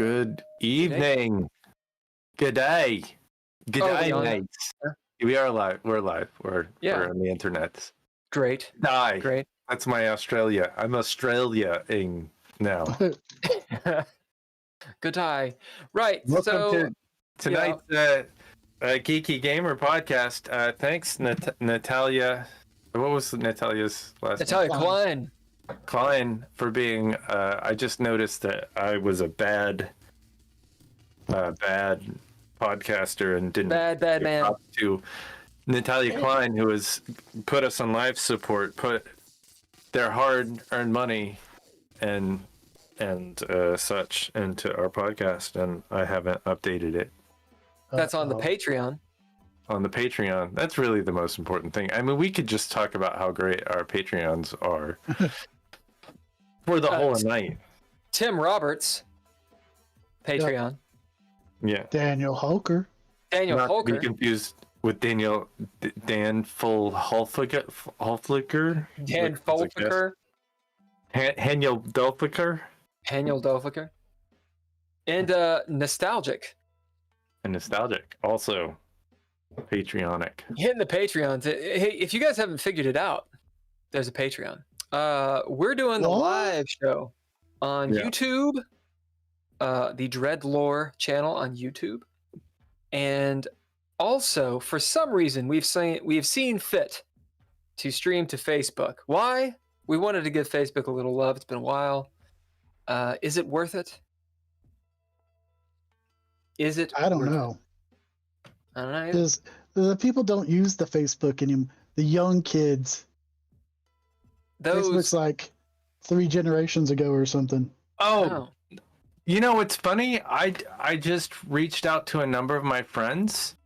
Good evening. Good day. Good day, mates. We are live. We're live. We're on the internet. Great. Hi. Great. That's my Australia. I'm Australia-ing now. Good day. Right. Welcome so to tonight's Geeky Gamer Podcast. Thanks, Natalia. What was Natalia's last name? Natalia Klein for being. I just noticed that I was a bad podcaster and didn't bad man to Natalia Klein, who has put us on live support, put their hard-earned money and such into our podcast, and I haven't updated it. That's on the Patreon. On the Patreon. That's really the most important thing. I mean, we could just talk about how great our Patreons are for the whole night. Tim Roberts, Patreon. Yeah. Daniel Holker. Not to be confused with Dan Fulflicker. Dan Fulflicker. Haniel Dolfiker. And Nostalgic. And Nostalgic. Also Patreonic. Hitting the Patreons. Hey, if you guys haven't figured it out, there's a Patreon. We're doing the live show on YouTube, the Dread Lore channel on YouTube, and also for some reason we have seen fit to stream to Facebook. Why? We wanted to give Facebook a little love. It's been a while. Is it worth it? Is it? I don't know. I don't know. Because the people don't use the Facebook anymore. The young kids. Facebook's like 3 generations ago or something. Oh, you know what's funny? I just reached out to a number of my friends,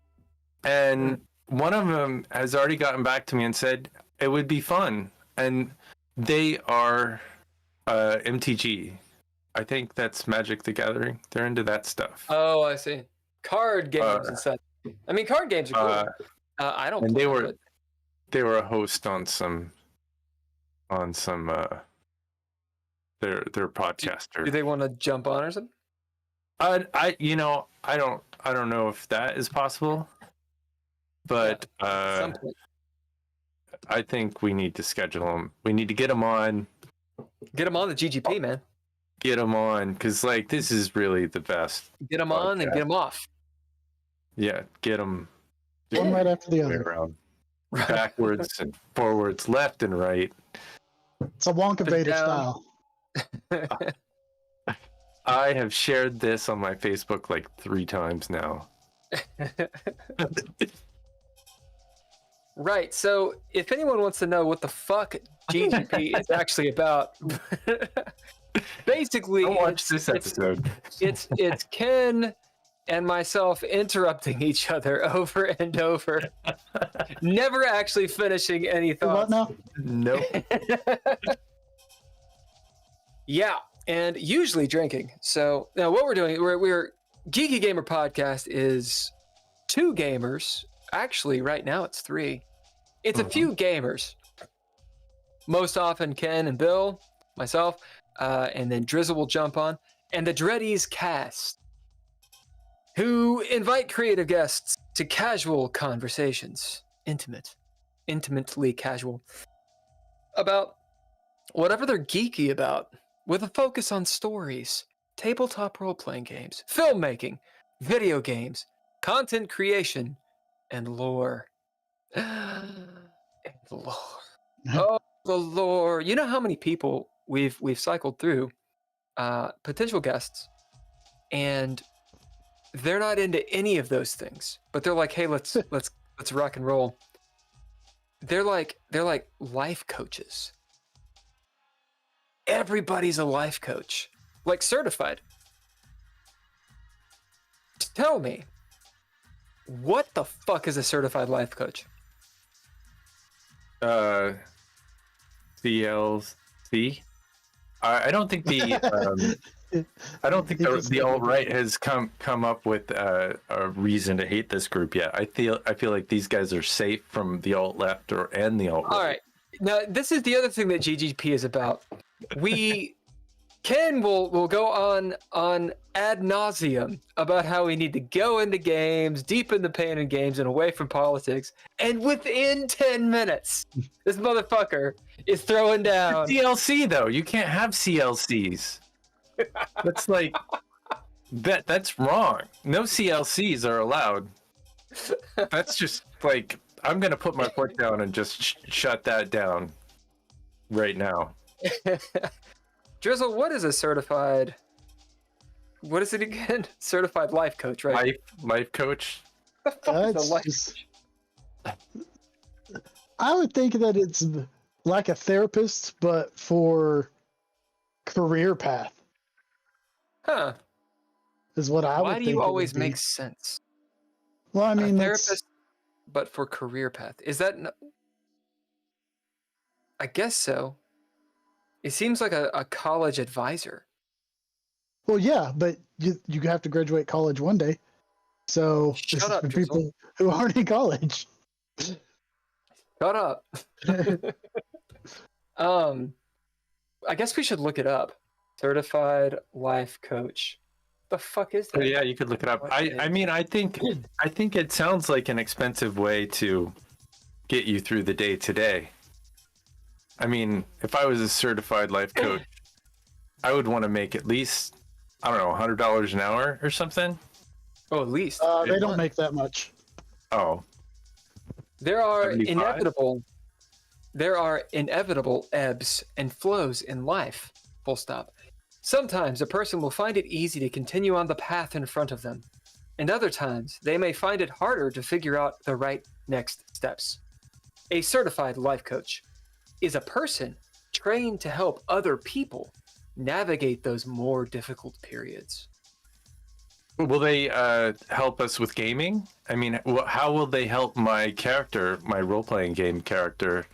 and one of them has already gotten back to me and said it would be fun. And they are MTG. I think that's Magic the Gathering. They're into that stuff. Oh, I see. Card games and such. I mean, card games are cool. I don't. And they were a host on some their podcaster. Do they want to jump on or something? I don't know if that is possible, but I think we need to schedule them. We need to get them on. Get them on the GGP, man. Get them on, because like this is really the best. Get them on and get them off. Yeah, get them. One right after the other. Around. Backwards and forwards, left and right. It's a Wonka Vader style. I have shared this on my Facebook like 3 times now. Right. So if anyone wants to know what the fuck GGP is actually about, basically, I'll watch this episode. It's Ken and myself interrupting each other over and over, never actually finishing any thoughts. What now? Nope. Yeah, and usually drinking. So now what we're doing, we're Geeky Gamer Podcast is 2 gamers. Actually, right now it's 3. It's a few gamers. Most often Ken and Bill, myself, and then Drizzle will jump on, and the Dreadies Cast, who invite creative guests to casual conversations, intimately casual, about whatever they're geeky about, with a focus on stories, tabletop role-playing games, filmmaking, video games, content creation, and lore. Oh, the lore. You know how many people we've cycled through, potential guests, and they're not into any of those things, but they're like, hey, let's rock and roll. They're like life coaches. Everybody's a life coach, like certified. Tell me, what the fuck is a certified life coach? CLC. I don't think the the alt-right has come up with a reason to hate this group yet. I feel like these guys are safe from the alt-left and the alt-right. All right. Now, this is the other thing that GGP is about. We Ken will go on ad nauseum about how we need to go into games, deep in the pain of games, and away from politics. And within 10 minutes, this motherfucker is throwing down. CLC though, you can't have CLCs. That's like that's wrong. No CLCs are allowed. That's just like I'm gonna put my foot down and just shut that down right now. Drizzle, what is a certified? What is it again? Certified life coach, right? Life coach. The fuck is a life Just- coach? I would think that it's like a therapist, but for career path Huh? is what I would Why think. do you it would always be. make sense? Well, I mean, a it's- therapist, but for career path. Is that? I guess so. It seems like a college advisor. well, yeah, but you have to graduate college one day. So Shut this is up, for Drizzle. people who aren't in college. Shut up. I guess we should look it up. Certified life coach. The fuck is Oh, that? yeah, you could look it up. What I mean, I think it sounds like an expensive way to get you through the day today. I mean, if I was a certified life coach, I would want to make at least, I don't know, $100 an hour or something. Oh, at least. They don't make that much. Oh, There are 75? inevitable ebbs and flows in life. Full stop. Sometimes a person will find it easy to continue on the path in front of them, and other times they may find it harder to figure out the right next steps. A certified life coach is a person trained to help other people navigate those more difficult periods. will they help us with gaming? I mean, how will they help my character, my role-playing game character,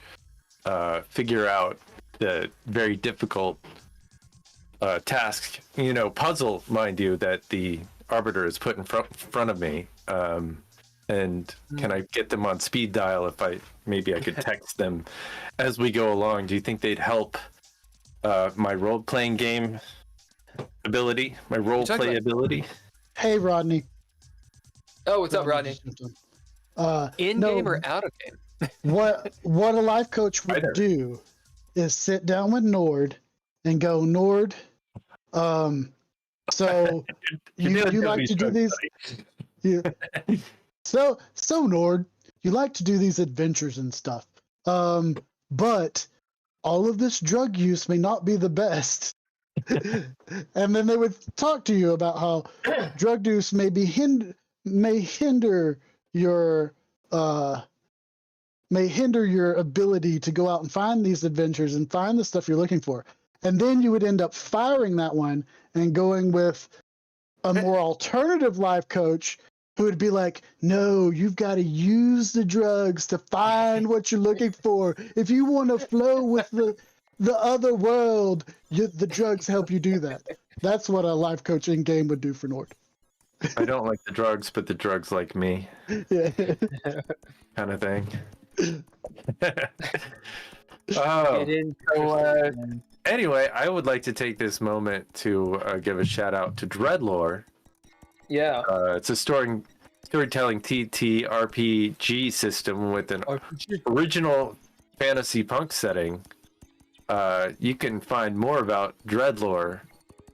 figure out the very difficult task, puzzle, mind you, that the arbiter has put in front of me? And can I get them on speed dial if maybe I could text them as we go along? Do you think they'd help my role-playing game ability, my role-play ability? Hey, Rodney. Oh, what's up, Rodney? In no, game or out of game? what a life coach would Either. do is sit down with Nord and go, Nord, so you like to do these you, so Nord, you like to do these adventures and stuff, but all of this drug use may not be the best. And then they would talk to you about how drug use may hinder your ability to go out and find these adventures and find the stuff you're looking for. And then you would end up firing that one and going with a more alternative life coach who would be like, no, you've got to use the drugs to find what you're looking for. If you want to flow with the other world, the drugs help you do that. That's what a life coach in game would do for Nord. I don't like the drugs, but the drugs like me, Yeah. kind of thing. Oh, so anyway, I would like to take this moment to give a shout out to Dreadlore. Yeah. It's a storytelling TTRPG system with an original fantasy punk setting. You can find more about Dreadlore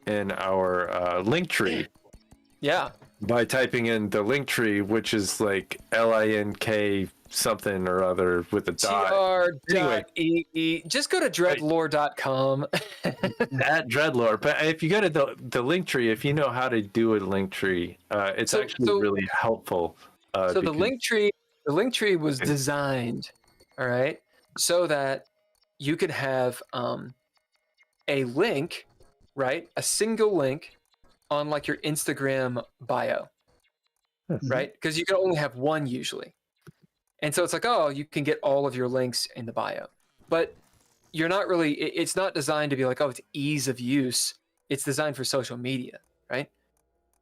in our link tree Yeah. by typing in the link tree, which is like LINK something or other with a dot. TR.ee. Just go to dreadlore.com. At Dreadlore. But if you go to the link tree, if you know how to do a link tree, it's actually really helpful. So the because- link tree was designed, all right, so that you could have a link, right, a single link on like your Instagram bio, right? Because you can only have one usually. And so it's like, oh, you can get all of your links in the bio. But you're not really, it's not designed to be like, oh, it's ease of use. It's designed for social media, right?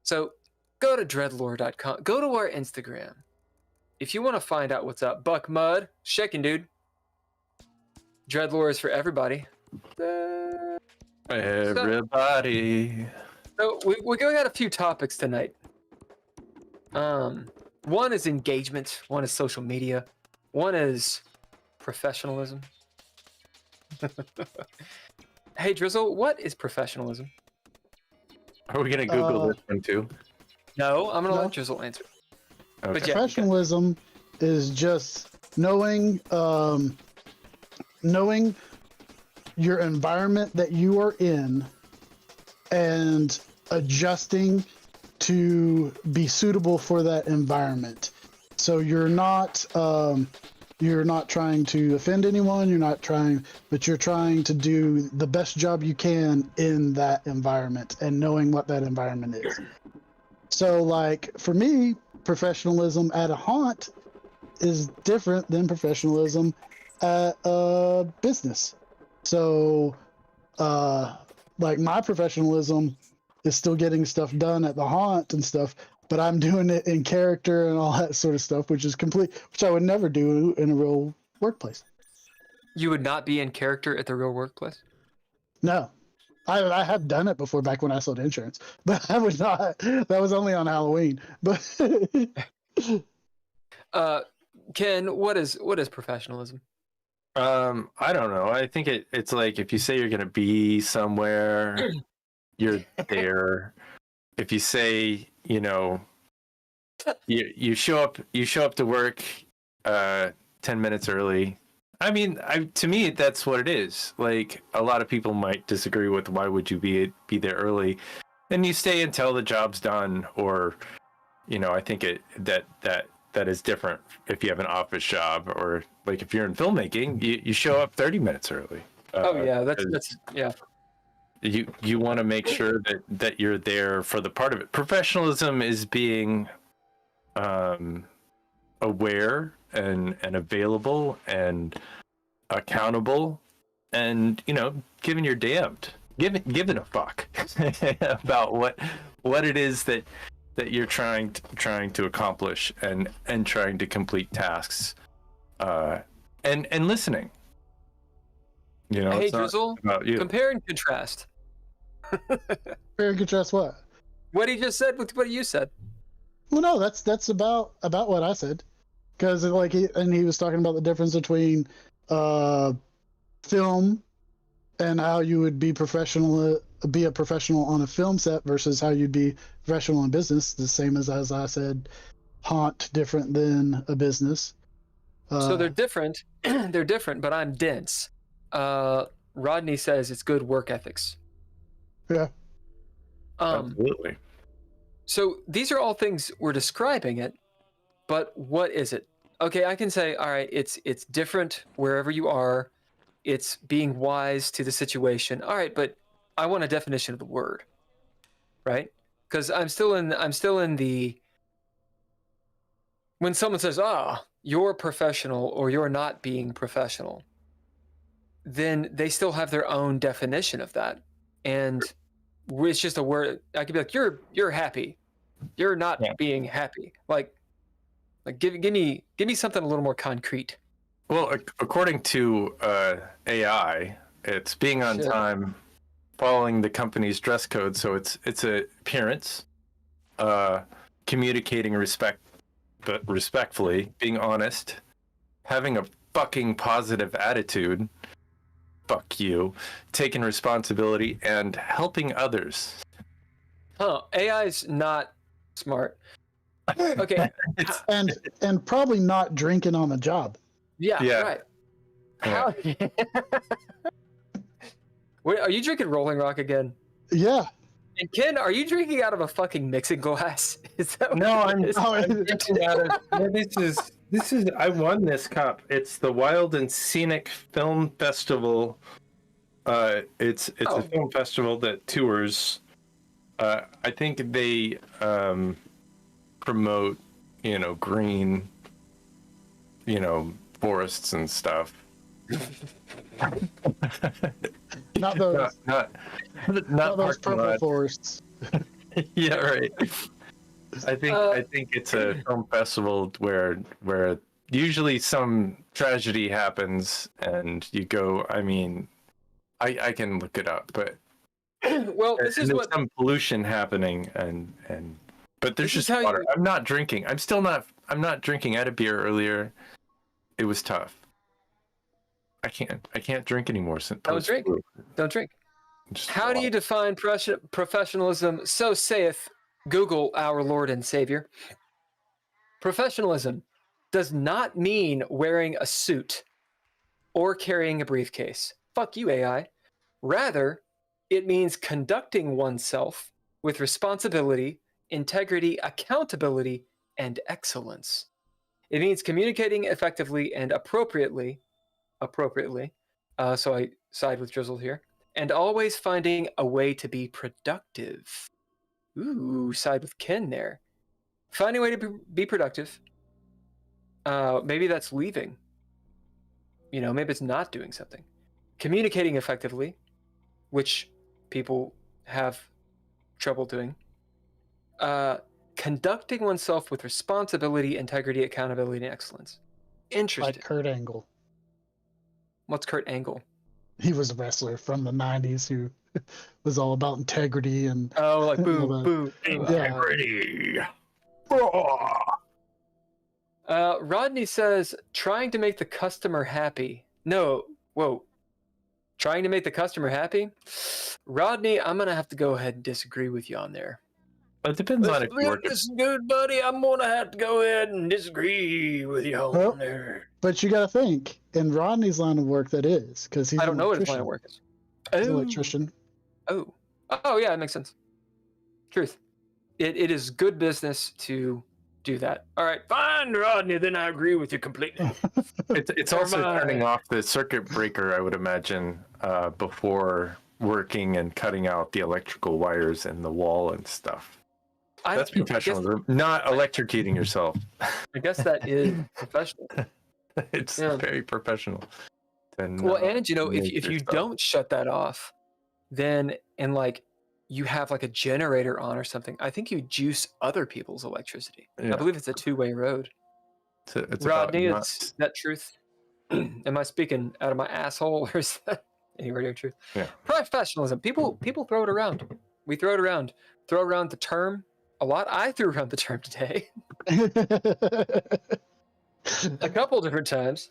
So go to dreadlore.com, go to our Instagram. If you want to find out what's up, Buck Mud, shaking dude. Dreadlore is for everybody. Everybody. So we got a few topics tonight. One is engagement. One is social media. One is professionalism. Hey, Drizzle, what is professionalism? Are we gonna Google this one too? No, I'm gonna No. let Drizzle answer. Okay. But yeah, Professionalism is just knowing your environment that you are in and adjusting to be suitable for that environment. So you're not trying to offend anyone, but you're trying to do the best job you can in that environment and knowing what that environment is. So like for me, professionalism at a haunt is different than professionalism at a business. So like my professionalism is still getting stuff done at the haunt and stuff, but I'm doing it in character and all that sort of stuff, which I would never do in a real workplace. you would not be in character at the real workplace. No. I have done it before back when I sold insurance, but I would not. That was only on Halloween. But Ken, what is professionalism? I don't know. I think it's like if you say you're gonna be somewhere, you're there. If you say, you show up to work 10 minutes early. I mean, to me that's what it is. Like a lot of people might disagree with why would you be there early, and you stay until the job's done, or I think that is different if you have an office job, or like if you're in filmmaking, you show up 30 minutes early. Oh yeah, that's yeah. You want to make sure that you're there for the part of it. Professionalism is being aware and available and accountable, and giving your damned, giving a fuck about what it is that you're trying to accomplish, and trying to complete tasks, and listening. Hey, Drizzle, about you. compare and contrast. compare and contrast what? What he just said with what you said. Well, no, that's about what I said, because he was talking about the difference between film and how you would be a professional on a film set versus how you'd be professional in business. The same as I said, haunt different than a business. So they're different. They're different, but I'm dense. Rodney says it's good work ethics. Yeah. Absolutely. So these are all things we're describing it, but what is it? Okay, I can say, all right, it's different wherever you are. It's being wise to the situation. All right, but I want a definition of the word, right? Because I'm still in the when someone says, you're professional or you're not being professional, then they still have their own definition of that. And it's just a word. I could be like, you're happy. You're not being happy. Like give me something a little more concrete. Well, according to AI, it's being on time, following the company's dress code. So it's a appearance, communicating respectfully, being honest, having a fucking positive attitude. Fuck you, taking responsibility, and helping others. AI's not smart. Okay. and probably not drinking on the job. Yeah. Right. How? Wait, are you drinking Rolling Rock again? Yeah. And Ken, are you drinking out of a fucking mixing glass? Is that No, I'm drinking out of. No, this is. I won this cup. It's the Wild and Scenic Film Festival. It's a film festival that tours. I think they promote, green, forests and stuff. Not those. Not those purple forests. Yeah, right. I think it's a film festival where usually some tragedy happens and you go. I mean, I can look it up, but Well, this is there's what some pollution happening, but there's This is just how water. you- I'm not drinking. I'm not drinking. I had a beer earlier. It was tough. I can't drink anymore since Don't drink. post-flu. don't drink. Just How do you define professionalism? So saith Google, our Lord and Savior. Professionalism does not mean wearing a suit or carrying a briefcase. Fuck you, AI. Rather, it means conducting oneself with responsibility, integrity, accountability, and excellence. It means communicating effectively and appropriately. So I side with Drizzle here. And always finding a way to be productive. Ooh, side with Ken there. Finding a way to be productive. Maybe that's leaving. Maybe it's not doing something. Communicating effectively, which people have trouble doing. Conducting oneself with responsibility, integrity, accountability, and excellence. Interesting. Like Kurt Angle. What's Kurt Angle? He was a wrestler from the 90s who was all about integrity and Oh, like boo, Well, boo. Integrity. Rodney says, trying to make the customer happy. No, whoa. Trying to make the customer happy? Rodney, I'm going to have to go ahead and disagree with you on there. It depends on if you work. Good, buddy. I'm going to have to go ahead and disagree with you on Well, there. But you got to think, in Rodney's line of work, that is because he's I don't an know what his line of electrician. work is. He's an Oh. electrician. Oh, yeah, that makes sense. Truth. It is good business to do that. All right, fine, Rodney. Then I agree with you completely. It's also Never turning mind. off the circuit breaker, I would imagine, before working and cutting out the electrical wires in the wall and stuff. That's professionalism, not electrocuting yourself. I guess that is professional. It's Yeah. very professional. Well, and make if you yourself. don't shut that off, then you have like a generator on or something, I think you juice other people's electricity. Yeah. I believe it's a two-way road. It's about Rodney, nuts. is that truth? Am I speaking out of my asshole, or is that any radio truth? Yeah. Professionalism. People throw it around. We throw it around. Throw around the term a lot. I threw around the term today a couple different times.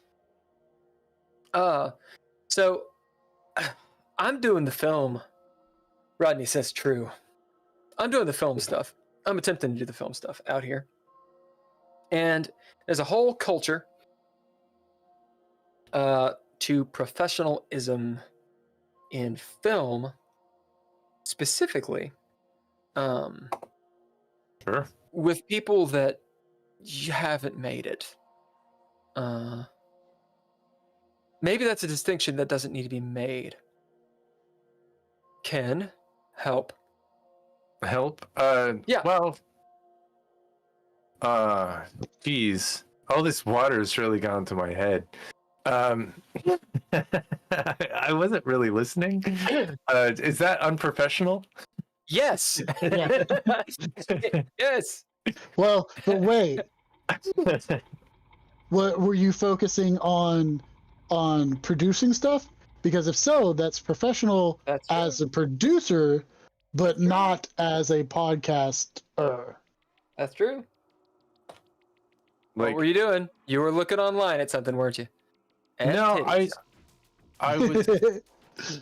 So I'm doing the film. Rodney says true. I'm doing the film stuff. I'm attempting to do the film stuff out here. And there's a whole culture to professionalism in film, specifically Sure. with people that you haven't made it. Maybe that's a distinction that doesn't need to be made. Ken, help. Help? Yeah. Well, geez. All this water's really gone to my head. I wasn't really listening. Is that unprofessional? Yes. Yeah. Yes. Well, but wait, what were you focusing on producing stuff? Because if so, that's professional That's as a producer, but not as a podcaster. That's true. Like, What were you doing? You were looking online at something, weren't you? And no, titties.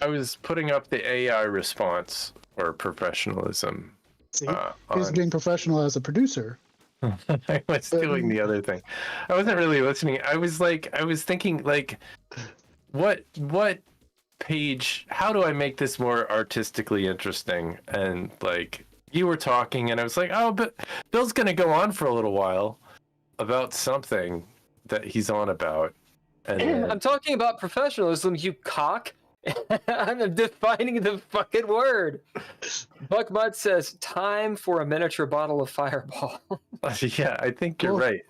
I was putting up the AI response for professionalism. See, he's being professional as a producer. I was doing the other thing. I wasn't really listening. I was thinking like, what page? How do I make this more artistically interesting? And like, you were talking, and I was like, oh, but Bill's gonna go on for a little while about something that he's on about. And then, I'm talking about professionalism, you cock. I'm defining the fucking word. Buck Mud says, time for a miniature bottle of Fireball. yeah, I think you're Well, right.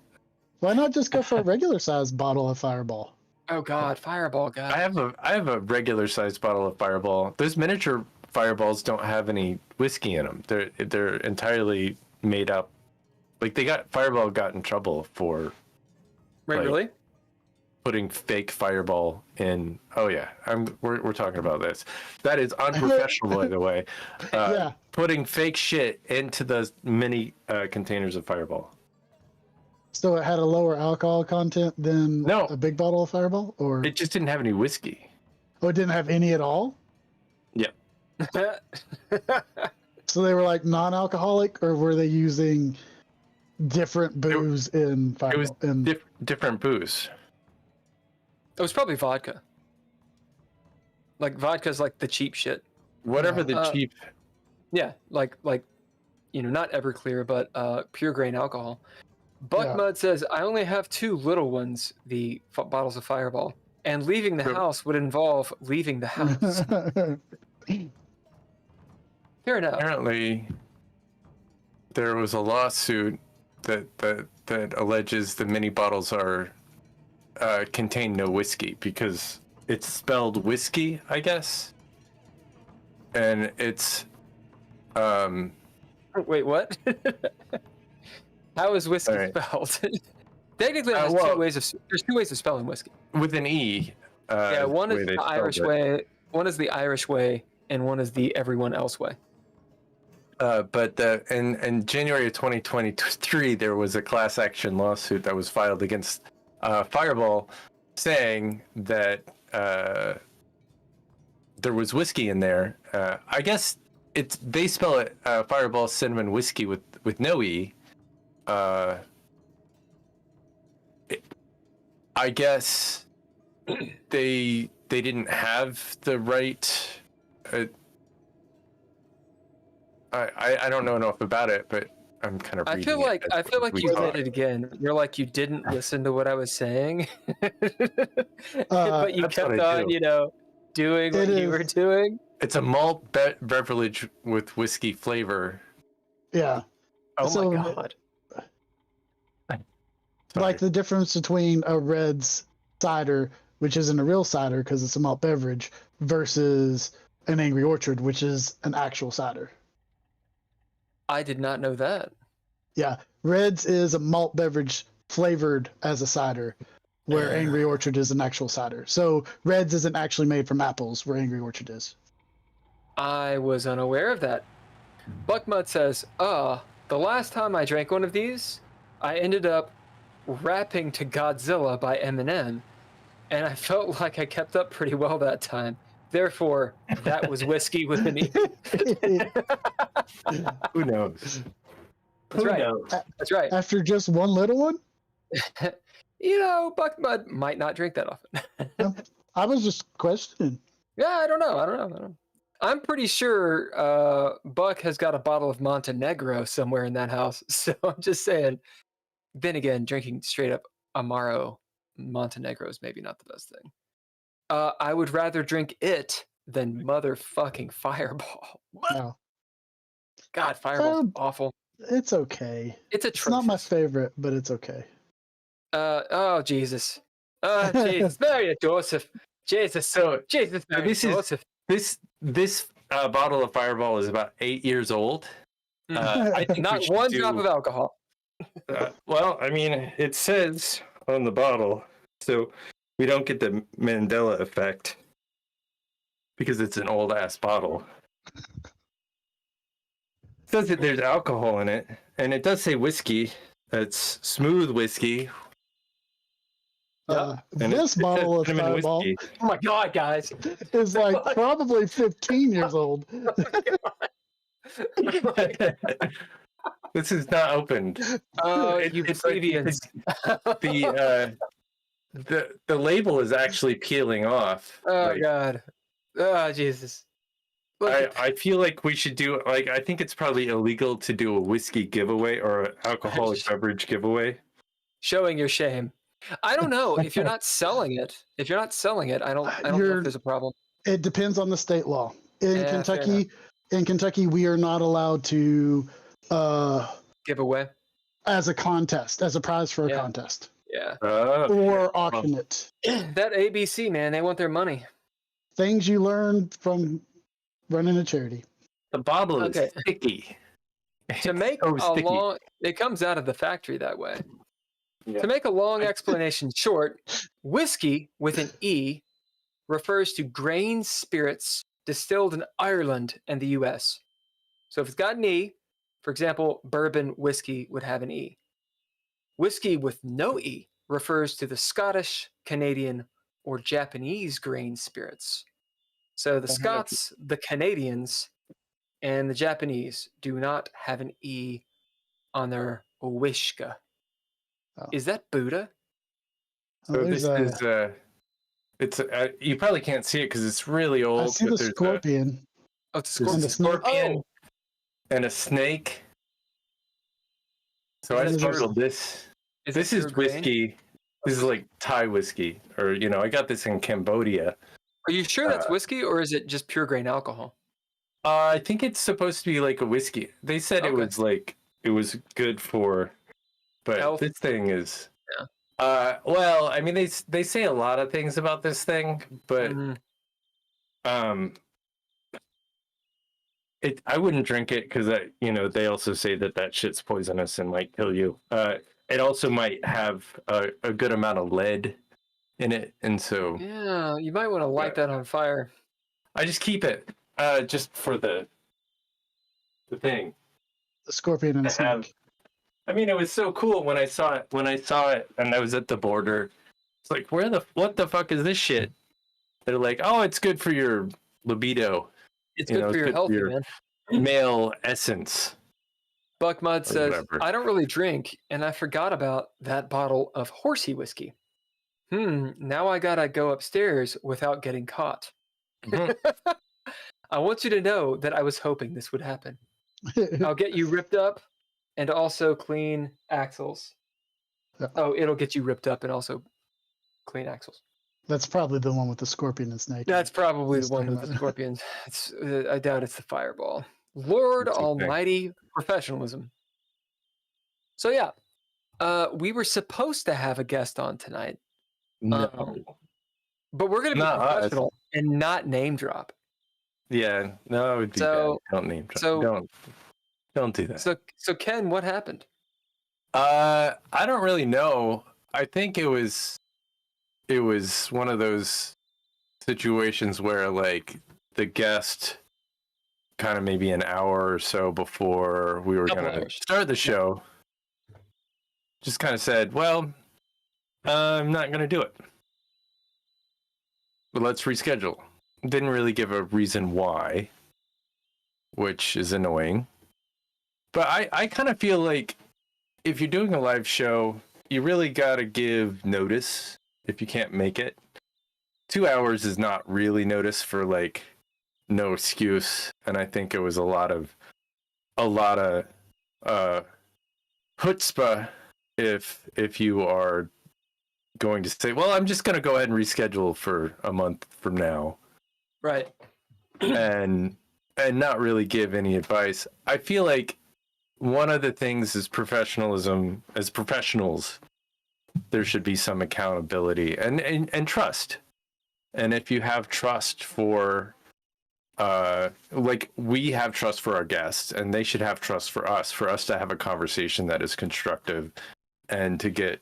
Why not just go for a regular sized bottle of Fireball? Oh God, Fireball, God. I have a regular sized bottle of Fireball. Those miniature Fireballs don't have any whiskey in them. They're entirely made up. Like Fireball got in trouble for. Wait, like- really? putting fake Fireball in. Oh yeah, we're talking about this. That is unprofessional, by the way. Yeah. Putting fake shit into those mini containers of Fireball. So it had a lower alcohol content than No. a big bottle of Fireball, or It just didn't have any whiskey. oh, it didn't have any at all. Yep. So they were like non-alcoholic, or were they using different booze in Fireball? It was different booze. It was probably vodka. Like vodka's like the cheap shit. Whatever the cheap. Yeah, like not Everclear, but pure grain alcohol. Buckmud says, I only have 2 little ones, the bottles of Fireball, and leaving the house would involve leaving the house. Fair enough. Apparently, there was a lawsuit that alleges the mini bottles are contain no whiskey because it's spelled whiskey, I guess, and it's Wait, what? How is whiskey spelled? Technically, there's 2 ways of spelling whiskey. With an E. Yeah, one is the Irish way, one is the Irish way, and one is the everyone else way. But in January of 2023, there was a class action lawsuit that was filed against Fireball, saying that there was whiskey in there. I guess they spell it Fireball Cinnamon Whiskey with no E. I guess they didn't have the right. I don't know enough about it, but I'm kind of. I feel like you did it again. You're like you didn't listen to what I was saying, but you kept on, doing what you were doing. It's a malt beverage with whiskey flavor. Yeah. Oh my god. Like the difference between a Red's cider, which isn't a real cider because it's a malt beverage, versus an Angry Orchard, which is an actual cider. I did not know that. Yeah, Red's is a malt beverage flavored as a cider, where Angry Orchard is an actual cider. So Red's isn't actually made from apples, where Angry Orchard is. I was unaware of that. Buckmud says, the last time I drank one of these, I ended up rapping to Godzilla by Eminem, and I felt like I kept up pretty well that time. Therefore, that was whiskey with an E. Who knows? That's right. That's right. After just one little one? Buckmud might not drink that often. I was just questioning. Yeah, I don't know. I'm pretty sure Buck has got a bottle of Montenegro somewhere in that house. So I'm just saying. Then again, drinking straight up Amaro Montenegro is maybe not the best thing. I would rather drink it than motherfucking Fireball. No. God, Fireball's awful. It's okay. It's not my favorite, but it's okay. Oh Jesus. Jesus, Mary Joseph. Jesus. So Jesus, Mary Joseph. This bottle of Fireball is about 8 years old. I think not one drop of alcohol. Well, I mean, it says on the bottle, so we don't get the Mandela effect because it's an old ass bottle. It says that there's alcohol in it, and it does say whiskey. It's smooth whiskey. This bottle of Fireball, whiskey. Oh my god, guys, is like probably 15 years old. This is not opened. Oh, you plebeians. The label is actually peeling off. Oh god. Oh Jesus. I feel like we should do I think it's probably illegal to do a whiskey giveaway or an alcoholic beverage giveaway. Showing your shame. I don't know if you're not selling it. I don't know if there's a problem. It depends on the state law. In Kentucky, we are not allowed to give away as a contest, as a prize for a contest. Yeah. Or auction it. That ABC, man, they want their money. Things you learn from running a charity. The bottle is sticky. To make it comes out of the factory that way. To make a long explanation short, whiskey with an E refers to grain spirits distilled in Ireland and the US. So if it's got an E, for example, bourbon whiskey would have an E. Whiskey with no E refers to the Scottish, Canadian, or Japanese grain spirits. So the Scots, the Canadians, and the Japanese do not have an E on their whiskey. Oh. Is that Buddha? So this is it's you probably can't see it because it's really old. I see the scorpion. Oh, it's a And scorpion. the and a snake. So I Is that sparkled this. This is whiskey. This is like Thai whiskey, or I got this in Cambodia. Are you sure that's whiskey, or is it just pure grain alcohol? I think it's supposed to be like a whiskey. They said it was good for, but health? This thing is. Yeah. Well, I mean, they say a lot of things about this thing, but I wouldn't drink it because they also say that shit's poisonous and might kill you. It also might have a good amount of lead in it, and so Yeah, you might want to light that on fire. I just keep it just for the thing. The scorpion and the snake. I mean, it was so cool when I saw it, and I was at the border. It's like, what the fuck is this shit? They're like, oh, it's good for your libido. It's good for your health, man. Male essence. Buckmud says, whatever. I don't really drink, and I forgot about that bottle of horsey whiskey. Now I gotta go upstairs without getting caught. I want you to know that I was hoping this would happen. I'll get you ripped up and also clean axles. Oh, it'll get you ripped up and also clean axles. That's probably the one with the scorpion and snake. That's probably the one with the scorpions. I doubt it's the fireball. Lord Almighty professionalism. So yeah, we were supposed to have a guest on tonight. No. But we're going to be professional and not name drop. Yeah, no, it would be bad. Don't name drop. So, don't do that. So Ken, what happened? I don't really know. I think it was one of those situations where like the guest kind of maybe an hour or so before we were going to start the show just kind of said, well, I'm not going to do it. But let's reschedule. Didn't really give a reason why, which is annoying. But I kind of feel like if you're doing a live show, you really got to give notice if you can't make it. 2 hours is not really notice for like no excuse. And I think it was a lot of chutzpah if you are going to say, well, I'm just going to go ahead and reschedule for a month from now. Right. and not really give any advice. I feel like one of the things is professionalism. As professionals, there should be some accountability and trust. And if you have trust for, like we have trust for our guests, and they should have trust for us to have a conversation that is constructive and to get,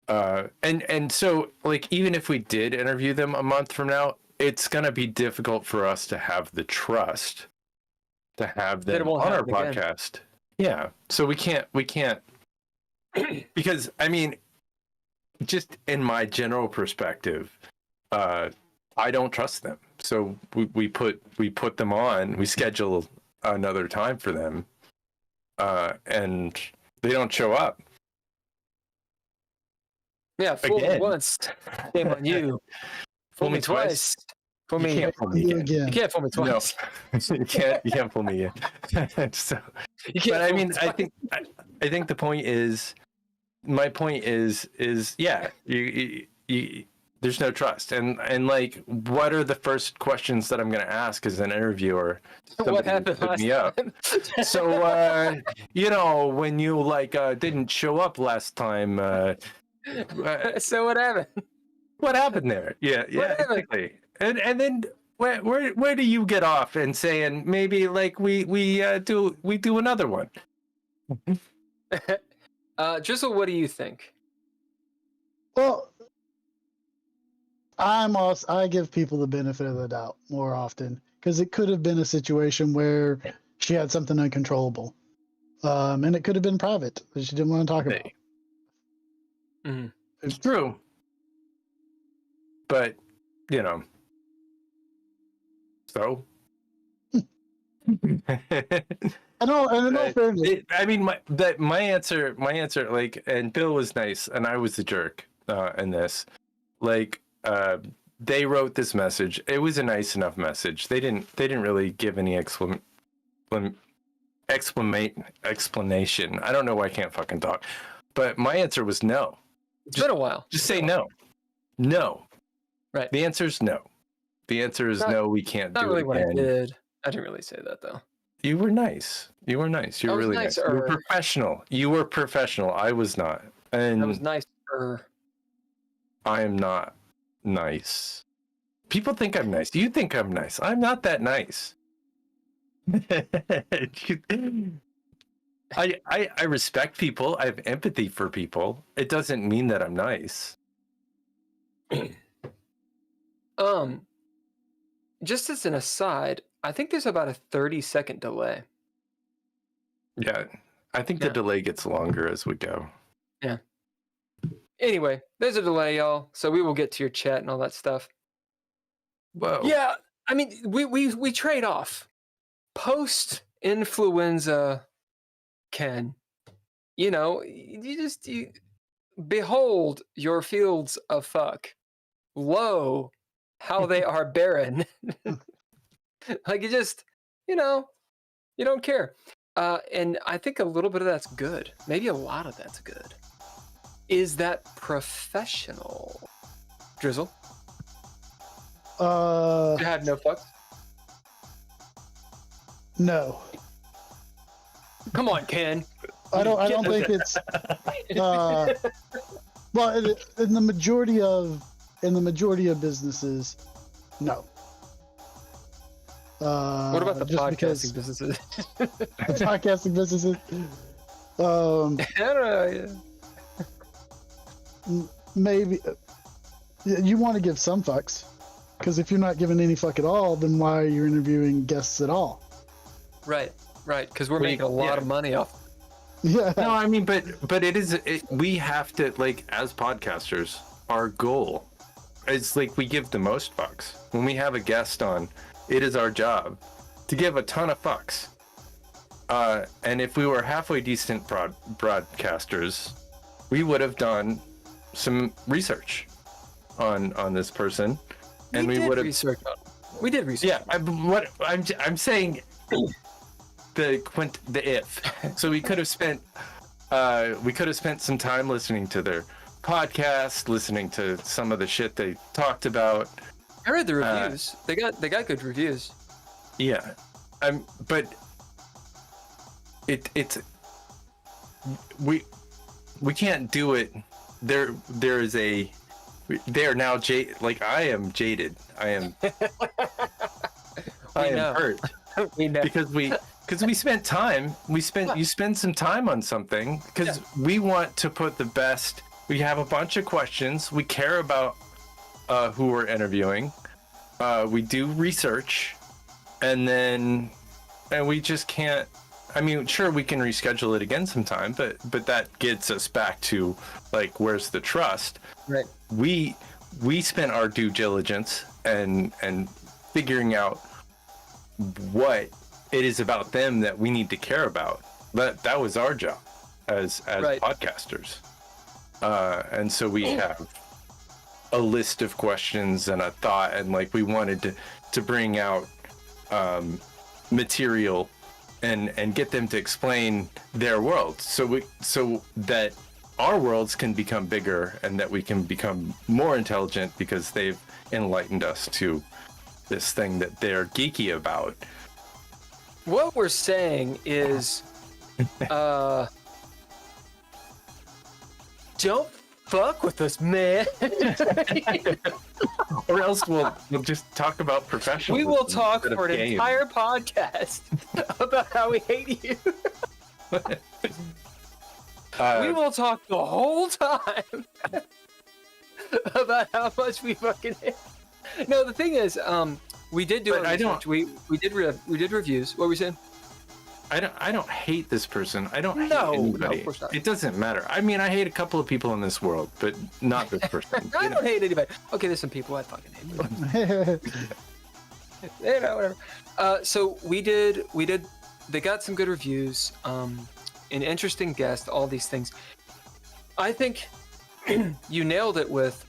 and so like, even if we did interview them a month from now, it's going to be difficult for us to have the trust to have them on our podcast. Yeah. So we can't, because I mean, just in my general perspective, I don't trust them. So we put them on, we schedule another time for them, and they don't show up. Yeah. Fool me once, shame on you. Fool me twice. Fool me. You can't fool me again. You can't fool me twice. No. you can't fool me again. So, but I mean, I think the point is, my point is, yeah, you there's no trust, and like, what are the first questions that I'm going to ask as an interviewer? What happened put me up. So, when you like didn't show up last time. So what happened? What happened there? Yeah, exactly. And then where do you get off and saying maybe like we do another one? Drizzle, what do you think? Well, I give people the benefit of the doubt more often because it could have been a situation where she had something uncontrollable, and it could have been private that she didn't want to talk about. Mm-hmm. It's true, but you know, so. I know. Fairness. I mean, my answer, like, and Bill was nice, and I was the jerk in this. Like, they wrote this message. It was a nice enough message. They didn't really give any explanation. I don't know why I can't fucking talk, but my answer was no. It's been a while. Just say no. No. Right. The answer is no. The answer is no. We can't do it. Not really what I did. I didn't really say that though. You were nice. You were nice. You were really nice. You were professional. You were professional. I was not. And I was nicer. I am not nice. People think I'm nice. You think I'm nice. I'm not that nice. I respect people. I have empathy for people. It doesn't mean that I'm nice. Just as an aside, I think there's about a 30-second delay. Yeah, I think the delay gets longer as we go. Yeah. Anyway, there's a delay, y'all. So we will get to your chat and all that stuff. Whoa. Yeah, I mean, we trade off. Post-influenza, Ken, you behold your fields of fuck. Lo, how they are barren. Like you just, you don't care. And I think a little bit of that's good. Maybe a lot of that's good. Is that professional? Drizzle? You have no fucks? No. Come on, Ken. I don't think it's well in the majority of businesses, no. What about the podcasting businesses? The podcasting businesses? I don't know. Maybe you want to give some fucks, because if you're not giving any fuck at all, then why are you interviewing guests at all? Right, because we're making a lot of money off. Yeah. No, I mean, but we have to, like, as podcasters, our goal is, like, we give the most fucks. When we have a guest on, it is our job to give a ton of fucks. And if we were halfway decent broadcasters, we would have done some research on this person, and we would have research. We did research. Yeah, I'm saying the if. So we could have spent some time listening to their podcast, listening to some of the shit they talked about. I read the reviews. They got good reviews. Yeah, but it's we can't do it. They are now jaded. Like, I am jaded. I am hurt. We know. Because we spent time. You spend some time on something because we want to put the best. We have a bunch of questions. We care about who we're interviewing. We do research, and we just can't. I mean, sure, we can reschedule it again sometime, but that gets us back to, like, where's the trust? Right. We spent our due diligence and figuring out what it is about them that we need to care about. That was our job as podcasters. And so we have a list of questions and a thought, and, like, we wanted to bring out material and get them to explain their world, so that our worlds can become bigger and that we can become more intelligent because they've enlightened us to this thing that they're geeky about. What we're saying is, don't fuck with us, man. Or else we'll just talk about professionalism. We will talk for an entire podcast about how we hate you. We will talk the whole time. about how much we fucking hate. No, the thing is, we did do. But I don't. We did reviews. What were we saying? I don't hate this person. I don't hate No, anybody. of course not. It doesn't matter. I mean, I hate a couple of people in this world, but not this person. I don't hate anybody. Okay, there's some people I fucking hate. Whatever. So we did. They got some good reviews. An interesting guest. All these things. I think you nailed it with.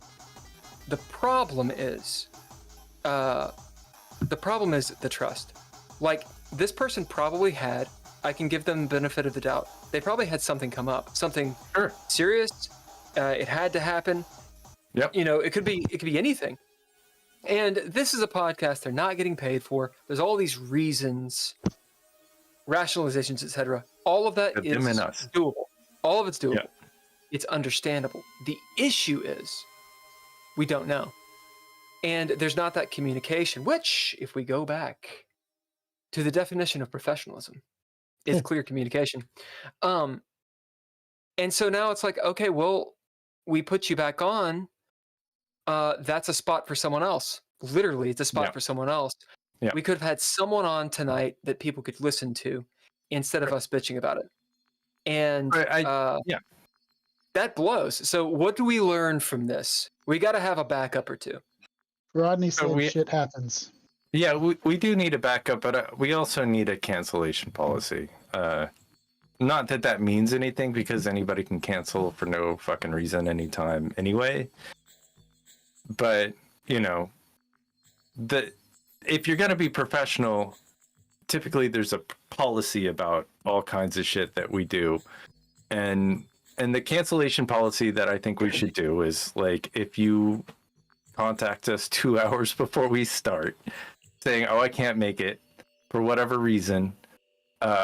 The problem is the trust. Like, this person probably had, I can give them the benefit of the doubt, they probably had something come up, something serious. It had to happen. Yep. It could be anything. And this is a podcast they're not getting paid for. There's all these reasons, rationalizations, etc. All of that is doable. All of it's doable. Yep. It's understandable. The issue is we don't know. And there's not that communication, which, if we go back to the definition of professionalism, is clear communication. And so now it's like, okay, well, we put you back on. That's a spot for someone else. Literally, it's a spot for someone else. Yeah. We could have had someone on tonight that people could listen to instead of us bitching about it. And that blows. So what do we learn from this? We got to have a backup or two. Rodney said shit happens. Yeah, we do need a backup, but we also need a cancellation policy. Not that means anything, because anybody can cancel for no fucking reason anytime anyway. But, if you're going to be professional, typically there's a policy about all kinds of shit that we do. And the cancellation policy that I think we should do is, like, if you contact us 2 hours before we start saying, oh, I can't make it for whatever reason,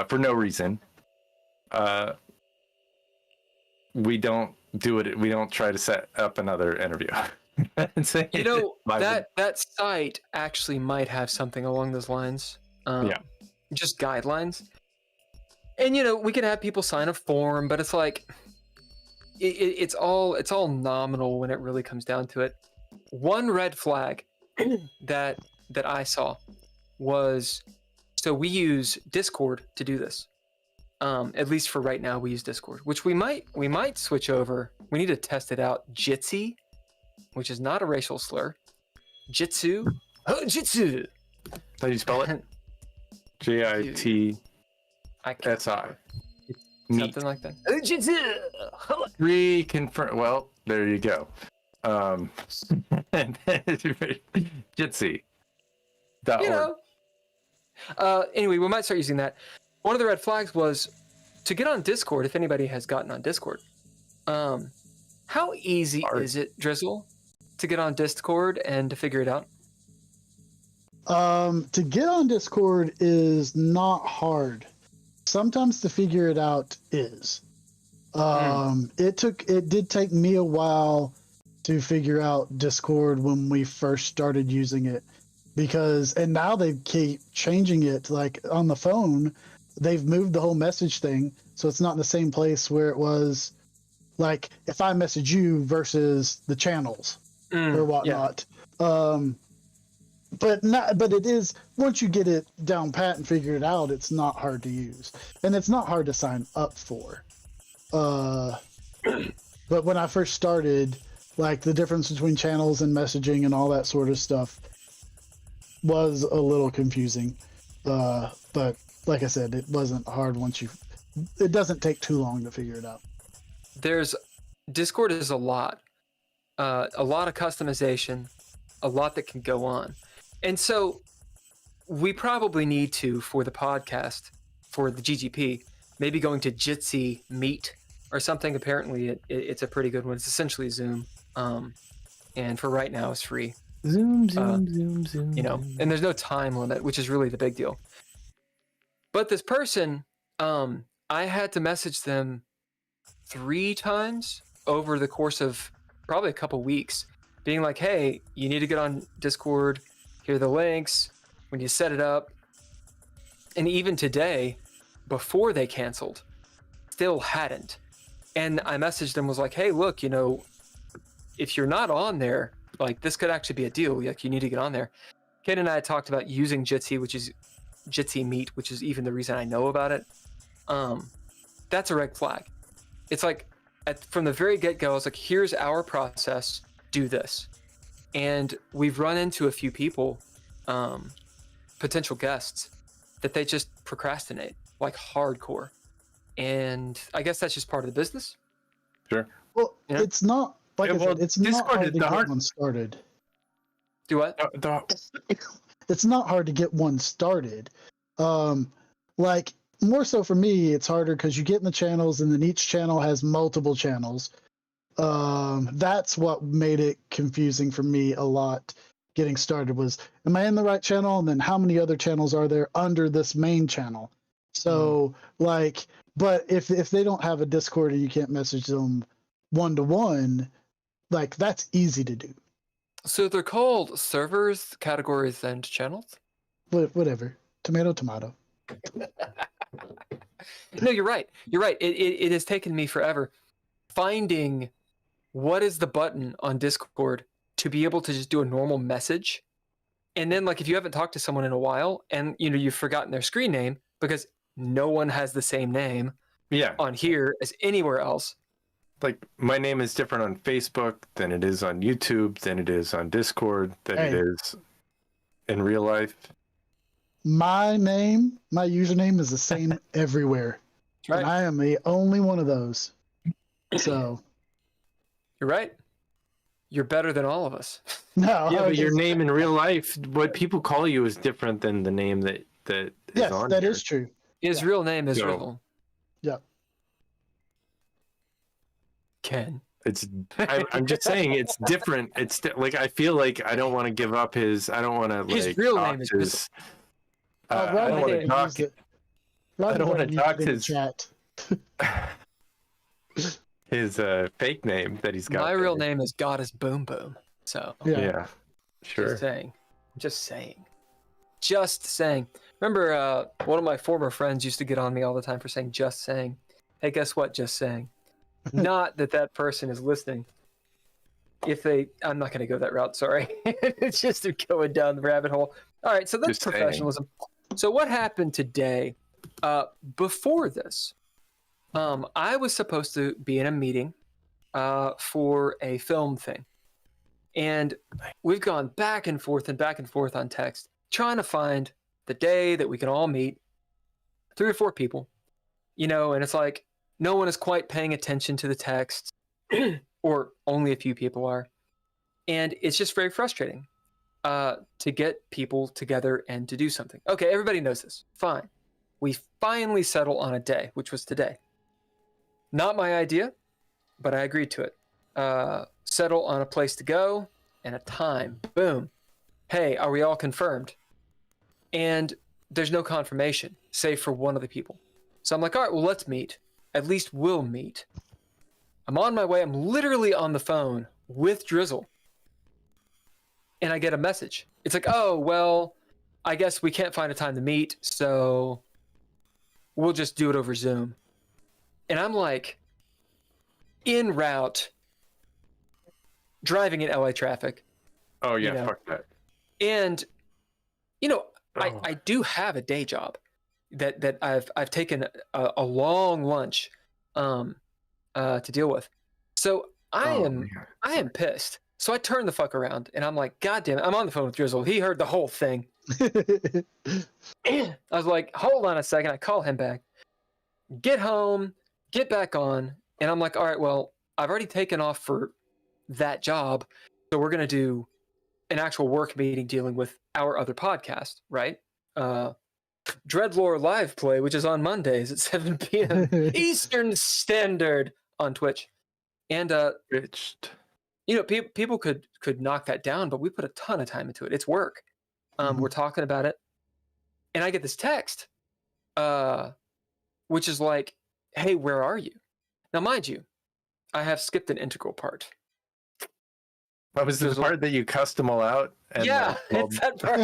for no reason, we don't do it. We don't try to set up another interview. That site actually might have something along those lines. Just guidelines. And, we could have people sign a form, but it's like, it's all nominal when it really comes down to it. One red flag that I saw was, so we use Discord to do this. At least for right now, we use Discord, which we might switch over. We need to test it out. Jitsi, which is not a racial slur. Jitsu. Oh, Jitsu. How do you spell it? JITSI. Something like that. Jitsu. Reconfirm. Well, there you go. Jitsi. Anyway, we might start using that. One of the red flags was to get on Discord. If anybody has gotten on Discord, how easy is it, Drizzle, to get on Discord and to figure it out? To get on Discord is not hard. Sometimes to figure it out is. It did take me a while to figure out Discord when we first started using it, and now they keep changing it. Like on the phone, they've moved the whole message thing, so it's not in the same place where it was. Like if I message you versus the channels or whatnot. But it is, once you get it down pat and figure it out, it's not hard to use, and it's not hard to sign up for. But when I first started, like the difference between channels and messaging and all that sort of stuff was a little confusing. But like I said, it wasn't hard it doesn't take too long to figure it out. Discord is a lot of customization, a lot that can go on. And so we probably need to, for the podcast, for the GGP, maybe going to Jitsi Meet or something. Apparently it's a pretty good one. It's essentially Zoom. And for right now, it's free. Zoom. And there's no time limit, which is really the big deal. But this person, I had to message them 3 times over the course of probably a couple weeks, being like, hey, you need to get on Discord. Here are the links. When you set it up. And even today, before they canceled, still hadn't. And I messaged them, was like, hey, look, if you're not on there, like this could actually be a deal. Like you need to get on there. Ken and I talked about using Jitsi Meet, which is even the reason I know about it. That's a red flag. It's like from the very get-go, I was like, here's our process, do this. And we've run into a few people, potential guests, that they just procrastinate like hardcore. And I guess that's just part of the business. Sure. Well, Yeah. it's not like I said, it's not Discord hard is to the get hard. one started. Do what? It's not hard to get one started. Like more so for me, it's harder because you get in the channels and then each channel has multiple channels. That's what made it confusing for me a lot getting started was, am I in the right channel? And then how many other channels are there under this main channel? So like, but if they don't have a Discord and you can't message them one-to-one, like that's easy to do. So they're called servers, categories, and channels? Whatever. Tomato. No, you're right. You're right. It has taken me forever finding what is the button on Discord to be able to just do a normal message. And then like if you haven't talked to someone in a while and you've forgotten their screen name because no one has the same name on here as anywhere else. Like my name is different on Facebook than it is on YouTube, than it is on Discord, than it is in real life. My username is the same everywhere. Right. And I am the only one of those. So you're right. You're better than all of us. no. Yeah, but your name in real life, what people call you is different than the name that is on that here. is true. His real name is Drizzle. Yeah. Ken. I'm just saying it's different. It's like I feel like I don't want to give up his. I don't want to. His like, real talk name is his, Rob I don't want to didn't talk. use it. I don't want to talk in the his chat. his fake name that he's got. My there. real name is Goddess Boom Boom. So Yeah. Sure. Just saying. Remember, one of my former friends used to get on me all the time for saying "just saying." Hey, guess what? Just saying. Not that person is listening. I'm not going to go that route. Sorry, it's just going down the rabbit hole. All right, so that's Just saying. professionalism. So what happened today? Before this, I was supposed to be in a meeting for a film thing. And we've gone back and forth on text, trying to find the day that we can all meet, 3 or 4 people, and it's like no one is quite paying attention to the text, or only a few people are. And it's just very frustrating to get people together and to do something. Okay, everybody knows this. Fine. We finally settle on a day, which was today. Not my idea, but I agreed to it. Settle on a place to go and a time. Boom. Hey, are we all confirmed? And there's no confirmation, save for one of the people. So I'm like, all right, well, let's meet. At least we'll meet. I'm on my way. I'm literally on the phone with Drizzle. And I get a message. It's like, oh, well, I guess we can't find a time to meet, so we'll just do it over Zoom. And I'm like, en route, driving in LA traffic. Oh yeah, fuck that. And I do have a day job that I've taken a long lunch to deal with. So I am pissed. So I turn the fuck around and I'm like, God damn it, I'm on the phone with Drizzle. He heard the whole thing. I was like, hold on a second. I call him back. Get home, get back on. And I'm like, all right, well, I've already taken off for that job. So we're going to do an actual work meeting dealing with our other podcast, right? Dreadlore Live Play, which is on Mondays at 7 p.m. Eastern Standard on Twitch. And people could knock that down, but we put a ton of time into it. It's work. We're talking about it. And I get this text, which is like, hey, where are you? Now, mind you, I have skipped an integral part. What was the part that you cussed them all out? And yeah, it's that part.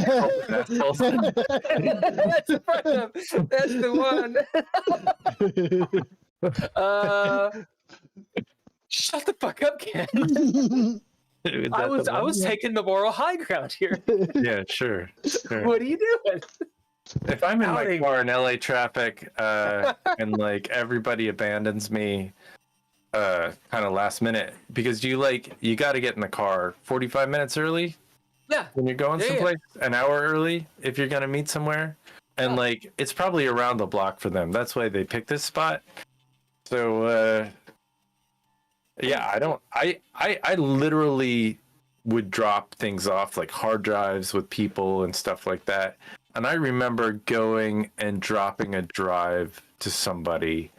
That's the part. That's the one. Shut the fuck up, Ken. Is I that was the one? taking the moral high ground here. Yeah, sure. What are you doing? If I'm in Outing. my car in LA traffic, and like everybody abandons me, kind of last minute, because you got to get in the car 45 minutes early. Yeah. When you're going someplace, an hour early if you're gonna meet somewhere, and like it's probably around the block for them. That's why they picked this spot. So yeah, I literally would drop things off like hard drives with people and stuff like that. And I remember going and dropping a drive to somebody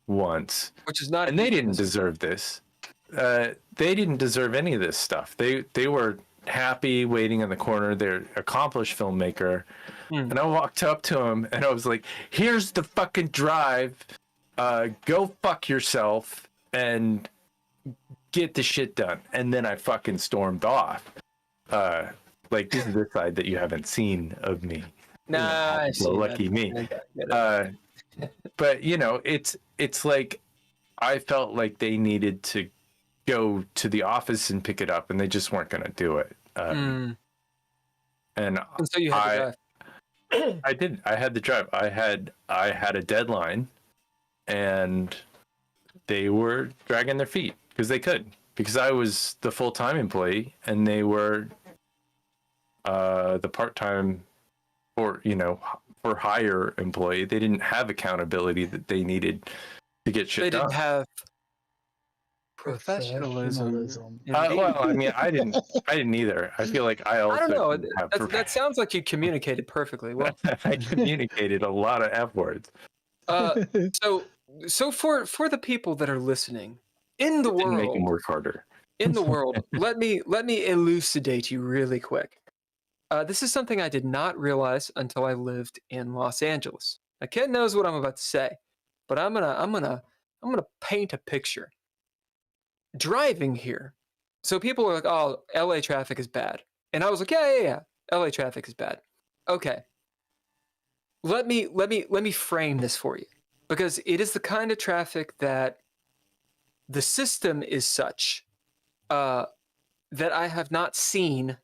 once, Which is not, and they didn't deserve this. They didn't deserve any of this stuff. They were happy waiting in the corner. They're an accomplished filmmaker. And I walked up to him and I was like, here's the fucking drive. Go fuck yourself and get the shit done. And then I fucking stormed off. Like, this is the side that you haven't seen of me. Nah, Well, lucky me. But you know, it's like I felt like they needed to go to the office and pick it up, and they just weren't going to do it. And so you had to drive. I did. I had the drive. I had a deadline, and they were dragging their feet because they could. Because I was the full-time employee, and they were the part-time, or for hire employee. They didn't have accountability that they needed to get shit done. They didn't have professionalism. Well, I mean, I didn't either. I feel like I also. I don't know. didn't have That sounds like you communicated perfectly well. I communicated a lot of F words. So for the people that are listening in the Didn't make them world, work harder. in the world, let me elucidate you really quick. This is something I did not realize until I lived in Los Angeles. Now, Ken knows what I'm about to say, but I'm gonna paint a picture. Driving here, so people are like, "Oh, LA traffic is bad," and I was like, "Yeah, LA traffic is bad." Okay, let me frame this for you, because it is the kind of traffic that the system is such that I have not seen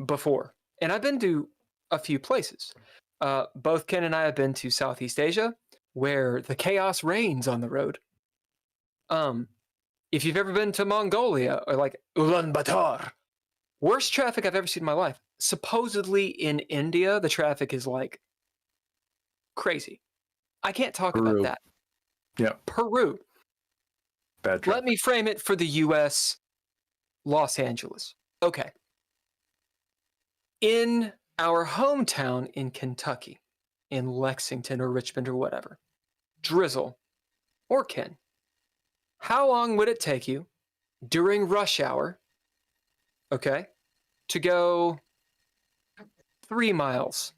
before. And I've been to a few places. Both Ken and I have been to Southeast Asia, where the chaos reigns on the road. If you've ever been to Mongolia or like Ulaanbaatar, worst traffic I've ever seen in my life. Supposedly in India, the traffic is like crazy. I can't talk about that. Yeah. Peru. Bad traffic. Let me frame it for the US, Los Angeles. Okay. In our hometown in Kentucky, in Lexington or Richmond or whatever, Drizzle or Ken, how long would it take you during rush hour, okay, to go 3 miles?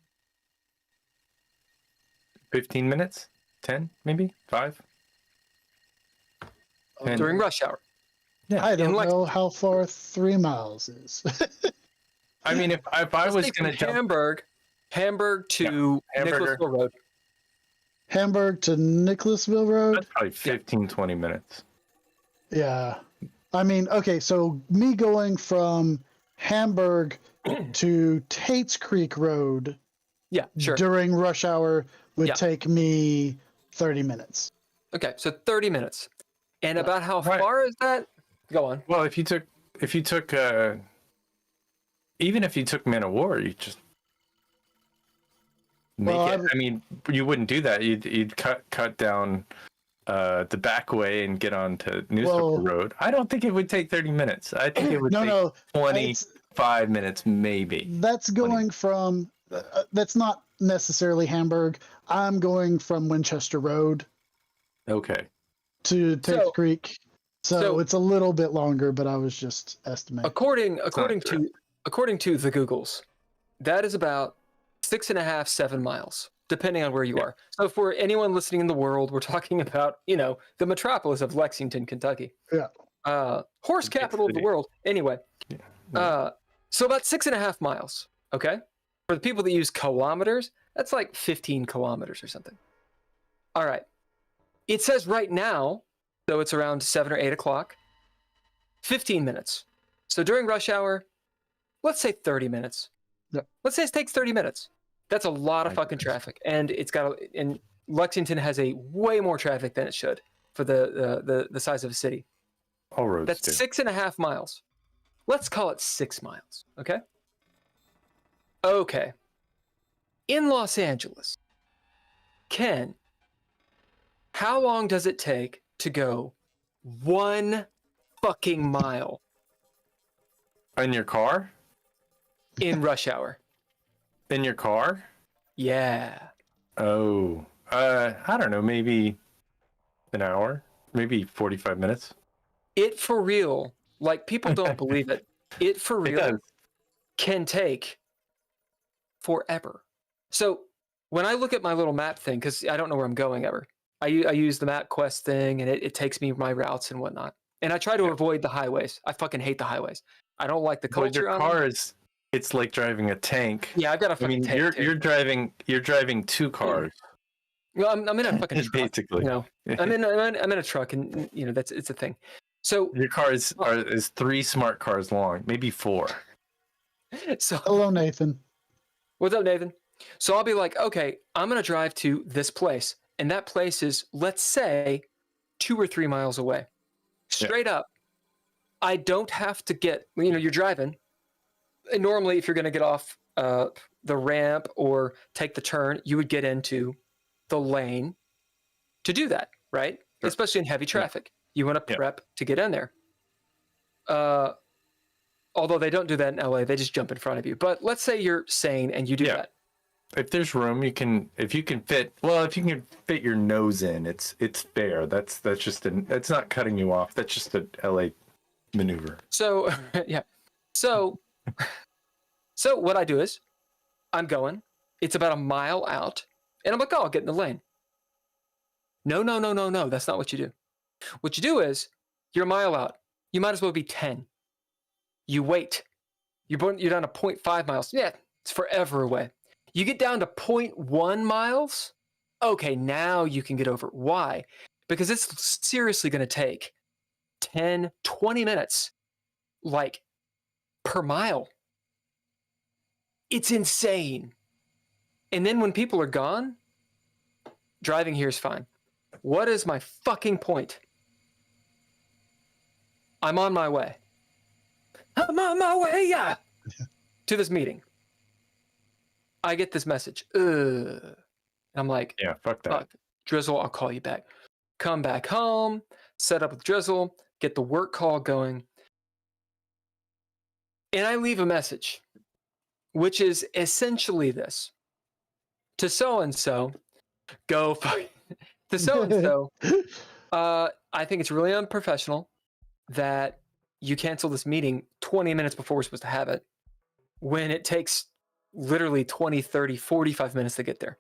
15 minutes? 10, maybe? 5? During rush hour. Yeah. I don't know how far 3 miles is. I mean, if I was going to jump... Hamburg to Nicholasville Road. Hamburg to Nicholasville Road? That's probably 15, 20 minutes. Yeah. I mean, okay, so me going from Hamburg to Tate's Creek Road during rush hour would take me 30 minutes. Okay, so 30 minutes. And about how far is that? Go on. Well, if you took even if you took Man of War, you just make it. I mean, you wouldn't do that. You'd cut down the back way and get onto Newspaper Road. I don't think it would take 30 minutes. I think it would take 25 minutes, maybe. That's going from. That's not necessarily Hamburg. I'm going from Winchester Road. Okay. To Tate's Creek. So it's a little bit longer, but I was just estimating. According to the Googles, that is about 6.5, 7 miles, depending on where you are. So for anyone listening in the world, we're talking about, the metropolis of Lexington, Kentucky. Yeah. Horse capital of the world. Anyway. Yeah. So about 6.5 miles. Okay. For the people that use kilometers, that's like 15 kilometers or something. All right. It says right now, so it's around 7 or 8 o'clock. 15 minutes. So during rush hour, let's say 30 minutes. Yep. Let's say it takes 30 minutes. That's a lot of fucking traffic. And and Lexington has a way more traffic than it should for the size of a city. All roads That's do. 6.5 miles. Let's call it 6 miles. Okay. Okay. In Los Angeles, Ken, how long does it take to go 1 fucking mile In your car? in rush hour? In your car? Yeah. Oh, I don't know, maybe an hour, maybe 45 minutes. It for real, like people don't believe it. It for It real does. can take forever. So when I look at my little map thing, because I don't know where I'm going ever, I use the map quest thing, and it takes me my routes and whatnot. And I try to avoid the highways. I fucking hate the highways. I don't like the Well, culture. your on them. car is, it's like driving a tank. Yeah, I've got a I fucking mean, tank. you're driving two cars, Well, I'm in a fucking truck. basically. You know, I'm in a truck, and you know it's a thing. So Your car is 3 smart cars long, maybe 4. so Hello, Nathan. what's up, Nathan? So I'll be like, okay, I'm gonna drive to this place, and that place is, let's say, 2 or 3 miles away. Straight up, I don't have to get. You know, you're driving. And normally, if you're gonna get off the ramp or take the turn, you would get into the lane to do that, right? Sure. Especially in heavy traffic. You want to Yeah. prep to get in there. Although they don't do that in LA, they just jump in front of you. But let's say you're sane and you do Yeah. that. If there's room, if you can fit your nose in, it's fair. That's just that's not cutting you off. That's just an LA maneuver. So yeah. So what I do is I'm going. It's about a mile out, and I'm like, oh, I'll get in the lane. No. That's not what you do. What you do is you're a mile out. You might as well be 10. You wait. You're down to 0.5 miles. Yeah, it's forever away. You get down to 0.1 miles. Okay, now you can get over. Why? Because it's seriously going to take 10, 20 minutes, like, per mile. It's insane. And then when people are gone, driving here is fine. What is my fucking point? I'm on my way. I'm on my way, yeah, to this meeting. I get this message. And I'm like, Yeah, fuck that. fuck, Drizzle, I'll call you back. Come back home, set up with Drizzle, get the work call going. And I leave a message, which is essentially this. To so-and-so, go fuck. To so-and-so, I think it's really unprofessional that you cancel this meeting 20 minutes before we're supposed to have it, when it takes literally 20, 30, 45 minutes to get there.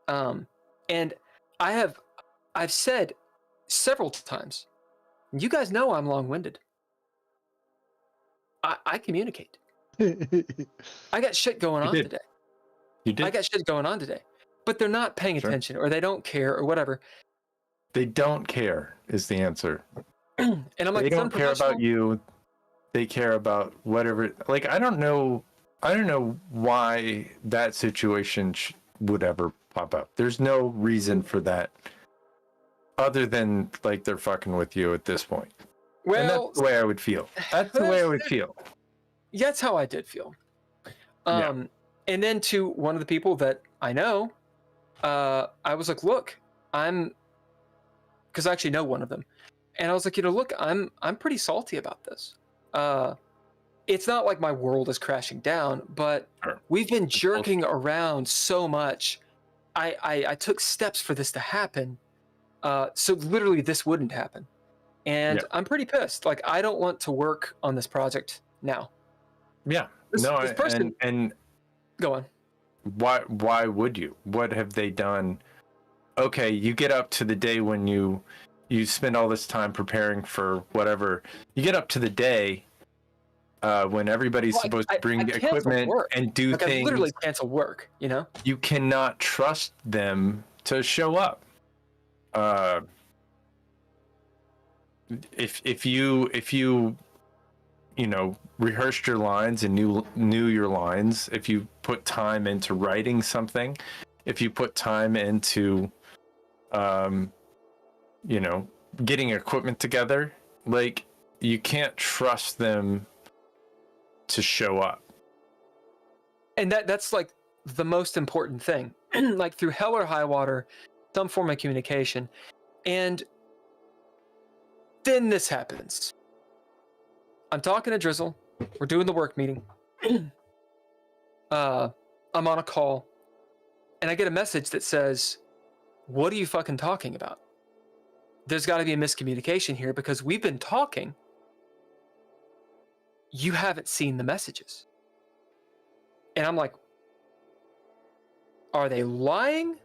And I've said several times, you guys know I'm long-winded. I communicate. I got shit going on today. You did. I got shit going on today. But they're not paying Sure. attention, or they don't care, or whatever. They don't care is the answer. And I'm like, They it's don't care about unprofessional. you. They care about whatever. Like, I don't know why that situation would ever pop up. There's no reason for that, other than like they're fucking with you at this point. And Well, that's the way I would feel. That's the way I would feel. that's how I did feel. Yeah. And then to one of the people that I know, I was like, look, because I actually know one of them. And I was like, look, I'm pretty salty about this. It's not like my world is crashing down, but Sure. we've been jerking around so much. I took steps for this to happen. So literally this wouldn't happen. And Yeah. I'm pretty pissed. Like, I don't want to work on this project now. Yeah. This person, and go on. why would you? What have they done? Okay, you get up to the day when you spend all this time preparing for whatever. You get up to the day when everybody's Well, supposed to bring I canceled equipment work. and do Like, I things. literally canceled work, you know? You cannot trust them to show up. if you rehearsed your lines and knew your lines, if you put time into writing something, if you put time into getting equipment together, like, you can't trust them to show up. And that's like the most important thing. Like, through hell or high water, some form of communication. And then this happens. I'm talking to Drizzle. We're doing the work meeting. I'm on a call, and I get a message that says, "What are you fucking talking about? There's got to be a miscommunication here, because we've been talking. You haven't seen the messages." And I'm like, are they lying?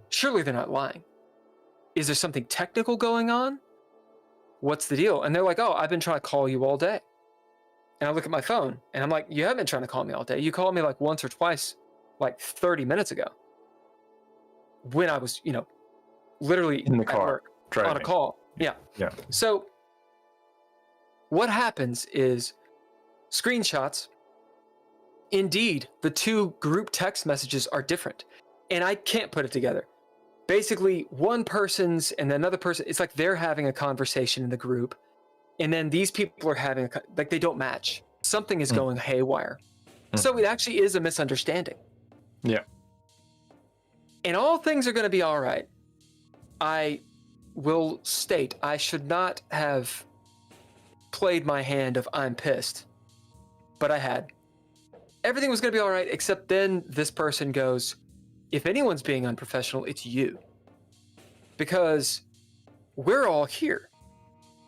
Surely they're not lying. Is there something technical going on? What's the deal? And they're like, "Oh, I've been trying to call you all day." And I look at my phone, and I'm like, "You haven't been trying to call me all day. You called me like once or twice, like 30 minutes ago, when I was, literally In the at car, work, driving. on a call." Yeah. So what happens is, screenshots, indeed, the two group text messages are different, and I can't put it together. Basically, one person's and another person, it's like they're having a conversation in the group, and then these people are having like, they don't match. Something is going haywire. So it actually is a misunderstanding. Yeah. And all things are going to be all right. I will state, I should not have played my hand of "I'm pissed," but I had. Everything was going to be all right, except then this person goes, "If anyone's being unprofessional, it's you. Because we're all here,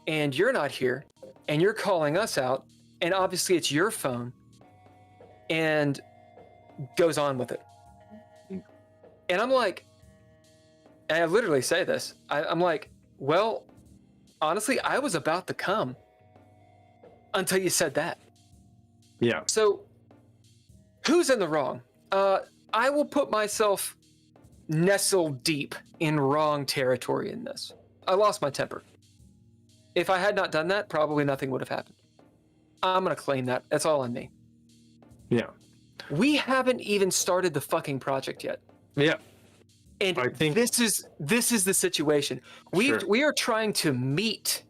and you're not here, and you're calling us out, and obviously it's your phone," and goes on with it. And I'm like, and I literally say this, I'm like, well, honestly, I was about to come until you said that. Yeah. So, who's in the wrong? I will put myself nestled deep in wrong territory in this. I lost my temper. If I had not done that, probably nothing would have happened. I'm going to claim that. That's all on me. Yeah. We haven't even started the fucking project yet. Yeah. And I think this is the situation. We are trying to meet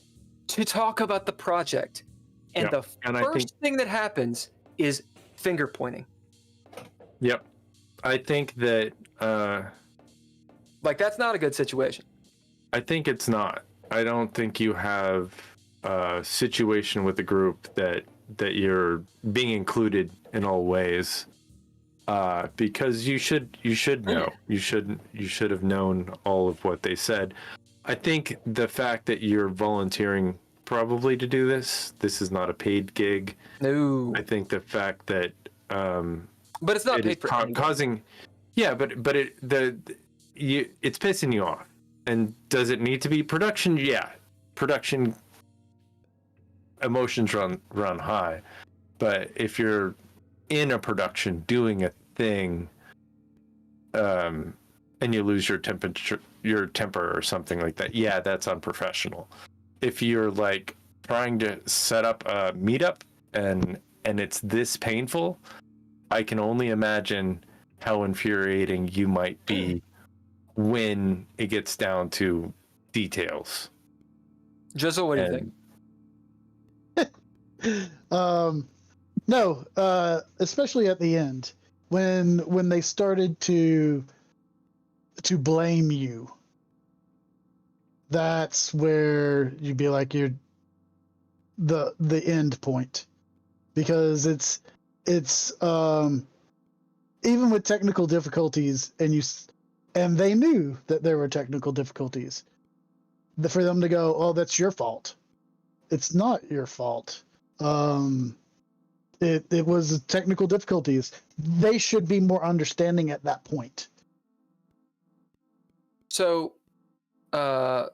to talk about the project. And the first thing that happens is finger pointing. Yep. I think that like, that's not a good situation. I think it's not. I don't think you have a situation with the group that you're being included in all ways. Because you should know. You should have known all of what they said. I think the fact that you're volunteering probably to do this is not a paid gig. No. I think the fact that but it's not paid for causing, yeah, but it's pissing you off. And does it need to be production? Yeah, production emotions run high. But if you're in a production doing a thing, and you lose your temper or something like that, yeah, that's unprofessional. If you're like trying to set up a meetup and it's this painful, I can only imagine how infuriating you might be when it gets down to details. Drizzle, what do you think? No, especially at the end when they started to blame you. That's where you'd be like, you're the end point, because it's even with technical difficulties, and they knew that there were technical difficulties. For them to go, "Oh, that's your fault." It's not your fault. It was technical difficulties. They should be more understanding at that point. So, I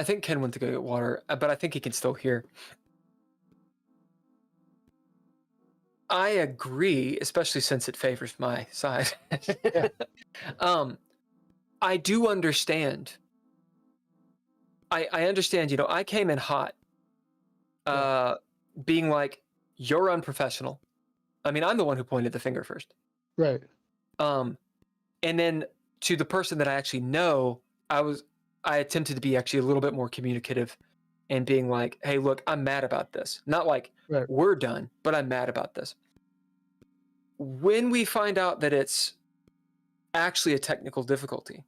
think Ken went to go get water, but I think he can still hear. I agree, especially since it favors my side. I do understand. I understand, I came in hot, being like, you're unprofessional. I mean, I'm the one who pointed the finger first. Right. And then to the person that I actually know, I attempted to be actually a little bit more communicative and being like, hey, look, I'm mad about this. Not like we're done, but I'm mad about this. When we find out that it's actually a technical difficulty,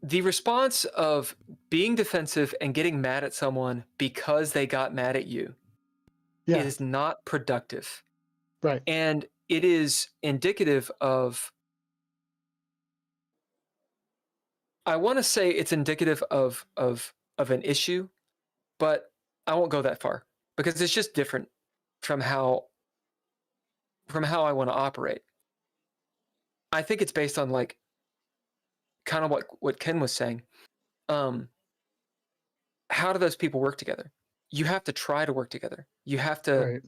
the response of being defensive and getting mad at someone because they got mad at you is not productive. Right. And it is indicative of, I want to say it's indicative of an issue, but I won't go that far because it's just different from how I want to operate. I think it's based on like kind of what Ken was saying. How do those people work together? You have to try to work together. You have to,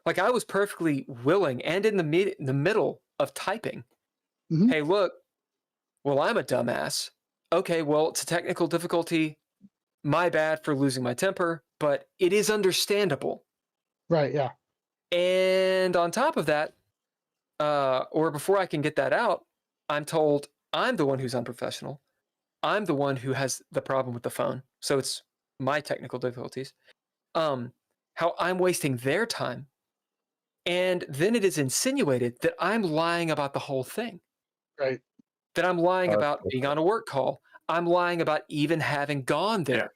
like, I was perfectly willing and in the middle of typing. Mm-hmm. Hey, look, well, I'm a dumbass. Okay, well, it's a technical difficulty. My bad for losing my temper, but it is understandable. Right, yeah. And on top of that, or before I can get that out, I'm told I'm the one who's unprofessional. I'm the one who has the problem with the phone. So it's my technical difficulties. How I'm wasting their time. And then it is insinuated that I'm lying about the whole thing. Right. That I'm lying about being on a work call. I'm lying about even having gone there.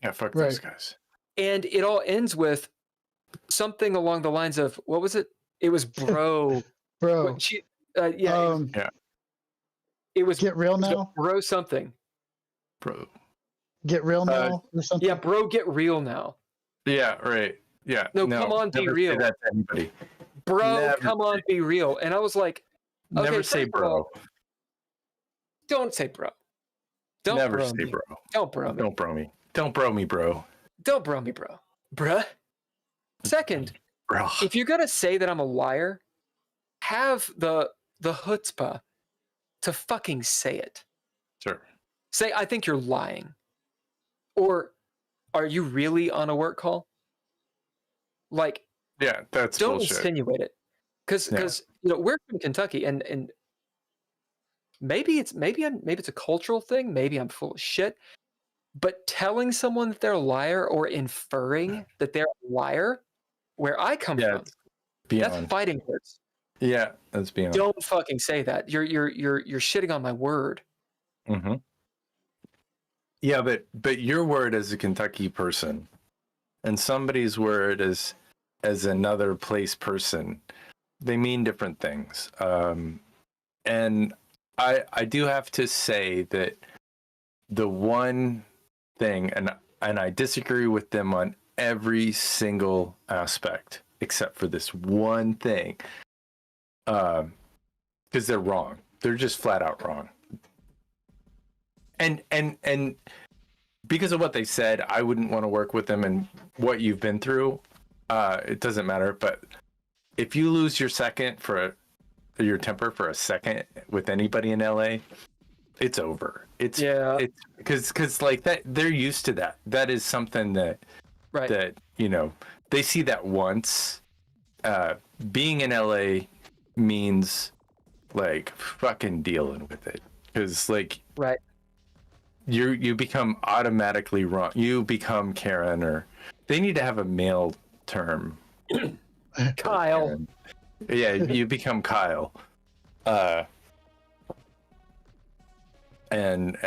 Yeah, fuck those guys. And it all ends with something along the lines of, what was it? It was bro. Bro. It was get real now? Bro something. Bro. Get real now or something? Yeah, bro, get real now. Yeah, right. Yeah. No, come on, be real. Say that to anybody. Bro, come on, be real. And I was like, okay, never say bro. Don't say bro. Don't never bro say me. bro. Don't bro me. Don't bro me. Don't bro me, bro. Don't bro me, bro. Bruh. Second, if you're going to say that I'm a liar, have the chutzpah to fucking say it. Sure. Say, I think you're lying. Or, are you really on a work call? Like, yeah, that's don't bullshit. insinuate it. Because we're from Kentucky, and maybe it's a cultural thing. Maybe I'm full of shit. But telling someone that they're a liar or inferring that they're a liar, where I come from, that's fighting words. Yeah, that's beyond. Don't fucking say that. You're shitting on my word. Mm-hmm. Yeah, but your word as a Kentucky person, and somebody's word as another place person, they mean different things. And I do have to say that the one thing, and I disagree with them on every single aspect except for this one thing, because they're wrong. They're just flat out wrong. And because of what they said, I wouldn't want to work with them, and what you've been through, it doesn't matter. But if you lose your temper for a second with anybody in LA, it's over. It's because like that, they're used to that. That is something that they see that once. Being in LA means like fucking dealing with it, because like you become automatically wrong. You become Karen, or they need to have a male term. Kyle. Yeah, you become Kyle. And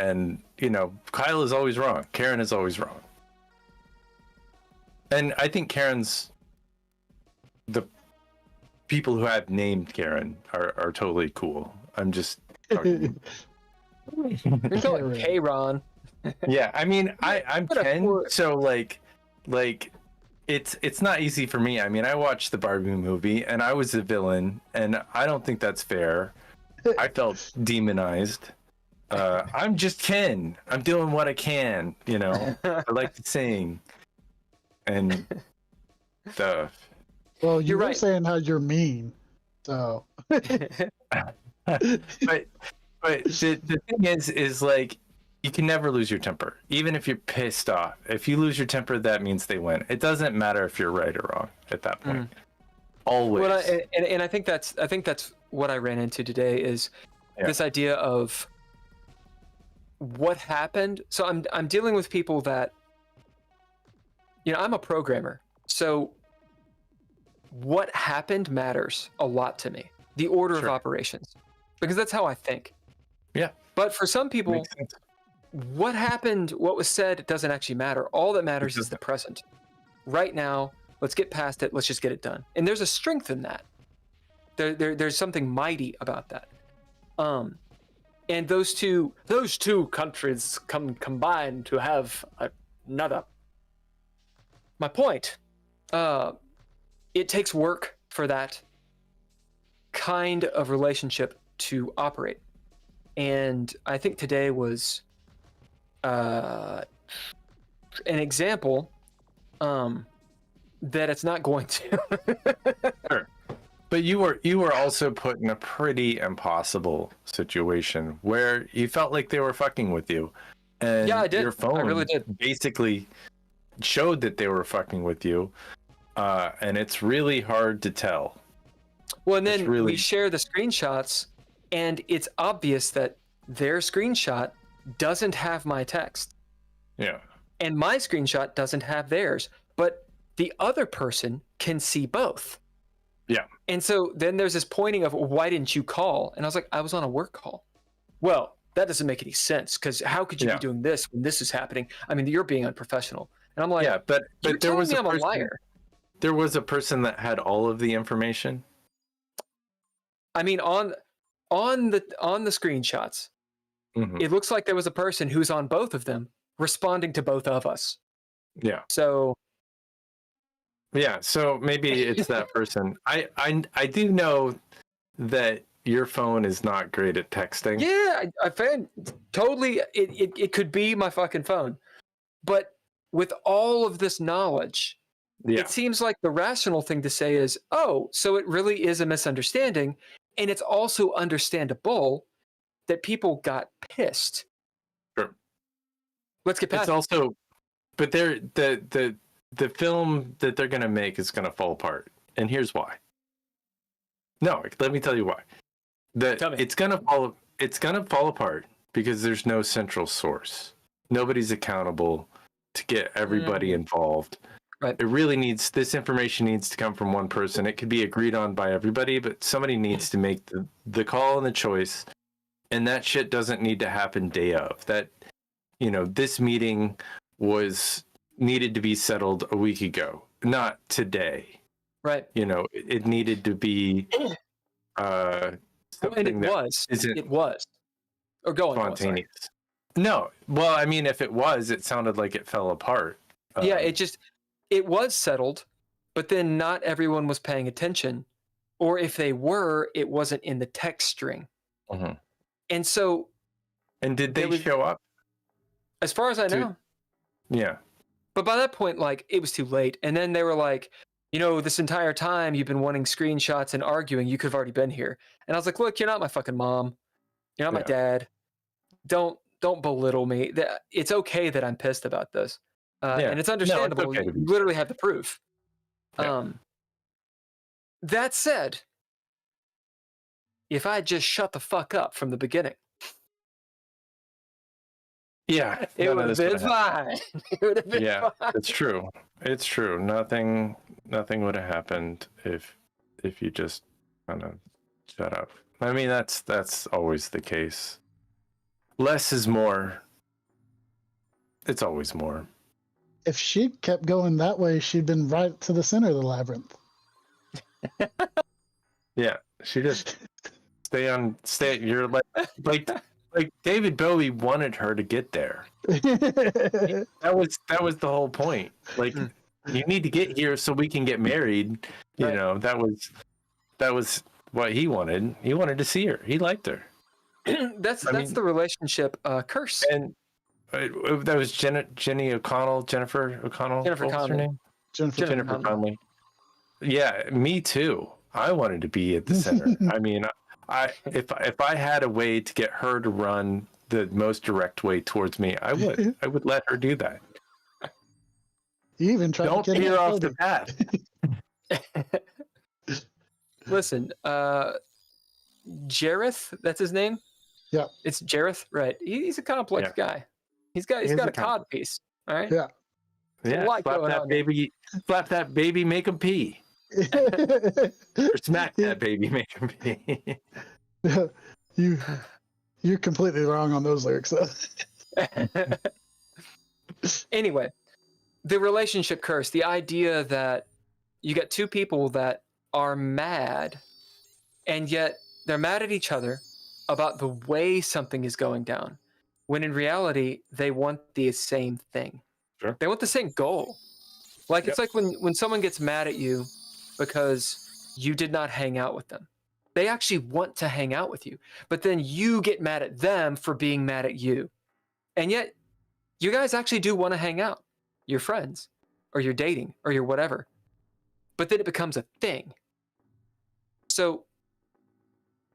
Kyle is always wrong. Karen is always wrong. And I think Karen's, the people who I've named Karen are totally cool. I'm just talking. You're going K-Ron. Yeah, I mean, I'm Ken, so like it's not easy for me. I mean, I watched the Barbie movie and I was the villain, and I don't think that's fair. I felt demonized. I'm just Ken. I'm doing what I can, I like to sing and stuff. Well, you're right. Saying how you're mean, so. but the thing is like, You can never lose your temper, even if you're pissed off. If you lose your temper, that means they win. It doesn't matter if you're right or wrong at that point. Always. Well, I think that's what I ran into today is this idea of what happened. So I'm dealing with people that, I'm a programmer, so what happened matters a lot to me. The order of operations, because that's how I think. Yeah. But for some people, what happened, what was said, it doesn't actually matter. All that matters is the present. Right now, let's get past it. Let's just get it done. And there's a strength in that. There's something mighty about that. And those two countries combine to have another. My point. It takes work for that kind of relationship to operate. And I think today was an example that it's not going to. Sure. But you were also put in a pretty impossible situation where you felt like they were fucking with you. And yeah, I did. Your phone I really did. basically showed that they were fucking with you. And it's really hard to tell. Well, and then we share the screenshots, and it's obvious that their screenshot doesn't have my text. Yeah. And my screenshot doesn't have theirs, but the other person can see both. Yeah. And so then there's this pointing of, why didn't you call? And I was like, I was on a work call. Well, that doesn't make any sense, because how could you be doing this when this is happening? I mean, you're being unprofessional. And I'm like, yeah, but there was I'm a liar. There was a person that had all of the information. I mean, on the screenshots, it looks like there was a person who's on both of them responding to both of us. Yeah. So. Yeah. So maybe it's that person. I do know that your phone is not great at texting. Yeah, I found totally. It could be my fucking phone, but with all of this knowledge, it seems like the rational thing to say is, oh, so it really is a misunderstanding. And it's also understandable that people got pissed. Sure. Let's get past it. Also, but the film that they're going to make is going to fall apart. And here's why. No, let me tell you why. It's going to fall apart because there's no central source. Nobody's accountable to get everybody involved. Right. It really this information needs to come from one person. It could be agreed on by everybody, but somebody needs to make the call and the choice. And that shit doesn't need to happen day of. That, this meeting needed to be settled a week ago, not today. Right. It needed to be something and it was. Or go on. Spontaneous. No. Well, I mean, if it was, it sounded like it fell apart. Yeah, it was settled, but then not everyone was paying attention. Or if they were, it wasn't in the text string. Mm-hmm. And so... And did they show up? As far as I know. Yeah. But by that point, it was too late. And then they were like, this entire time you've been wanting screenshots and arguing, you could have already been here. And I was like, look, you're not my fucking mom. You're not my dad. Don't belittle me. It's okay that I'm pissed about this. And it's understandable. It's okay. You literally have the proof. Yeah. That said, if I just shut the fuck up from the beginning, yeah, it would have been fine. It would have been fine. It's true. It's true. Nothing would have happened if you just kind of shut up. I mean, that's always the case. Less is more. It's always more. If she kept going that way, she'd been right to the center of the labyrinth. Yeah, she just stay. You're like David Bowie wanted her to get there. That was the whole point. Like, you need to get here so we can get married. That was what he wanted. He wanted to see her. He liked her. That's the relationship curse. And that was Jennifer O'Connell. Jennifer Connelly. Jennifer Connelly. Yeah, me too. I wanted to be at the center. I mean, if I had a way to get her to run the most direct way towards me, I would let her do that. You even tried Don't to veer off the path. Listen, Jareth, that's his name? Yeah. It's Jareth, right. He's a complex guy. He's got a cod piece. All right. Yeah. Yeah. Slap that baby. Slap that baby, make him pee. Or smack that baby, make him pee. You're completely wrong on those lyrics, though. Anyway, the relationship curse, the idea that you got two people that are mad, and yet they're mad at each other about the way something is going down, when in reality, they want the same thing. Sure. They want the same goal. Like, it's like when someone gets mad at you because you did not hang out with them. They actually want to hang out with you, but then you get mad at them for being mad at you. And yet, you guys actually do want to hang out. You're friends, or you're dating, or you're whatever. But then it becomes a thing. So,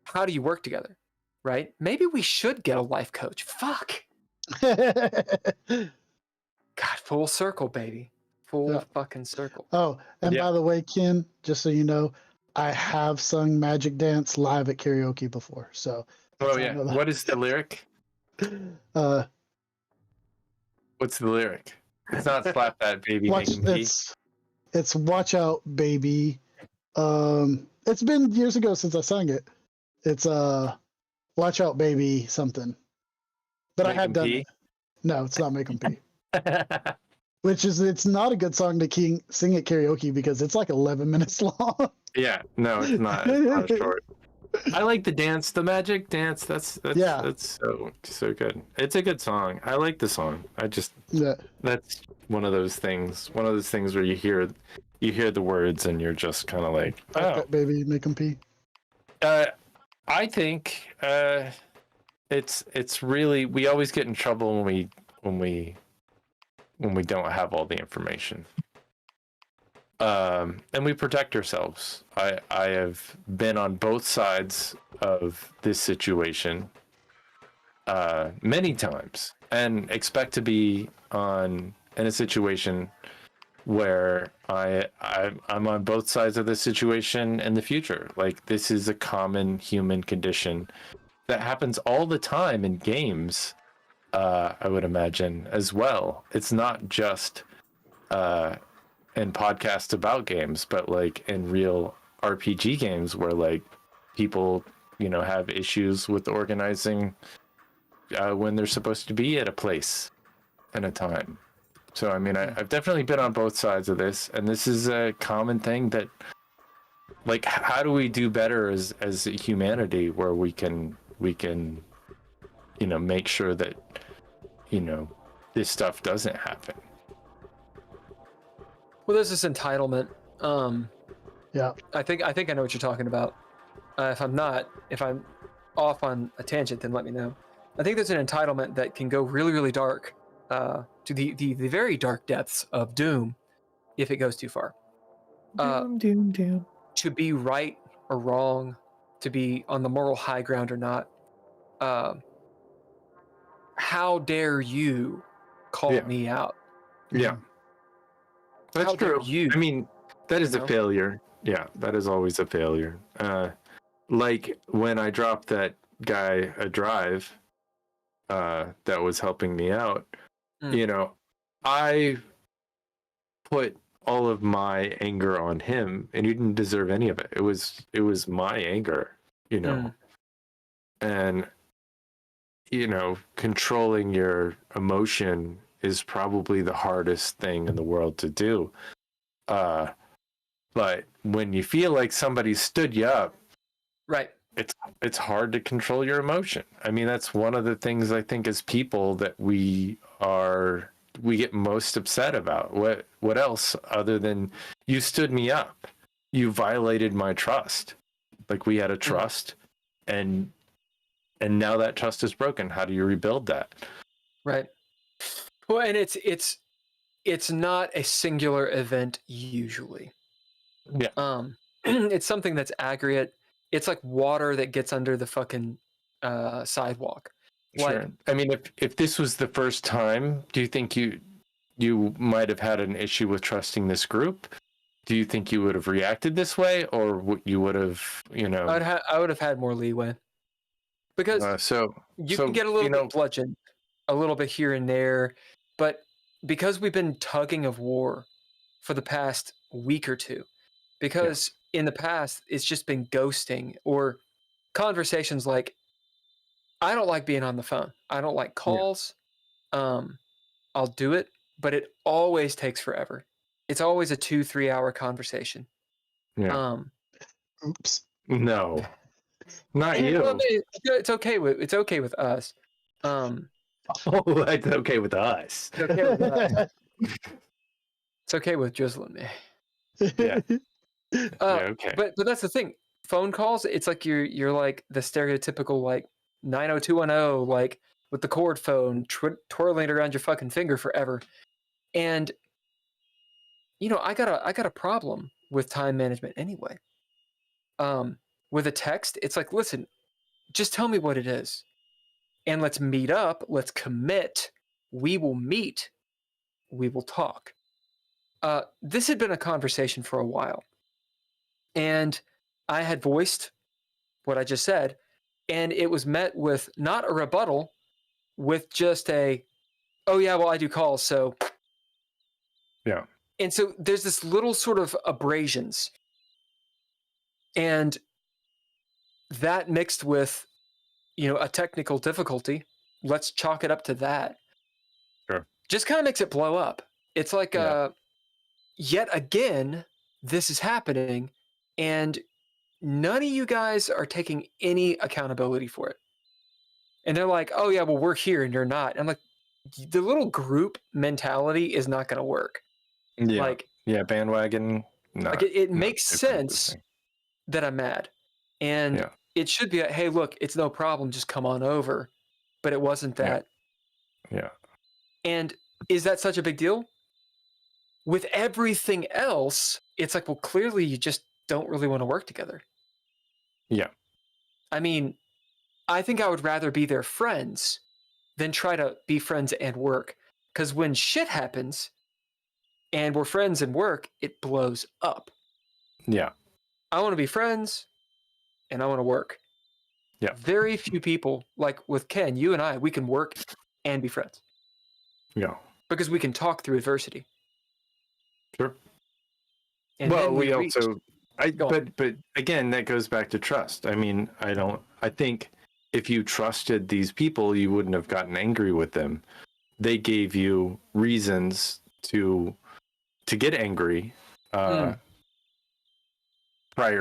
how do you work together? Right? Maybe we should get a life coach. Fuck. God, full circle, baby. Full fucking circle. Oh, and by the way, Ken, just so you know, I have sung Magic Dance live at karaoke before. So. Oh yeah. What is the lyric? What's the lyric? It's not slap that baby. It's watch out, baby. It's been years ago since I sung it. It's watch out, baby, something. But I had done it. No, it's not Make 'em Pee. It's not a good song to sing at karaoke because it's like 11 minutes long. Yeah, no, it's not. It's not short. I like the dance, the Magic Dance. That's so good. It's a good song. I like the song. That's one of those things. One of those things where you hear the words and you're just kind of like, oh, baby, Make 'em pee. I think it's really, we always get in trouble when we don't have all the information. And we protect ourselves. I have been on both sides of this situation many times, and expect to be in a situation where I'm on both sides of this situation in the future. Like, this is a common human condition that happens all the time in games. I would imagine as well. It's not just in podcasts about games, but like in real RPG games where like people, have issues with organizing when they're supposed to be at a place and a time. So, I mean, I've definitely been on both sides of this, and this is a common thing that, like, how do we do better as humanity where we can make sure that, this stuff doesn't happen. Well, there's this entitlement. Yeah. I think I know what you're talking about. If I'm off on a tangent, then let me know. I think there's an entitlement that can go really, really dark, to the very dark depths of doom, if it goes too far. Doom. To be right or wrong, to be on the moral high ground or not. How dare you call me out? Yeah. That's true. I mean, that is a failure. Yeah, that is always a failure. Like when I dropped that guy a drive that was helping me out, I put all of my anger on him, and he didn't deserve any of it. It was my anger, and controlling your emotion is probably the hardest thing in the world to do. But when you feel like somebody stood you up, right, it's hard to control your emotion. I mean, that's one of the things I think as people that we get most upset about. What else other than you stood me up? You violated my trust. Like, we had a trust, and now that trust is broken. How do you rebuild that? Right. Well, and it's not a singular event usually. Yeah. It's something that's aggregate. It's like water that gets under the fucking sidewalk. Sure. Like, I mean, if this was the first time, do you think you might have had an issue with trusting this group? Do you think you would have reacted this way, or you would have, I would have had more leeway because you can get a little bit bludgeoned, a little bit here and there, but because we've been tugging of war for the past week or two, because in the past it's just been ghosting or conversations like, I don't like being on the phone. I don't like calls. I'll do it, but it always takes forever. It's always a 2-3 hour conversation. Yeah. Oops. No, not you. Well, it's okay with us. Oh, that's okay with us. It's okay with us. It's okay with Drizzle and me. Yeah. Okay. But that's the thing. Phone calls, it's like you're like the stereotypical like 90210, like with the cord phone twirling around your fucking finger forever. And I got a problem with time management anyway. With a text, it's like, listen, just tell me what it is. And let's meet up, let's commit. We will meet. We will talk. This had been a conversation for a while. And I had voiced what I just said, and it was met with not a rebuttal, with just oh yeah, well, I do calls, so. Yeah. And so there's this little sort of abrasions. And that mixed with, a technical difficulty, let's chalk it up to that. Sure. Just kind of makes it blow up. It's like, yet again, this is happening, and none of you guys are taking any accountability for it. And they're like, oh yeah, well, we're here and you're not. And I'm like, the little group mentality is not going to work. Yeah. Like, bandwagon. No, like it makes sense that I'm mad. And it should be, hey, look, it's no problem. Just come on over. But it wasn't that. Yeah. And is that such a big deal? With everything else, it's like, well, clearly you just don't really want to work together. Yeah. I mean, I think I would rather be their friends than try to be friends and work. Because when shit happens and we're friends and work, it blows up. Yeah. I want to be friends and I want to work. Yeah. Very few people, like with Ken, you and I, we can work and be friends. Yeah. Because we can talk through adversity. Sure. And well, we also, but again, that goes back to trust. I mean, I think if you trusted these people, you wouldn't have gotten angry with them. They gave you reasons to get angry prior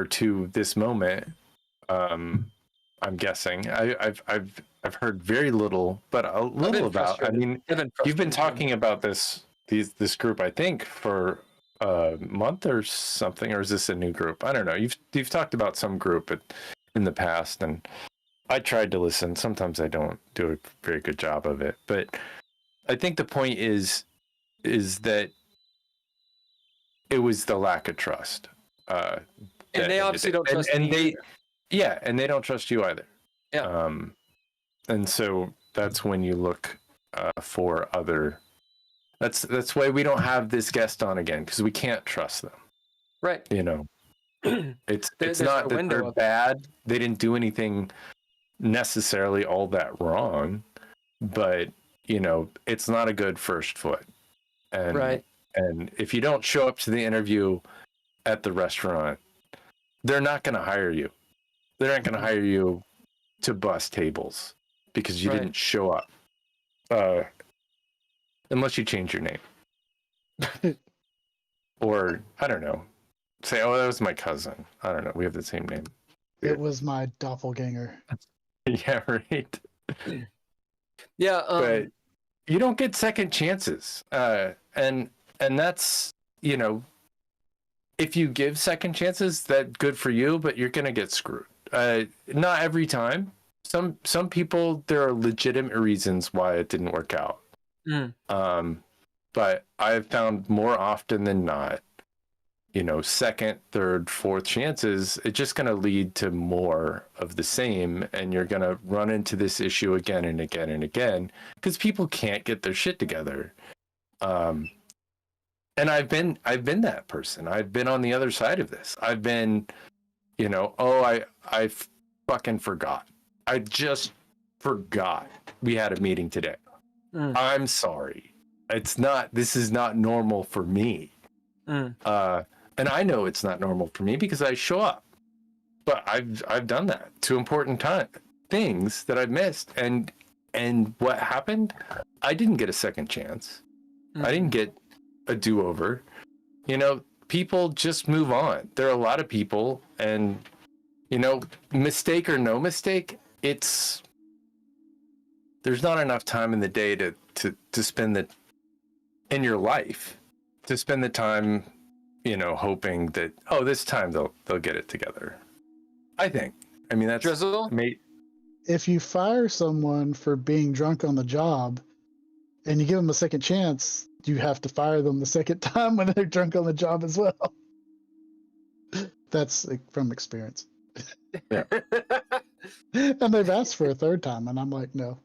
to this moment. I'm guessing. I've heard very little, but a little about. I mean, you've been talking about this group, I think, for a month or something, or is this a new group? I don't know. You've talked about some group in the past, and I tried to listen. Sometimes I don't do a very good job of it, but I think the point is that it was the lack of trust. And they obviously don't trust and me they, either. Yeah, and they don't trust you either. Yeah. And so that's when you look for other. That's why we don't have this guest on again, because we can't trust them. Right. It's not that they're bad. They didn't do anything necessarily all that wrong, but it's not a good first foot. And right. And if you don't show up to the interview at the restaurant, they're not going to hire you. They're not going to hire you to bus tables because you didn't show up. Unless you change your name. Or, I don't know. Say, oh, that was my cousin. I don't know. We have the same name. It was my doppelganger. Yeah, right. Yeah. But you don't get second chances. And that's, if you give second chances, that's good for you, but you're going to get screwed. Not every time. Some people, there are legitimate reasons why it didn't work out. But I've found more often than not, second, third, fourth chances, it's just going to lead to more of the same. And you're going to run into this issue again and again and again because people can't get their shit together. And I've been that person. I've been on the other side of this. I've been, I fucking forgot. I just forgot we had a meeting today. I'm sorry. This is not normal for me. And I know it's not normal for me because I show up. But I've done that to important things that I've missed. And what happened? I didn't get a second chance. I didn't get a do-over. People just move on. There are a lot of people, and mistake or no mistake, there's not enough time in the day to spend in your life to spend the time, hoping that this time they'll get it together. I think. I mean, that's Drizzle. If you fire someone for being drunk on the job, and you give them a second chance, you have to fire them the second time when they're drunk on the job as well. That's from experience. Yeah. And they've asked for a third time, and I'm like, no.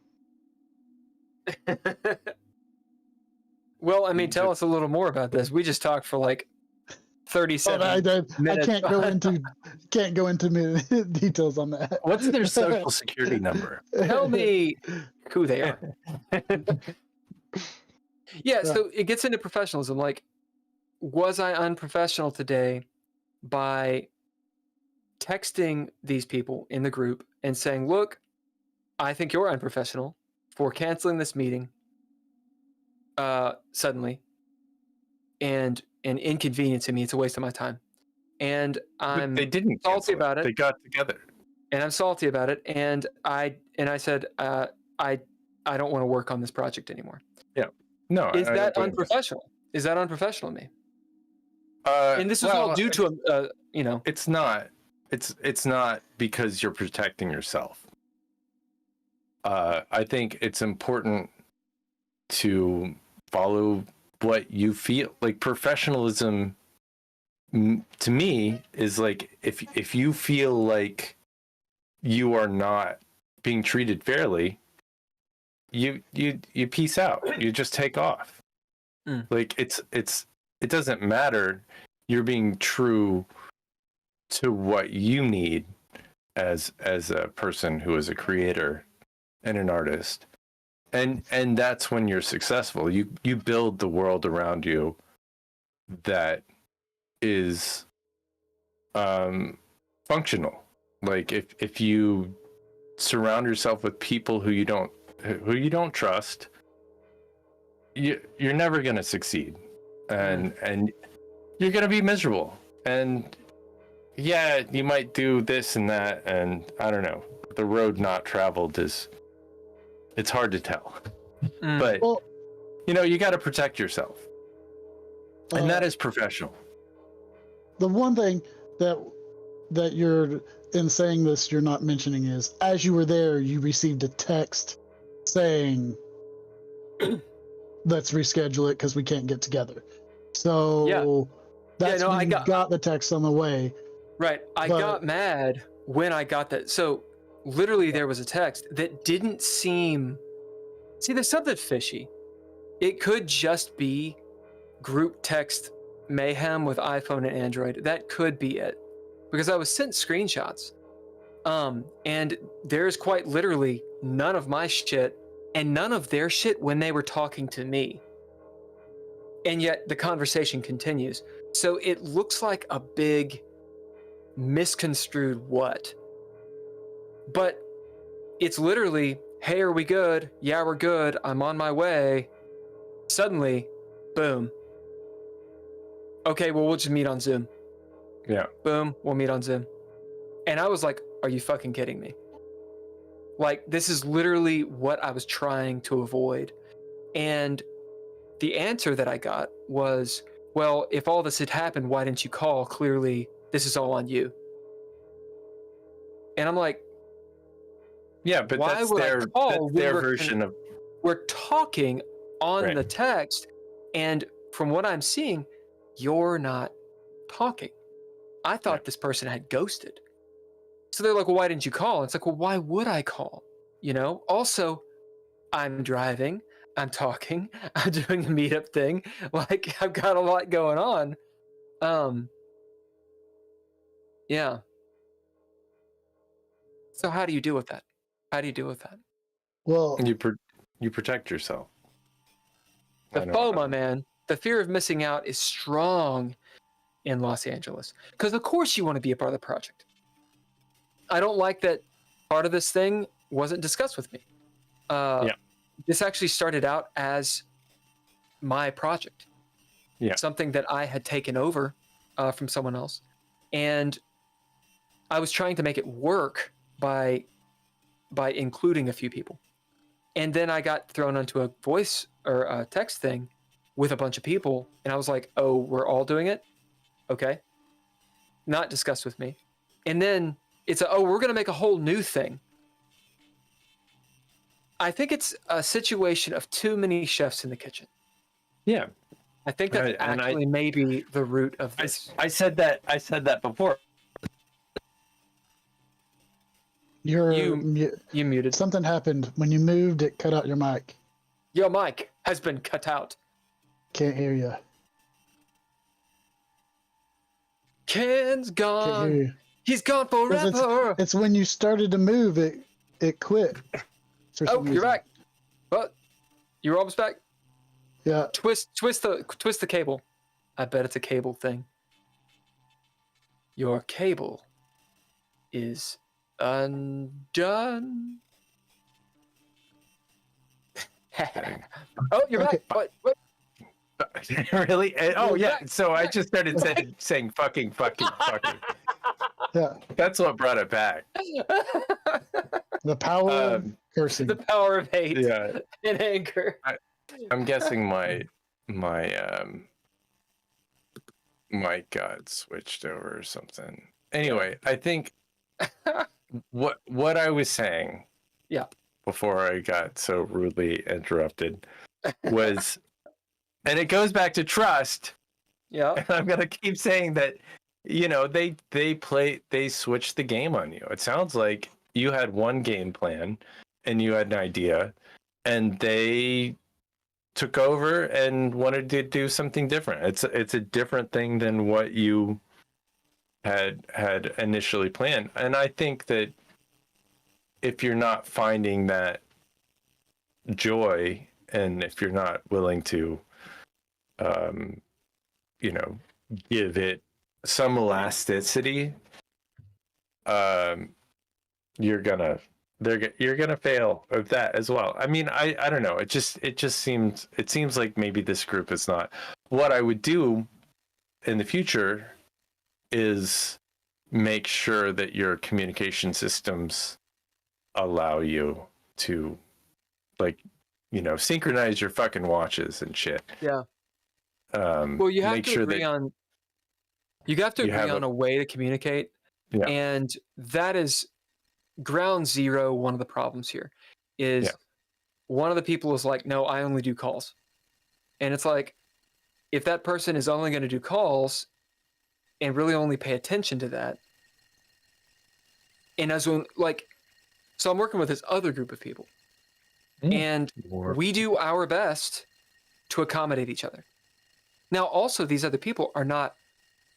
Well, I mean, tell us a little more about this. We just talked for like 37 minutes. I can't go into details on that. What's their social security number? Tell me who they are. Yeah, so it gets into professionalism. Like, was I unprofessional today by texting these people in the group and saying, look, I think you're unprofessional for canceling this meeting suddenly and inconveniencing me. It's a waste of my time. And They didn't salty about it. They got together. And I'm salty about it. And I said, I don't want to work on this project anymore. Yeah. No. Is that unprofessional? Is that unprofessional of me? And this is all due to It's not. It's not because you're protecting yourself. I think it's important to follow what you feel. Like, professionalism to me is like, if you feel like you are not being treated fairly, you peace out. You just take off. Like, it doesn't matter. You're being true to what you need as a person who is a creator and an artist. And that's when you're successful. You build the world around you that is functional. Like, if you surround yourself with people who you don't trust, you're never going to succeed, and you're going to be miserable. And yeah, you might do this and that, and I don't know. The road not traveled it's hard to tell. But you got to protect yourself, and that is professional. The one thing that you're in saying this you're not mentioning is, as you were there, you received a text saying, let's reschedule it because we can't get together. So that's when you got the text on the way. Right. I got mad when I got that. So literally there was a text that didn't seem... See, there's something fishy. It could just be group text mayhem with iPhone and Android. That could be it. Because I was sent screenshots. And there's quite literally none of my shit and none of their shit when they were talking to me. And yet the conversation continues. So it looks like a big misconstrued what. But it's literally, hey, are we good? Yeah, we're good. I'm on my way. Suddenly, boom. Okay, well, we'll just meet on Zoom. Yeah. Boom, we'll meet on Zoom. And I was like, are you fucking kidding me? Like, this is literally what I was trying to avoid. And the answer that I got was, well, if all this had happened, why didn't you call? Clearly, this is all on you. And I'm like, yeah, but why that's would their, I call? that's their version of... We're talking on the text, and from what I'm seeing, you're not talking. I thought this person had ghosted. So they're like, well, why didn't you call? It's like, well, why would I call? You know, also, I'm driving, I'm talking, I'm doing a meetup thing. Like, I've got a lot going on. Yeah. So how do you deal with that? How do you deal with that? Well, You protect yourself. The FOMO, man, the fear of missing out is strong in Los Angeles. Because of course you want to be a part of the project. I don't like that part of this thing wasn't discussed with me. This actually started out as my project. Yeah. Something that I had taken over from someone else. And I was trying to make it work by including a few people. And then I got thrown onto a voice or a text thing with a bunch of people. And I was like, oh, we're all doing it? Okay. Not discussed with me. And then it's we're going to make a whole new thing. I think it's a situation of too many chefs in the kitchen. Yeah. I think that's actually maybe the root of this. I said that before. You muted. Something happened when you moved. It cut out your mic. Your mic has been cut out. Can't hear you. Ken's gone. Can't hear you. He's gone forever. It's when you started to move, it quit. Oh, you're back. What? You're almost back. Yeah. Twist the cable. I bet it's a cable thing. Your cable is undone. Oh, you're back. What? Really? Oh, You're yeah. back. So I just started saying fucking. Yeah. That's what brought it back. The power of cursing. The power of hate. Yeah. And anger. I'm guessing my mic got switched over or something. Anyway, I think what I was saying, before I got so rudely interrupted, was, and it goes back to trust. Yeah. And I'm gonna keep saying that, you know, they switched the game on you. It sounds like you had one game plan and you had an idea, and they took over and wanted to do something different. It's a different thing than what you had initially planned. And I think that if you're not finding that joy, and if you're not willing to give it some elasticity, you're gonna fail at that as well. I mean, I don't know. It seems like maybe this group is not. What I would do in the future is make sure that your communication systems allow you to, synchronize your fucking watches and shit. Yeah. Well, you have make to sure agree that on. You have to agree on a way to communicate, and that is ground zero. One of the problems here is one of the people is like, no, I only do calls. And it's like, if that person is only going to do calls and really only pay attention to that. And so I'm working with this other group of people, and we do our best to accommodate each other. Now, also, these other people are not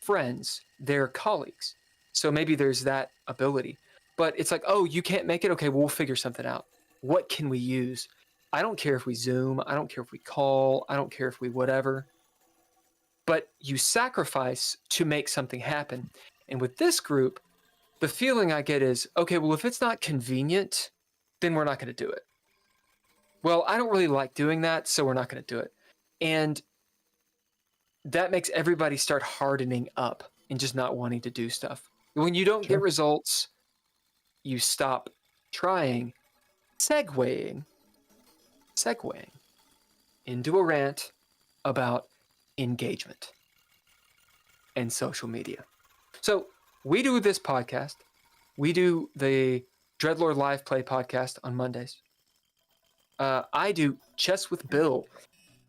friends, they're colleagues. So maybe there's that ability. But it's like, oh, you can't make it? Okay, we'll figure something out. What can we use? I don't care if we Zoom. I don't care if we call. I don't care if we whatever. But you sacrifice to make something happen. And with this group, the feeling I get is, okay, well, if it's not convenient, then we're not going to do it. Well, I don't really like doing that, so we're not going to do it. And that makes everybody start hardening up and just not wanting to do stuff. When you don't get results, you stop trying. Segueing into a rant about engagement and social media. So we do this podcast. We do the Dreadlord Live Play podcast on Mondays. I do Chess with Bill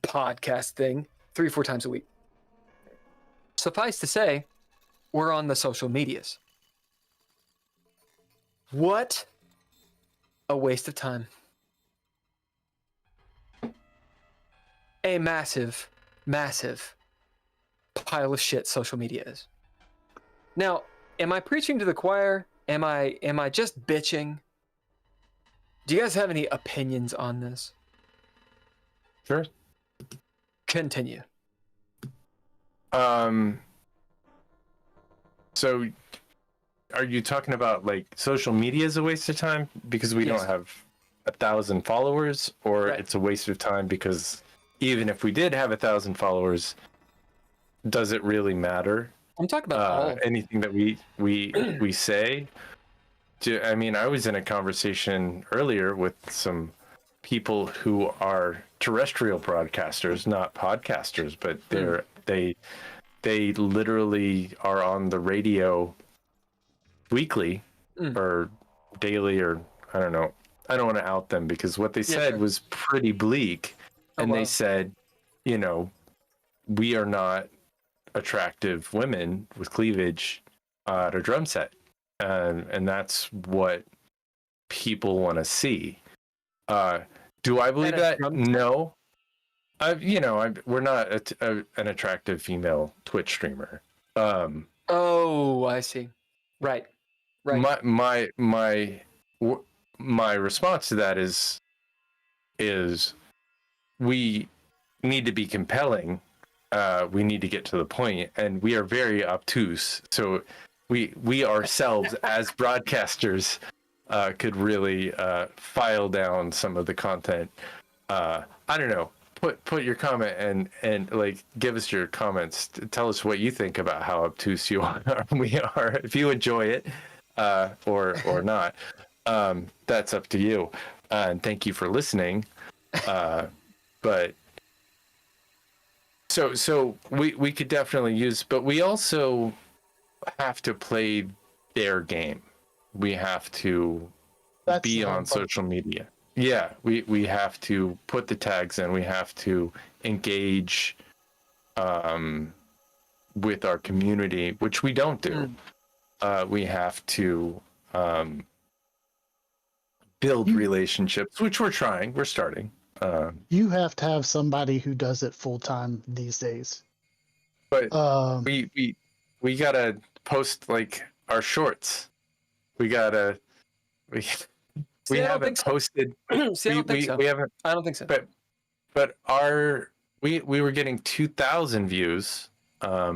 podcast thing 3 or 4 times a week. Suffice to say, we're on the social medias. What a waste of time. A massive, massive pile of shit social media is. Now, am I preaching to the choir? Am I just bitching? Do you guys have any opinions on this? Sure. Continue. So are you talking about like social media is a waste of time because we Yes. don't have 1,000 followers, or Right. it's a waste of time because even if we did have 1,000 followers, does it really matter? I'm talking about all of it. Anything that we say? I mean, I was in a conversation earlier with some people who are terrestrial broadcasters, not podcasters, but they literally are on the radio weekly or daily, or I don't know. I don't want to out them because what they said sure. was pretty bleak. Oh, And wow. they said, you know, we are not attractive women with cleavage at a drum set. And that's what people want to see. Do I believe At a that? drum set? No. We're not an attractive female Twitch streamer. Oh, I see. Right. My response to that is we need to be compelling. We need to get to the point, and we are very obtuse. So we ourselves as broadcasters could really file down some of the content. I don't know. Put your comment and like give us your comments. Tell us what you think about how obtuse we are. If you enjoy it or not, that's up to you. And thank you for listening. But so we could definitely use, but we also have to play their game. We have to be on social media. Yeah, we have to put the tags in. We have to engage with our community, which we don't do. We have to build relationships, which we're trying. We're starting. You have to have somebody who does it full time these days. But we gotta post like our shorts. We haven't posted. See, I don't think so. We haven't. I don't think so. But we were getting 2,000 views a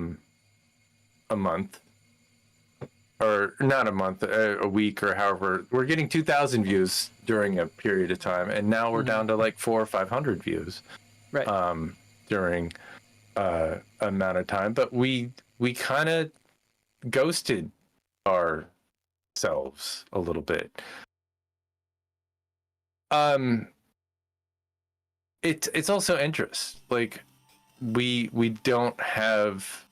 month, or not a month, a week, or however. We're getting 2,000 views during a period of time, and now we're down to like 400 or 500 views. Right. During amount of time, but we kind of ghosted ourselves a little bit. It's also interest. Like we don't have,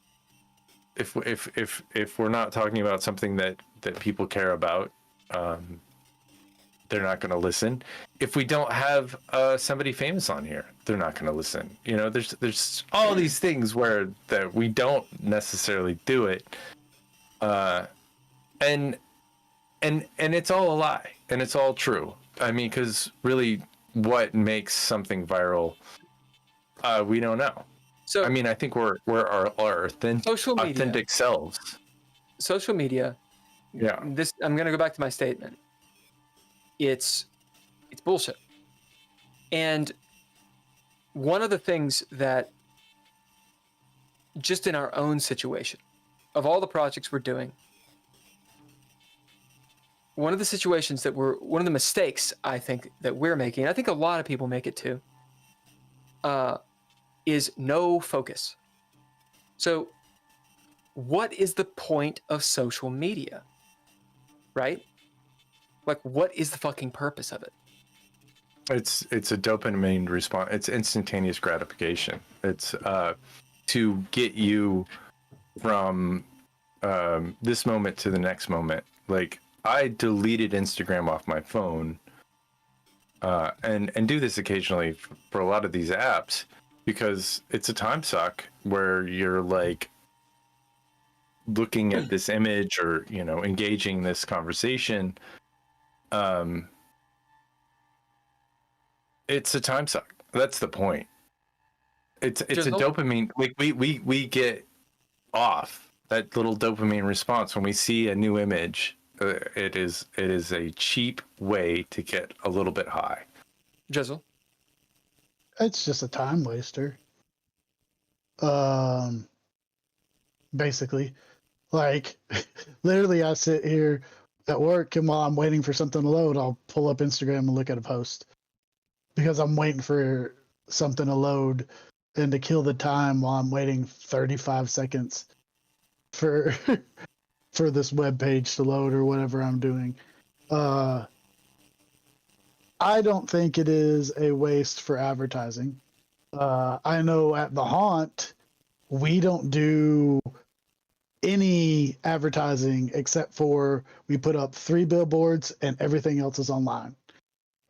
if we're not talking about something that people care about, they're not going to listen. If we don't have somebody famous on here, they're not going to listen. You know, there's all these things where that we don't necessarily do it, and it's all a lie, and it's all true. I mean, because really, what makes something viral? We don't know. So I mean, I think we're our social media, authentic selves. Social media. Yeah. This I'm going to go back to my statement. It's bullshit. And one of the things that, just in our own situation, of all the projects we're doing, one of the situations that one of the mistakes I think that we're making, I think a lot of people make it too, is no focus. So what is the point of social media? Right? Like, what is the fucking purpose of it? It's a dopamine response. It's instantaneous gratification. It's to get you from this moment to the next moment. Like, I deleted Instagram off my phone, and do this occasionally for a lot of these apps, because it's a time suck where you're like looking at this image or, you know, engaging this conversation, it's a time suck. That's the point. It's a dopamine. Like we get off that little dopamine response when we see a new image. It is a cheap way to get a little bit high. Drizzle. It's just a time waster. Basically, like literally, I sit here at work, and while I'm waiting for something to load, I'll pull up Instagram and look at a post because I'm waiting for something to load and to kill the time while I'm waiting 35 seconds for for this web page to load or whatever I'm doing. I don't think it is a waste for advertising. I know at the Haunt, we don't do any advertising except for we put up 3 billboards and everything else is online.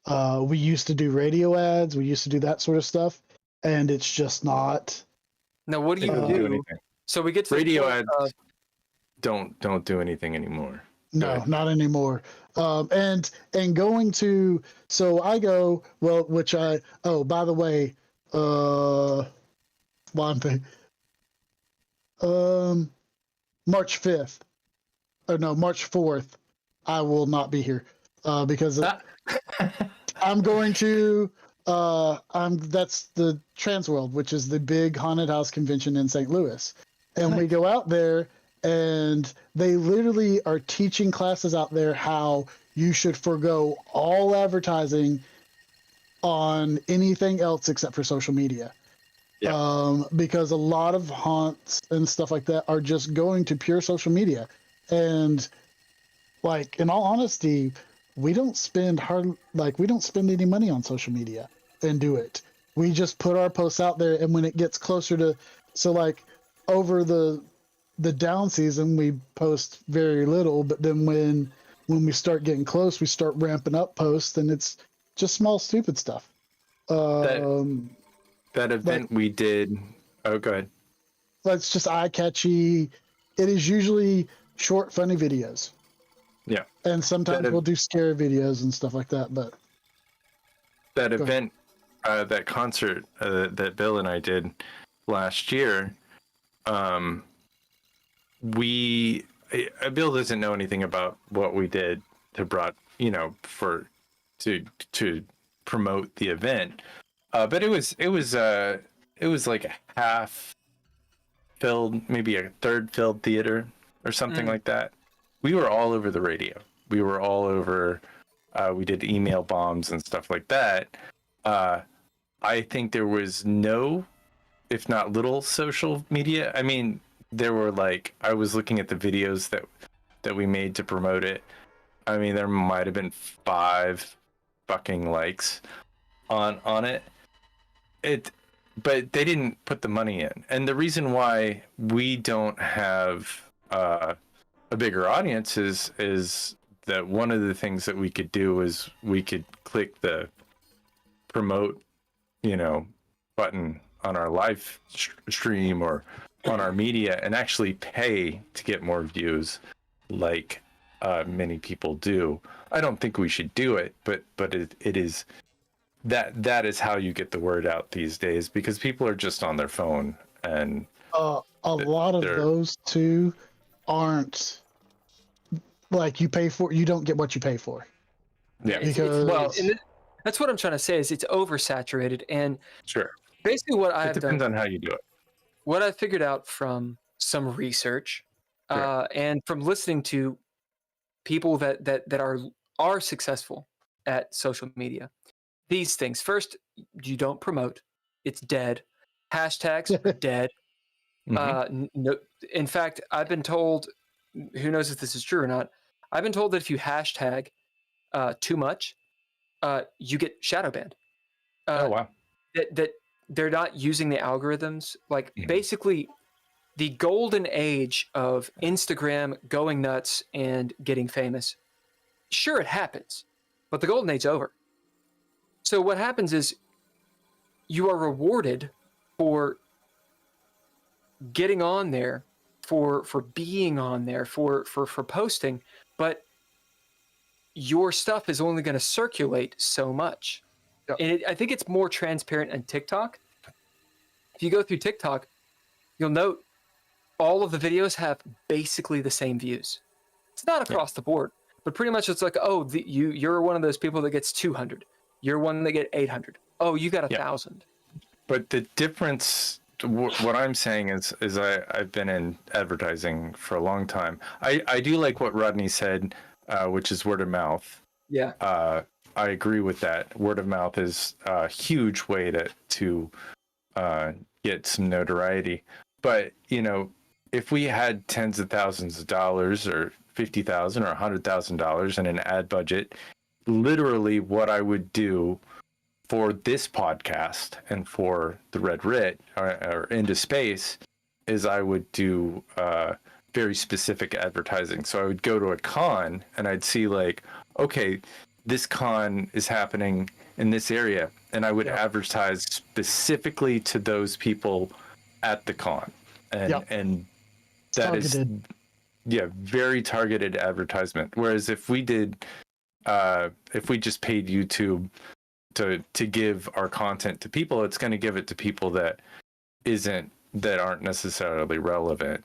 We used to do radio ads. We used to do that sort of stuff, and it's just not. Now, what do you do? So we get to radio ads. Don't do anything anymore. No, not anymore. And going to, so I go, well, which I, oh, by the way, one thing, March 5th, or no, March 4th, I will not be here, because I'm going to, that's the Transworld, which is the big haunted house convention in St. Louis. And we go out there, and they literally are teaching classes out there how you should forego all advertising on anything else except for social media. Yeah. Because a lot of haunts and stuff like that are just going to pure social media. And like, in all honesty, we don't spend any money on social media and do it. We just put our posts out there, and when it gets closer to, so like over the down season, we post very little, but then when we start getting close, we start ramping up posts, and it's just small, stupid stuff. That event we did. Oh, go ahead. It's just eye-catchy. It is usually short, funny videos. Yeah. And sometimes we'll do scary videos and stuff like that. But that event, that concert that Bill and I did last year, Bill doesn't know anything about what we did to promote the event, but it was like a half filled, maybe a third filled theater or something like that. We were all over the radio. We were all over. We did email bombs and stuff like that. I think there was no, if not little, social media. I mean, there were I was looking at the videos that we made to promote it. I mean, there might have been 5 fucking likes on it. But they didn't put the money in. And the reason why we don't have a bigger audience is that one of the things that we could do is we could click the promote, button on our live stream or on our media and actually pay to get more views, like many people do. I don't think we should do it, but it is that is how you get the word out these days, because people are just on their phone, and a lot of those too aren't like you don't get what you pay for. Yeah, because that's what I'm trying to say is it's oversaturated, and sure. Basically, what I have done. It depends on how you do it. What I figured out from some research, and from listening to people that are successful at social media, these things. First, you don't promote; it's dead. Hashtags dead. No, in fact, I've been told. Who knows if this is true or not? I've been told that if you hashtag too much, you get shadow banned. Oh wow! That they're not using the algorithms. Basically, the golden age of Instagram going nuts and getting famous. Sure, it happens, but the golden age's over. So what happens is you are rewarded for getting on there for being on there, for posting, but your stuff is only going to circulate so much. Yep. And I think it's more transparent on TikTok. If you go through TikTok, you'll note all of the videos have basically the same views. It's not across the board, but pretty much it's like, oh, you're one of those people that gets 200. You're one that get 800. Oh, you got 1,000. But the difference, what I'm saying is I've been in advertising for a long time. I do like what Rodney said, which is word of mouth. Yeah. I agree with that. Word of mouth is a huge way to get some notoriety. But, you know, if we had tens of thousands of dollars or $50,000 or $100,000 in an ad budget, literally what I would do for this podcast and for the Red Writ or Into Space is I would do very specific advertising. So I would go to a con and I'd see like, okay, this con is happening in this area, and I would advertise specifically to those people at the con, and that targeted. Very targeted advertisement. Whereas if we did, if we just paid YouTube to give our content to people, it's going to give it to people that aren't necessarily relevant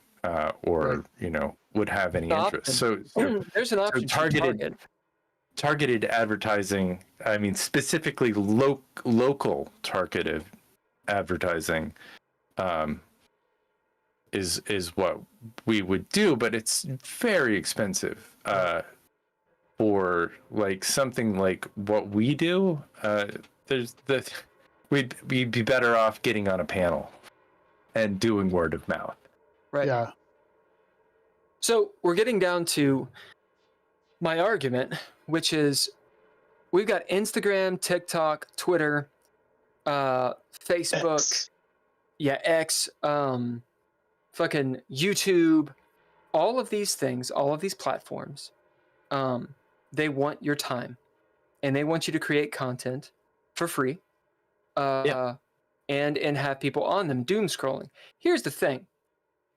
or you know would have any interest. So there's an option. So targeted advertising, I mean specifically local targeted advertising is what we would do, but it's very expensive for like something like what we do. We'd be better off getting on a panel and doing word of mouth. Right. Yeah. So we're getting down to my argument, which is we've got Instagram, TikTok, Twitter, Facebook, X, fucking YouTube, all of these things, all of these platforms, they want your time and they want you to create content for free and have people on them doom scrolling. Here's the thing.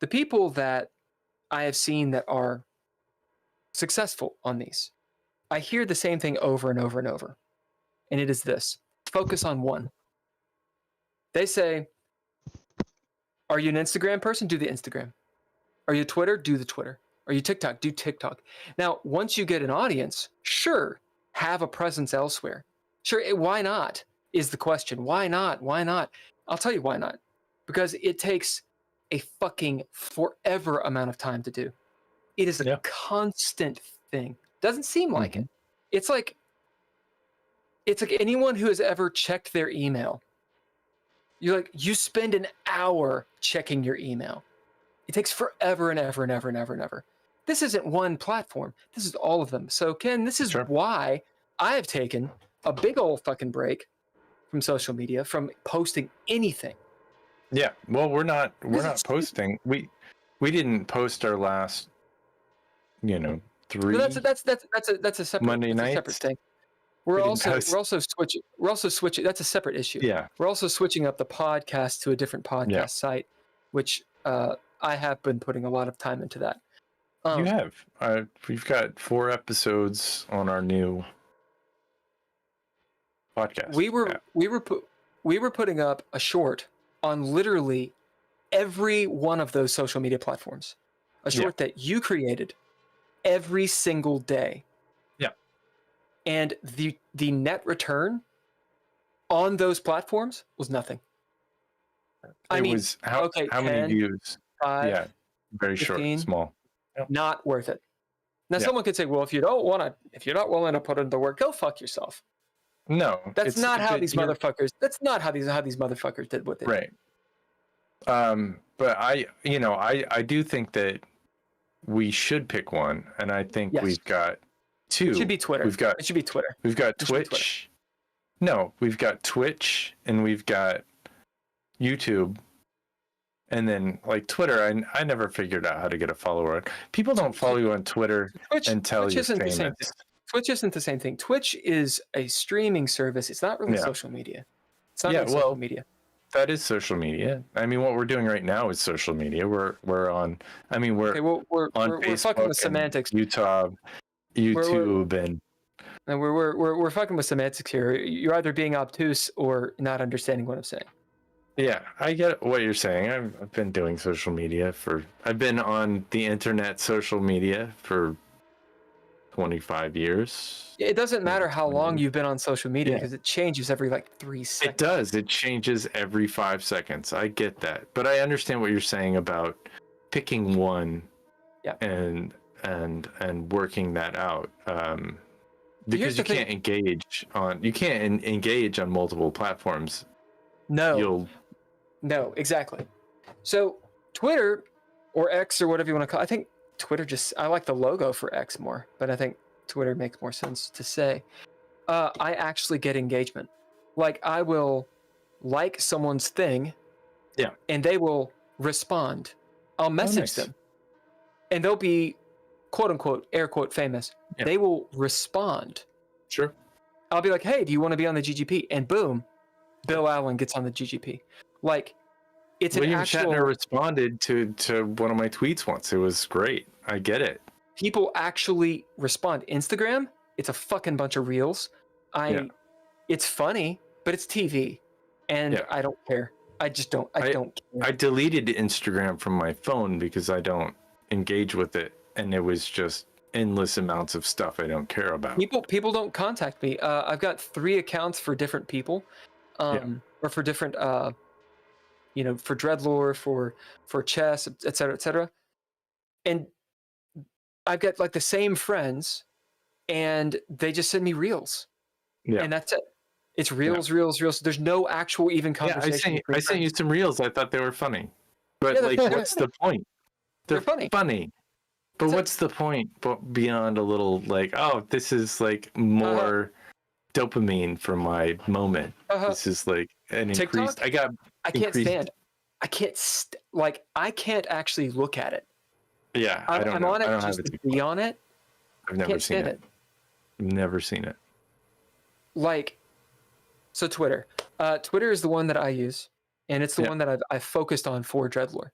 The people that I have seen that are successful on these, I hear the same thing over and over and over. And it is this: focus on one. They say, are you an Instagram person? Do the Instagram. Are you Twitter? Do the Twitter. Are you TikTok? Do TikTok. Now, once you get an audience, sure, have a presence elsewhere. Sure, why not is the question. Why not? Why not? I'll tell you why not. Because it takes a fucking forever amount of time to do. It is a constant thing. Doesn't seem like it. It's like anyone who has ever checked their email. You spend an hour checking your email. It takes forever and ever and ever and ever and ever. This isn't one platform. This is all of them. So Ken, this is why I have taken a big old fucking break from social media, from posting anything. Yeah. Well, we're not posting. We didn't post our last, 3 that's a separate Monday nights. Separate thing. We're also switching. That's a separate issue. Yeah. We're also switching up the podcast to a different podcast site, which I have been putting a lot of time into that. You have. We've got 4 episodes on our new podcast. We were putting up a short on literally every one of those social media platforms. A short that you created every single day. Yeah. And the net return on those platforms was nothing. How many views? 5, very 15, short, small. Not worth it. Now someone could say, well, if you're not willing to put in the work, go fuck yourself. No. That's not how these motherfuckers did what they did. Right. But I do think that we should pick one, and I think we've got 2. It should be Twitter. It should be Twitter. We've got Twitch. No, we've got Twitch and we've got YouTube. And then like Twitter, I never figured out how to get a follower. People don't follow you on Twitter until you're famous. Twitch isn't the same thing. Twitch is a streaming service. It's not really social media. It's not really social media. that is social media. I mean, what we're doing right now is social media. We're on. I mean, we're Okay, well, on we're fucking Facebook with and semantics. YouTube, and And we're fucking with semantics here. You're either being obtuse or not understanding what I'm saying. yeah, I get what you're saying. I've been doing social media I've been on the internet social media for 25 years. It doesn't matter how 20 long years. you've been on social media Yeah. because it changes every like 3 seconds. It does. It changes every 5 seconds. I get that. But I understand what you're saying about picking one Yeah. and working that out. Because you can't engage on multiple platforms. No, exactly. So Twitter or X or whatever you want to call it, I think Twitter I like the logo for X more, but I think Twitter makes more sense to say. I actually get engagement. Like I will like someone's thing. Yeah. And they will respond. I'll message them. And they'll be quote unquote, air quote famous. Yeah. They will respond. Sure. I'll be like, hey, do you want to be on the GGP? And boom, Bill Allen gets on the GGP. Like, it's William an actual... Shatner responded to one of my tweets once. It was great. I get it. People actually respond. Instagram, it's a fucking bunch of reels. It's funny, but it's TV. And I don't care. I just don't. I don't care. I deleted Instagram from my phone because I don't engage with it. And it was just endless amounts of stuff I don't care about. People don't contact me. I've got 3 accounts for different people, or for different, for Dreadlore, for chess, etc. And I've got like the same friends, and they just send me reels. Yeah, and that's it. It's reels. There's no actual even conversation. Yeah, I sent you some reels. I thought they were funny, but what's the point? They're funny. But what's the point beyond a little like, oh, this is like more dopamine for my moment. This is like an TikTok? increased. I can't stand. I can't actually look at it. Yeah, I'm on it just to be on it. I've never seen it. Never seen it. Like, so Twitter. Twitter is the one that I use, and it's the one that I've focused on for Dreadlore.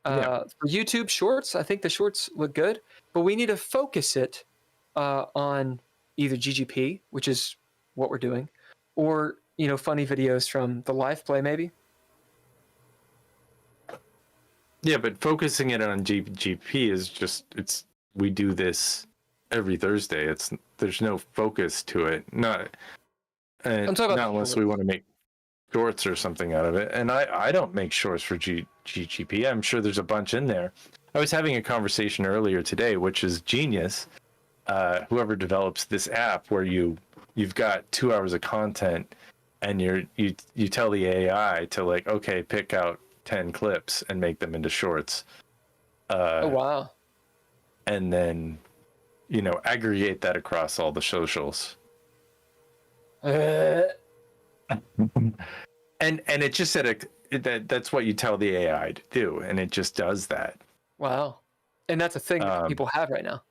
For YouTube Shorts, I think the shorts look good, but we need to focus it on either GGP, which is what we're doing, or funny videos from the live play, maybe. Yeah, but focusing it on GGP is just we do this every Thursday. There's no focus to it. Not unless we want to make shorts or something out of it. And I don't make shorts for GGP. I'm sure there's a bunch in there. I was having a conversation earlier today, which is genius. Whoever develops this app where you've got 2 hours of content and you tell the AI to like, okay, pick out 10 clips and make them into shorts. Oh wow. And then aggregate that across all the socials. And it just said that's what you tell the AI to do, and it just does that. Wow. And that's a thing that people have right now.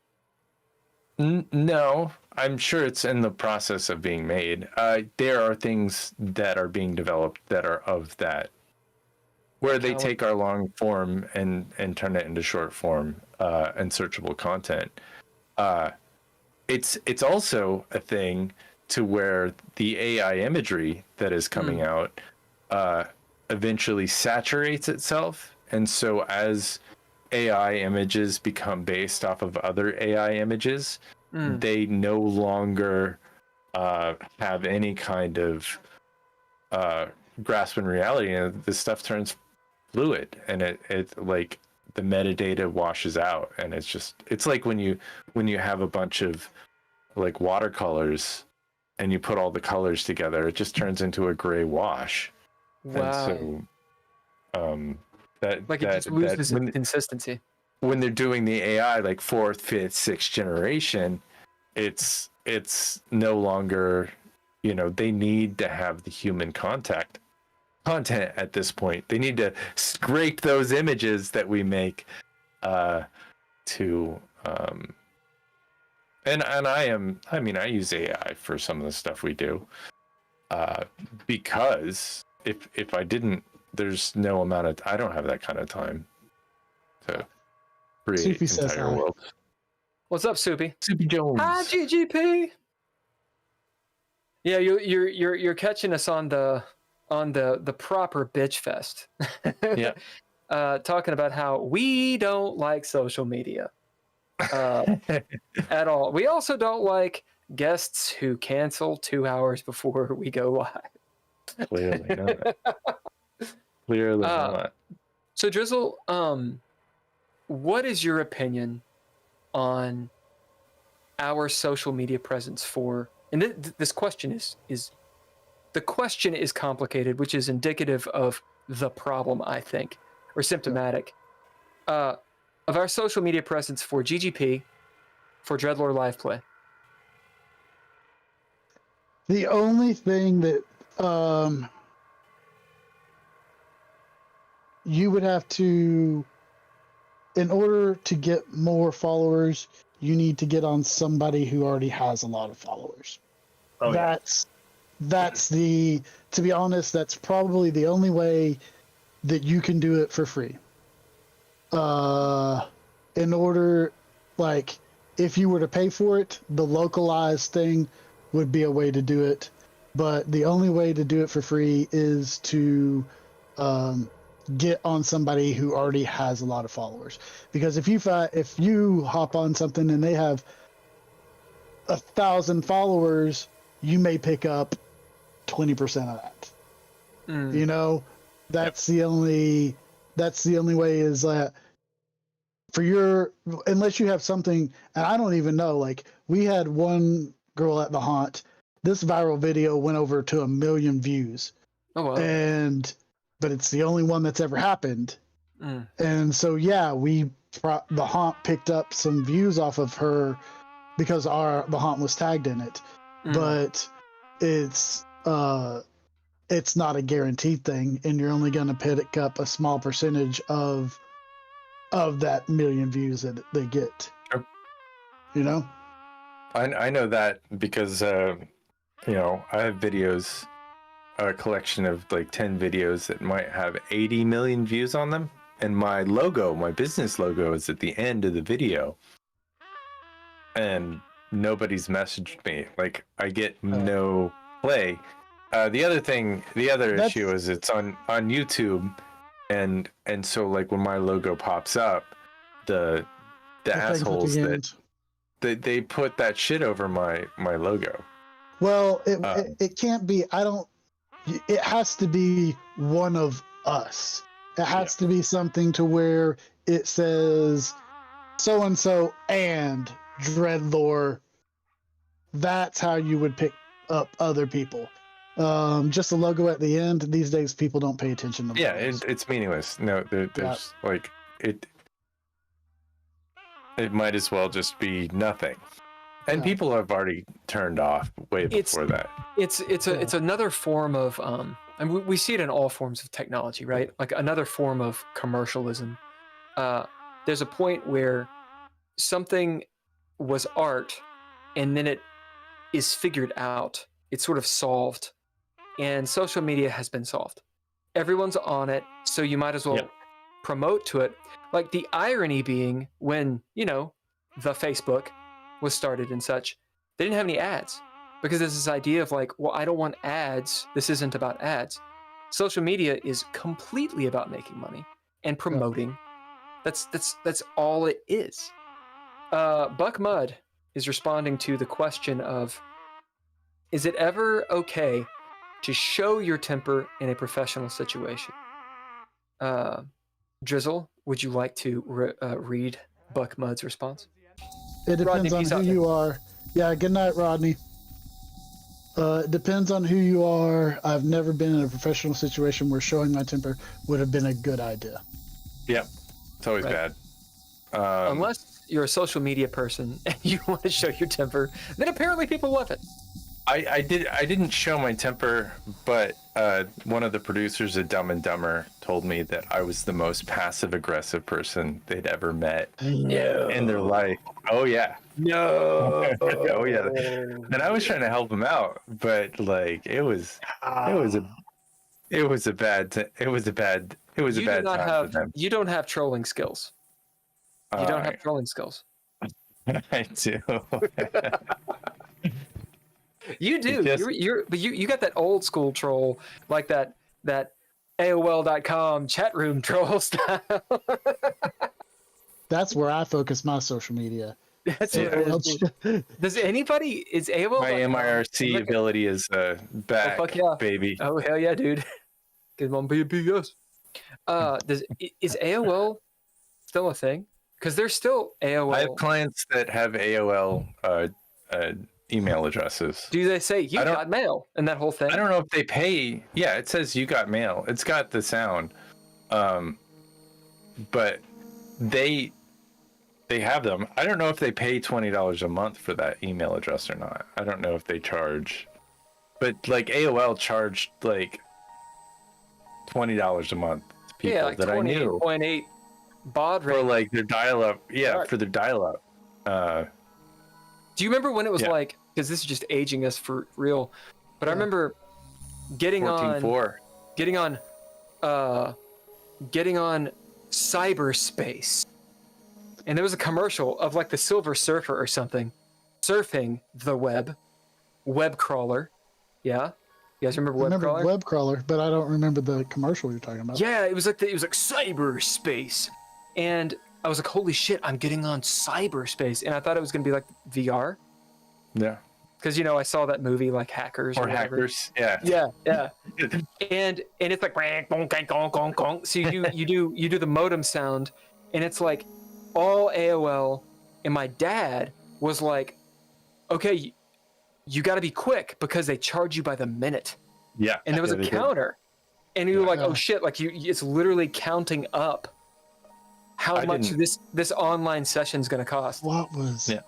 No, I'm sure it's in the process of being made. There are things that are being developed that are of that, where they take our long form and turn it into short form and searchable content. It's also a thing to where the AI imagery that is coming out eventually saturates itself. And so as AI images become based off of other AI images, they no longer have any kind of grasp in reality. And this stuff turns fluid, and it like the metadata washes out, and it's like when you have a bunch of like watercolors and you put all the colors together, it just turns into a gray wash. Wow. And so it just loses its consistency. When they're doing the AI like 4th, 5th, 6th generation, it's no longer, they need to have the human content at this point. They need to scrape those images that we make to and I use AI for some of the stuff we do because if I didn't, there's no amount of I don't have that kind of time to create Soupy says entire hi. worlds. What's up, Soupy? Soupy Jones. Hi, GGP. Yeah, you're catching us on the proper bitch fest. Yeah. Talking about how we don't like social media at all. We also don't like guests who cancel 2 hours before we go live. Clearly not. Clearly not. So Drizzle, what is your opinion on our social media presence for? And this question is the question is complicated, which is indicative of the problem, I think, or symptomatic of our social media presence for GGP, for Dreadlore Live Play. The only thing that you would have to, in order to get more followers, you need to get on somebody who already has a lot of followers. Oh, That's the, to be honest, that's probably the only way that you can do it for free. In order, like, if you were to pay for it, the localized thing would be a way to do it. But the only way to do it for free is to get on somebody who already has a lot of followers. Because if you hop on something and they have 1,000 followers, you may pick up 20% of that. You know, that's the only way is that for your, unless you have something, and I don't even know, like we had one girl at the haunt, this viral video went over to 1 million views. Oh wow. But it's the only one that's ever happened. And so, yeah, the haunt picked up some views off of her because the haunt was tagged in it. But it's not a guaranteed thing, and you're only going to pick up a small percentage of that 1 million views that they get. Sure. You know? I know that because you know, I have videos, a collection of like 10 videos that might have 80 million views on them, and my logo, my business logo, is at the end of the video, and nobody's messaged me. Like, I get no play. The other issue is it's on YouTube, and so like when my logo pops up, the assholes that they put that shit over my logo. Well, it can't be. It has to be one of us. It has to be something to where it says so and so and Dreadlore. That's how you would pick up other people. Just a logo at the end. These days, people don't pay attention to. Yeah, it's meaningless. No, there's like it. It might as well just be nothing. And people have already turned off way before that. It's another form of and we see it in all forms of technology, right? Like another form of commercialism. There's a point where something was art, and then it is figured out. It's sort of solved, and social media has been solved. Everyone's on it, so you might as well promote to it. Like the irony being when, you know, the Facebook was started and such, they didn't have any ads because there's this idea of like, well, I don't want ads. This isn't about ads. Social media is completely about making money and promoting. That's all it is. Buck Mudd is responding to the question of, is it ever okay to show your temper in a professional situation? Drizzle, would you like to read Buck Mudd's response? It depends on who you are. Yeah, good night, Rodney. It depends on who you are. I've never been in a professional situation where showing my temper would have been a good idea. Yep. It's always bad. Unless you're a social media person and you want to show your temper, then apparently people love it. I didn't show my temper, but one of the producers of Dumb and Dumber told me that I was the most passive aggressive person they'd ever met in their life. Oh yeah. No. Oh yeah. And I was trying to help him out, but like it was It was a bad time for them. You don't have trolling skills. You don't have trolling skills. I do. You do. But you got that old school troll, like that AOL.com chat room troll style. That's where I focus my social media. That's Does anybody is AOL? My MIRC ability is back, fuck yeah. baby. Oh hell yeah, dude! Get on BBS. Is AOL still a thing? Because there's still AOL. I have clients that have AOL email addresses. Do they say you got mail and that whole thing? I don't know if they pay. Yeah, it says you got mail. It's got the sound, but they have them. I don't know if they pay $20 a month for that email address or not. I don't know if they charge, but like AOL charged like $20 a month to people like that I knew. 28.8 baud rate for like their dial-up. Yeah, right. For their dial-up. Do you remember when it was like? Because this is just aging us for real. But I remember getting on cyberspace, and there was a commercial of like the Silver Surfer or something, surfing the web crawler. Yeah, you guys remember web crawler? Web crawler, but I don't remember the commercial you're talking about. Yeah, it was like cyberspace, and I was like, holy shit, I'm getting on cyberspace, and I thought it was gonna be like VR. Yeah. Because I saw that movie like Hackers or Hackers. Yeah. and it's like so you do the modem sound, and it's like all AOL, and my dad was like, okay, you got to be quick because they charge you by the minute. Yeah. And there was a counter, and you were like, oh shit, like it's literally counting up how much this online session's gonna cost. What was? Yeah.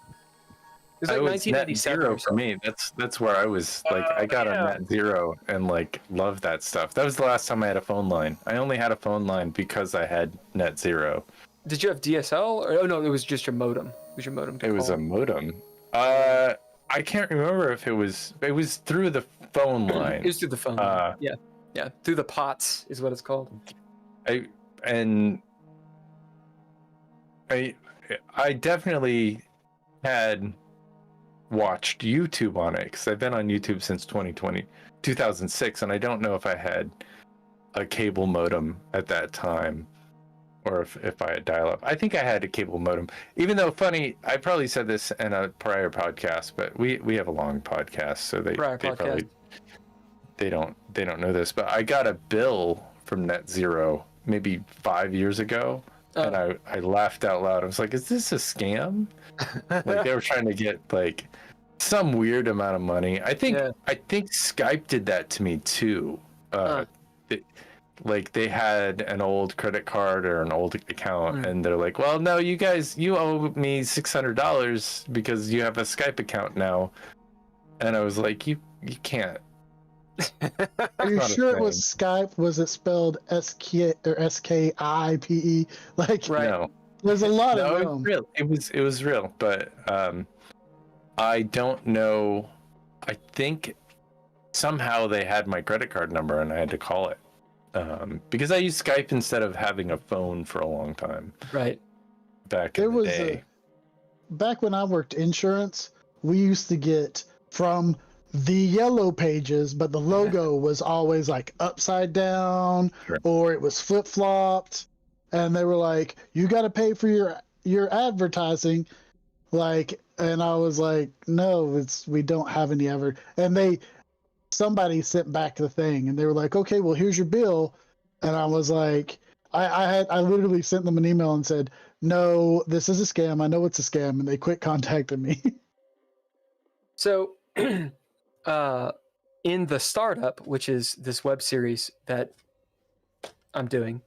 It was like 1997 net zero for me. That's where I was like, I got a net zero and like loved that stuff. That was the last time I had a phone line. I only had a phone line because I had net zero. Did you have DSL? Or no, it was just your modem. It was your modem. It was a modem. I can't remember if it was through the phone line. It was through the phone line. Yeah. Through the POTS is what it's called. I definitely had watched YouTube on it because I've been on YouTube since 2006, and I don't know if I had a cable modem at that time or if I had dial-up. I think I had a cable modem, even though funny, I probably said this in a prior podcast, but we have a long podcast, so they probably they don't know this, but I got a bill from Net Zero maybe 5 years ago. And I laughed out loud. I was like, is this a scam? Like they were trying to get like some weird amount of money. I think Skype did that to me too. Like they had an old credit card or an old account, and they're like, well, no, you owe me $600 because you have a Skype account now. And I was like, you can't. Are you sure it was Skype? Was it spelled SK or SKIPE? Like, right. No. There's a lot of it them. was real. It was real, but I don't know. I think somehow they had my credit card number and I had to call it because I used Skype instead of having a phone for a long time. Right. Back in the day. Back when I worked insurance, we used to get from the yellow pages, but the logo was always like upside down or it was flip-flopped, and they were like, you got to pay for your advertising, like, and I was like, no, we don't have any ever. And somebody sent back the thing and they were like, okay, well, here's your bill. And I was like, I literally sent them an email and said, no, this is a scam. I know it's a scam. And they quit contacting me. So in the startup, which is this web series that I'm doing,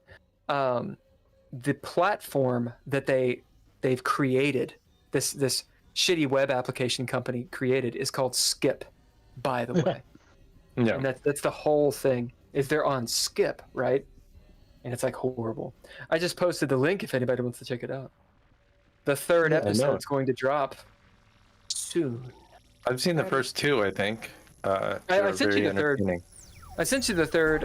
the platform that they've created, this shitty web application company created, is called Skip, by the way. No. And that's the whole thing, is they're on Skip, right? And it's like horrible. I just posted the link if anybody wants to check it out. The third episode is going to drop soon. I've seen the first two, I think. I sent you the third. I sent you the third.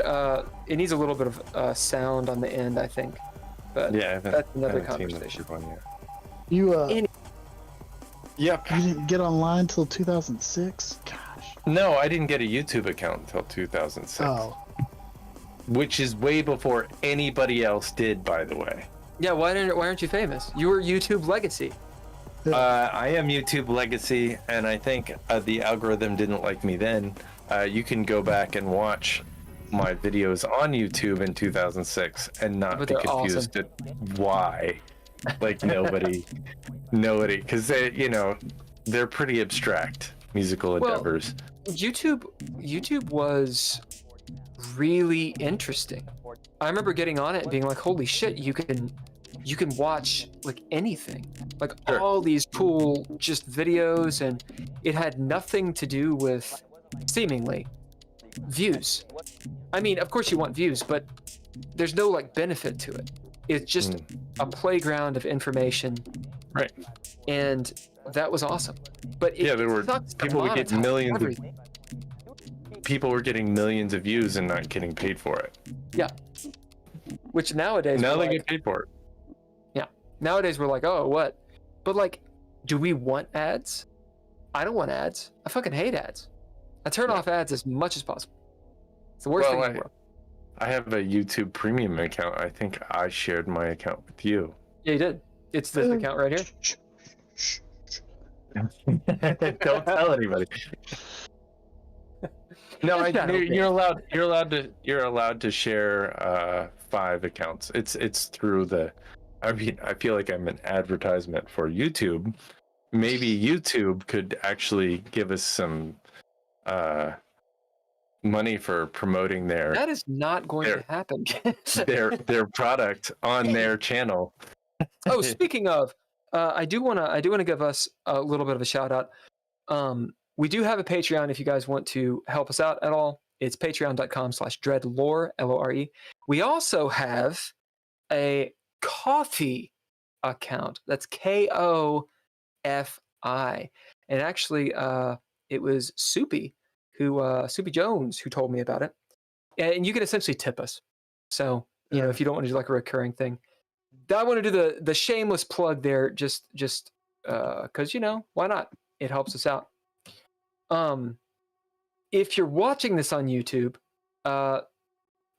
It needs a little bit of sound on the end, I think. But Yeah, that's another haven't seen the conversation. third one yet. You Yep. you didn't get online till 2006. Gosh. No, I didn't get a YouTube account until 2006. Oh. Which is way before anybody else did, by the way. Yeah, why aren't you famous? You were YouTube legacy. I am YouTube legacy, and I think the algorithm didn't like me then. You can go back and watch my videos on YouTube in 2006 and not But be they're confused at why. Like nobody, because they're pretty abstract musical endeavors. YouTube was really interesting. I remember getting on it and being like, holy shit, you can watch like anything, like Sure. all these cool just videos, and it had nothing to do with seemingly views. I mean, of course you want views, but there's no like benefit to it. It's just a playground of information. Right. And that was awesome. But it There were sucks to people would get monetize millions everything. people were getting millions of views and not getting paid for it. Yeah. Which nowadays Now we're they like, get paid for it. yeah. Nowadays we're like, oh, what? But like, do we want ads? I don't want ads. I fucking hate ads. I turn off ads as much as possible. It's the worst thing in the world. I have a YouTube premium account. I think I shared my account with you. Yeah, you did. It's this account right here. Don't tell anybody. No, you're allowed to share 5 accounts. It's through the. I mean, I feel like I'm an advertisement for YouTube. Maybe YouTube could actually give us some money for promoting That is not going to happen. their product on their channel. Oh, speaking of, I do wanna give us a little bit of a shout out. We do have a Patreon if you guys want to help us out at all. It's patreon.com/dreadlore, LORE. We also have a Ko-fi account. That's KOFI. And actually, it was Soupy Jones who told me about it. And you can essentially tip us. So, if you don't want to do like a recurring thing. I want to do the shameless plug there, just because why not? It helps us out. If you're watching this on YouTube,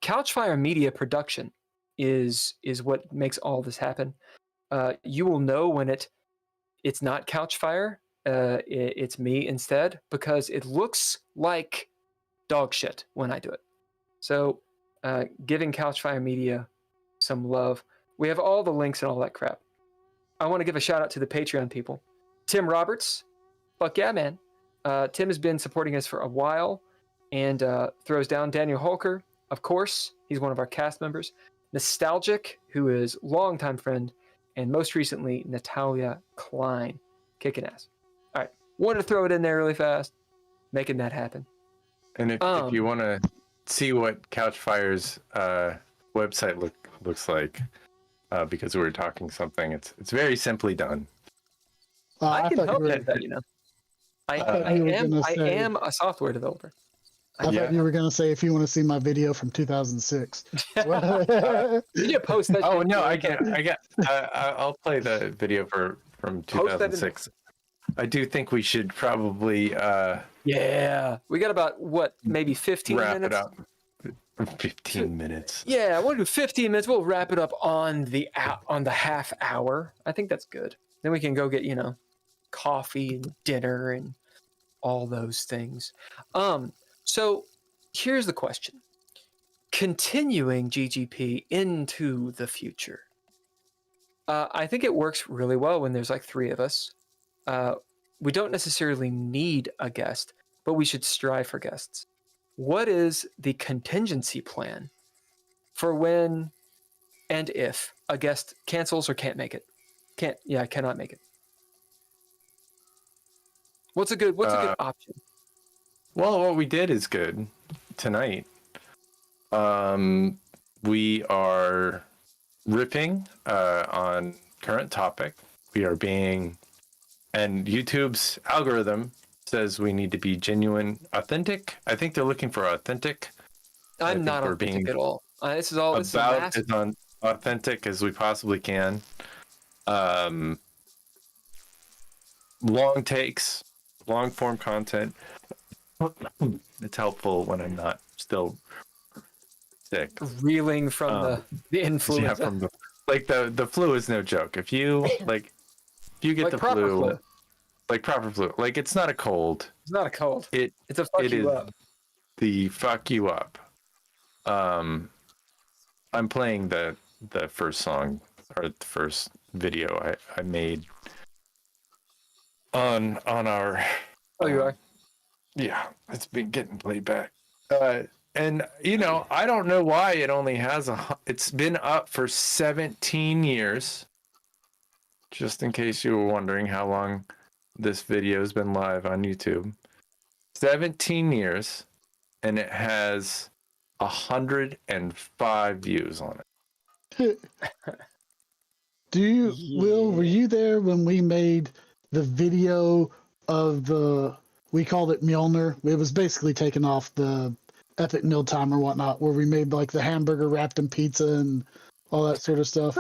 Couchfire Media Production is what makes all this happen. You will know when it's not Couchfire, it's me instead, because it looks like dog shit when I do it. So, giving Couchfire Media some love. We have all the links and all that crap. I want to give a shout out to the Patreon people. Tim Roberts, fuck yeah, man. Tim has been supporting us for a while and throws down. Daniel Holker, of course, he's one of our cast members. Nostalgic, who is longtime friend, and most recently, Natalia Klein, kicking ass. All right, wanted to throw it in there really fast, making that happen. And if you want to see what Couchfire's website looks like, because we were talking something, it's very simply done. I can help with that, I am a software developer. I thought you were going to say if you want to see my video from 2006. You post that. Oh no, I'll play the video from 2006. I do think we should probably yeah, we got about maybe 15 wrap minutes. it up. 15 minutes. Yeah, we'll do 15 minutes. We'll wrap it up on the half hour. I think that's good. Then we can go get coffee and dinner and all those things. So here's the question. Continuing GGP into the future. I think it works really well when there's like 3 of us. We don't necessarily need a guest, but we should strive for guests. What is the contingency plan for when and if a guest cancels or can't make it? Cannot make it. What's a good option? Well, what we did is good tonight. We are ripping on current topic. We are and YouTube's algorithm says we need to be genuine, authentic. I think they're looking for authentic I'm not we're authentic being at all. This is all this is a about mass- as authentic as we possibly can. Long takes, long form content. It's helpful when I'm not still sick. reeling from the influenza. Yeah, from the flu is no joke. If you get Like the proper flu, flu. like proper flu, like it's not a cold. It's not a cold. It's a fuck it you is up. the fuck you up. I'm playing the first song or the first video I made on our. Oh, you are. Yeah, it's been getting played back. And I don't know why it only has it's been up for 17 years. Just in case you were wondering how long this video has been live on YouTube. 17 years, and it has 105 views on it. Will, were you there when we made the video of we called it Mjolnir? It was basically taken off the Epic Mealtime or whatnot, where we made like the hamburger wrapped in pizza and all that sort of stuff.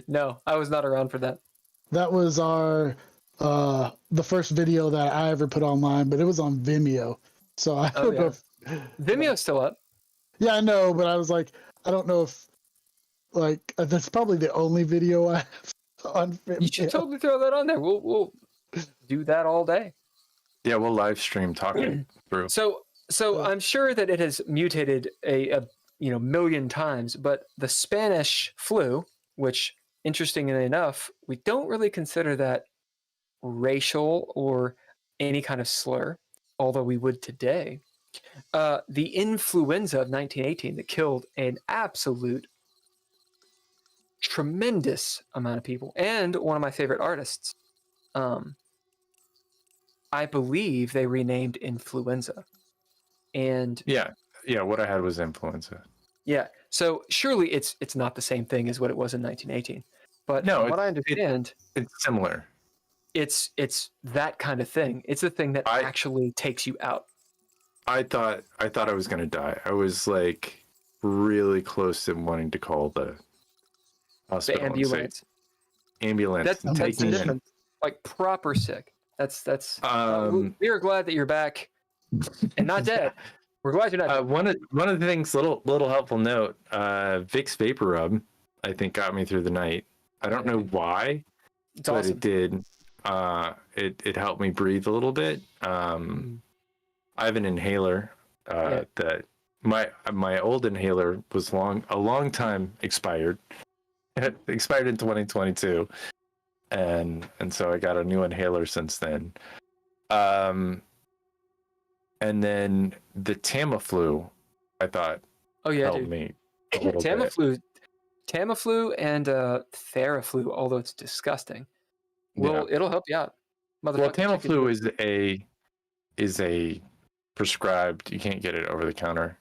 No, I was not around for that. That was the first video that I ever put online, but it was on Vimeo. So I don't know if Vimeo's still up. Yeah, I know, but I was like, I don't know if that's probably the only video I have on Vimeo. You should totally throw that on there. We'll do that all day. Yeah, we'll live stream talking through. So I'm sure that it has mutated a million times, but the Spanish flu, which interestingly enough, we don't really consider that racial or any kind of slur, although we would today. The influenza of 1918 that killed an absolute tremendous amount of people, and one of my favorite artists. I believe they renamed influenza. And yeah, what I had was influenza. Yeah, so surely it's not the same thing as what it was in 1918. But No, from what I understand, it's similar. It's that kind of thing. It's the thing that actually takes you out. I thought I was gonna die. I was like really close to wanting to call the hospital. The ambulance. Ambulance. That's take me in. Like proper sick. That's. We are glad that you're back and not dead. We're glad you're not dead. One of the things, little helpful note. Vicks Vapor Rub, I think, got me through the night. I don't know why, It's but awesome. it did. It helped me breathe a little bit. I have an inhaler that my old inhaler was a long time expired. It expired in 2022, and so I got a new inhaler since then. And then the Tamiflu, I thought, helped me a little bit. Tamiflu and Theraflu, although it's disgusting, it'll help you out. Well, Tamiflu is a prescribed. You can't get it over the counter.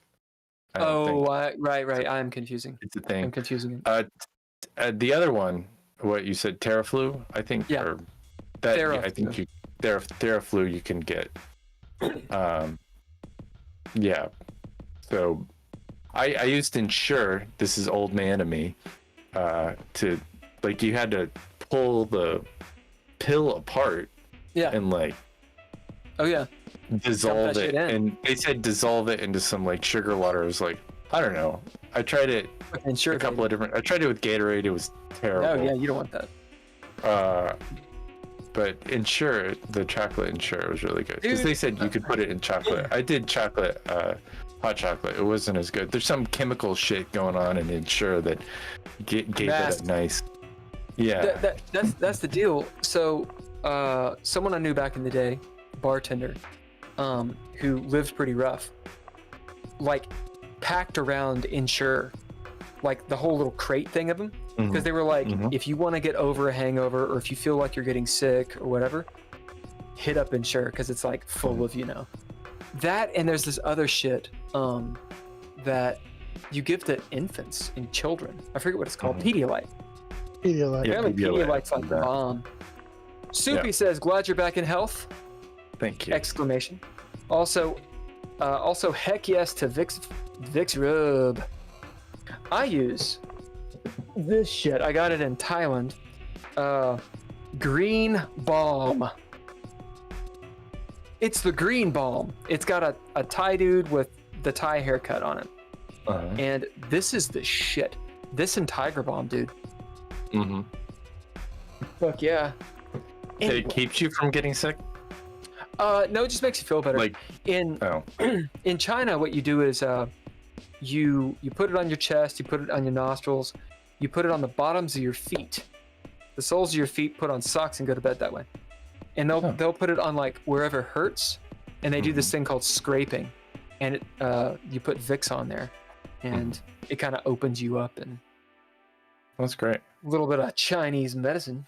Right. I'm confusing. It's a thing. I'm confusing it. The other one, what you said, Theraflu, I think. Yeah. Or that Theraflu. I think Theraflu you can get. Yeah. So I used Ensure. This is old man of me. To you had to pull the pill apart. Yeah. And dissolve it, and they said dissolve it into some sugar water. It was I don't know. I tried it Ensure a couple of different. I tried it with Gatorade. It was terrible. Oh yeah, you don't want that. But Ensure, the chocolate Ensure was really good because they said you could put it in chocolate. I did chocolate, hot chocolate. It wasn't as good. There's some chemical shit going on in Ensure that gave it a nice. Yeah. That's the deal. So someone I knew back in the day, bartender, who lived pretty rough, packed around Ensure, the whole little crate thing of them, because they were if you want to get over a hangover or if you feel like you're getting sick or whatever, hit up Ensure because it's full of that, and there's this other shit that you give to infants and children. I forget what it's called. Pedialyte. Pedialyte. Yeah, Apparently Pedialyte's the bomb. Soupy says, glad you're back in health. Thank you. Exclamation. Also, heck yes to Vicks Vicks Rub. I use this shit. I got it in Thailand. Green Balm. It's the green balm. It's got a Thai dude with the Thai haircut on it. And this is the shit. This and Tiger Balm, dude. Mm-hmm. Fuck yeah. It keeps you from getting sick? No, it just makes you feel better. Like, in China, what you do is you put it on your chest, you put it on your nostrils, you put it on the bottoms of your feet. The soles of your feet, put on socks and go to bed that way. And they'll put it on like wherever it hurts, and they do this thing called scraping, and you put Vicks on there, and it kind of opens you up, and that's great. A little bit of Chinese medicine.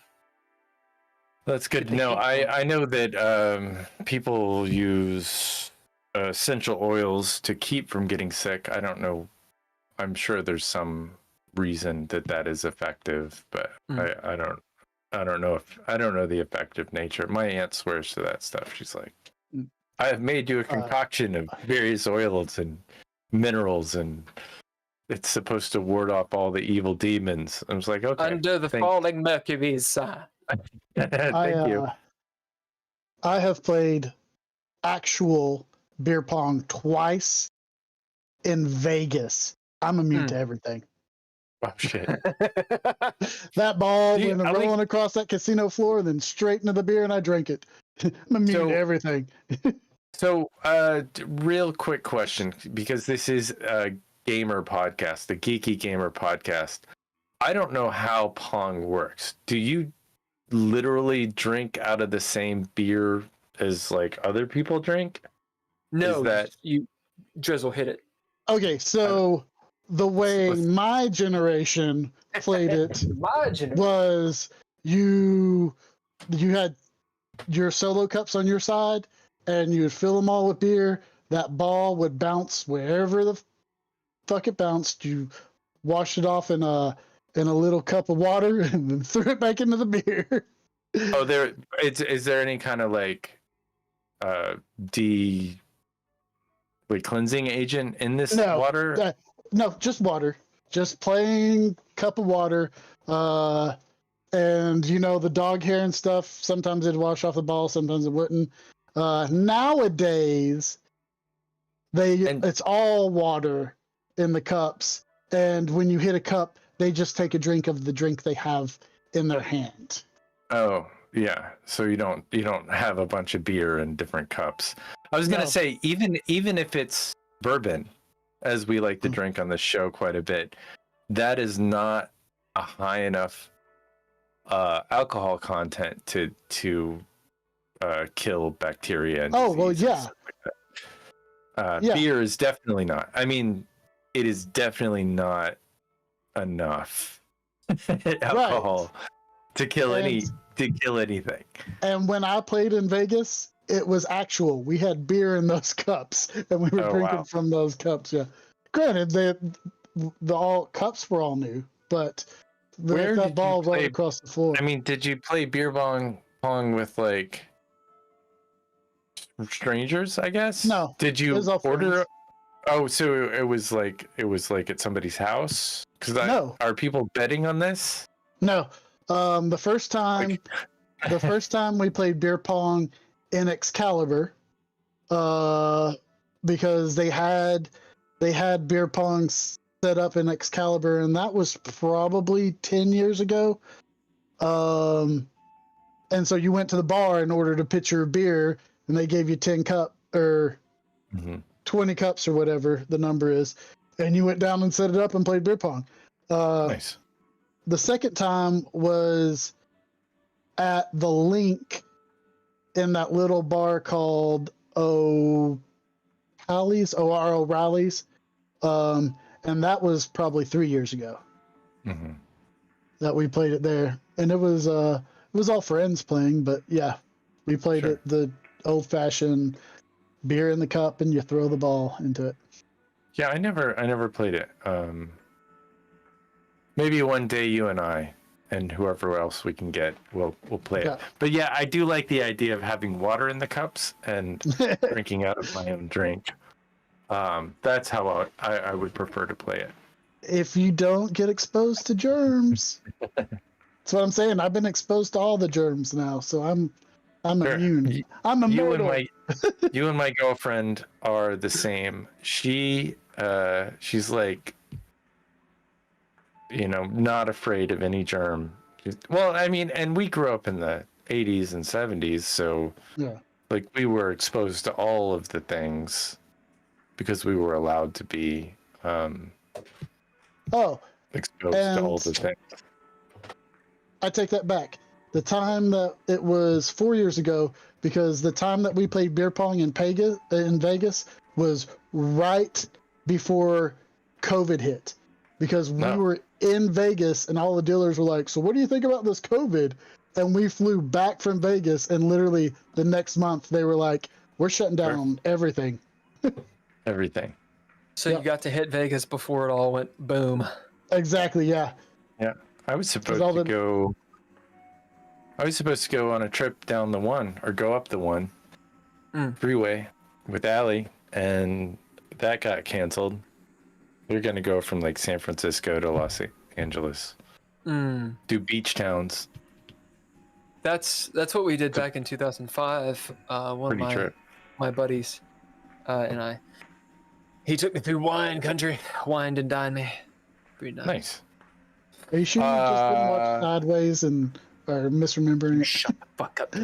That's good to know. I know that people use essential oils to keep from getting sick. I don't know. I'm sure there's some reason that is effective, but I don't know the effective nature. My aunt swears to that stuff. She's like, I have made you a concoction of various oils and minerals, and it's supposed to ward off all the evil demons. I was like, okay. Under the falling Mercury's. Thank you. I have played actual beer pong twice in Vegas. I'm immune to everything. Oh shit! That ball went rolling across that casino floor, then straight into the beer, and I drank it. I'm immune to everything. So, real quick question, because this is a gamer podcast, the Geeky Gamer Podcast. I don't know how Pong works. Do you literally drink out of the same beer as like other people drink? No, you Drizzle hit it. Okay, so the way my generation played it was you had your solo cups on your side, and you would fill them all with beer. That ball would bounce wherever the fuck it bounced. You washed it off in a little cup of water and then threw it back into the beer. Oh, is there any kind of like cleansing agent in this water? No, just water. Just plain cup of water. And the dog hair and stuff, sometimes it'd wash off the ball, sometimes it wouldn't. Nowadays, it's all water in the cups, and when you hit a cup, they just take a drink of the drink they have in their hand. Oh, yeah. So you don't have a bunch of beer in different cups. I was gonna say, even if it's bourbon, as we like to drink on the show quite a bit, that is not a high enough alcohol content to kill bacteria. And yeah. Beer is definitely not. I mean, it is definitely not enough alcohol to kill anything. And when I played in Vegas, it was actual. We had beer in those cups, and we were drinking from those cups. Yeah. Granted, the all cups were all new, but that ball rolled across the floor. I mean, did you play beer pong with like strangers? I guess. No. Did you order? Oh, so it was like at somebody's house? No. Are people betting on this? No. The first time we played beer pong in Excalibur, because they had beer pong set up in Excalibur, and that was probably 10 years ago. And so you went to the bar and ordered a pitcher of beer, and they gave you 10 cup or 20 cups or whatever the number is, and you went down and set it up and played beer pong. Nice. The second time was at the Link in that little bar called O'Reilly's. And that was probably 3 years ago that we played it there. And it was all friends playing, but yeah, we played it the old fashioned beer in the cup and you throw the ball into it. Yeah, I never played it. Maybe one day you and I and whoever else we can get, we'll play it. But yeah, I do like the idea of having water in the cups and drinking out of my own drink. That's how I would prefer to play it. If you don't get exposed to germs. That's what I'm saying. I've been exposed to all the germs now, so I'm Sure. immune. I'm You immortal. and my girlfriend are the same. She's like, not afraid of any germ. Well, I mean, and we grew up in the 80s and 70s, so Yeah. like we were exposed to all of the things because we were allowed to be Oh, exposed to all the things. I take that back. The time that it was 4 years ago, because the time that we played beer pong in Vegas was right before COVID hit. Because we were in Vegas and all the dealers were like, "So what do you think about this COVID?" And we flew back from Vegas, and literally the next month they were like, "We're shutting down everything." Everything. So you got to hit Vegas before it all went boom. Exactly. Yeah. Yeah. I was supposed to go on a trip down the one or go up the one freeway with Allie, and that got canceled. We're going to go from like San Francisco to Los Angeles. Do beach towns. That's what we did back in 2005. One of my buddies and I. He took me through wine country, wined and dined me. Pretty nice. Are you sure you just didn't watch Sideways and are misremembering it? Shut the fuck up.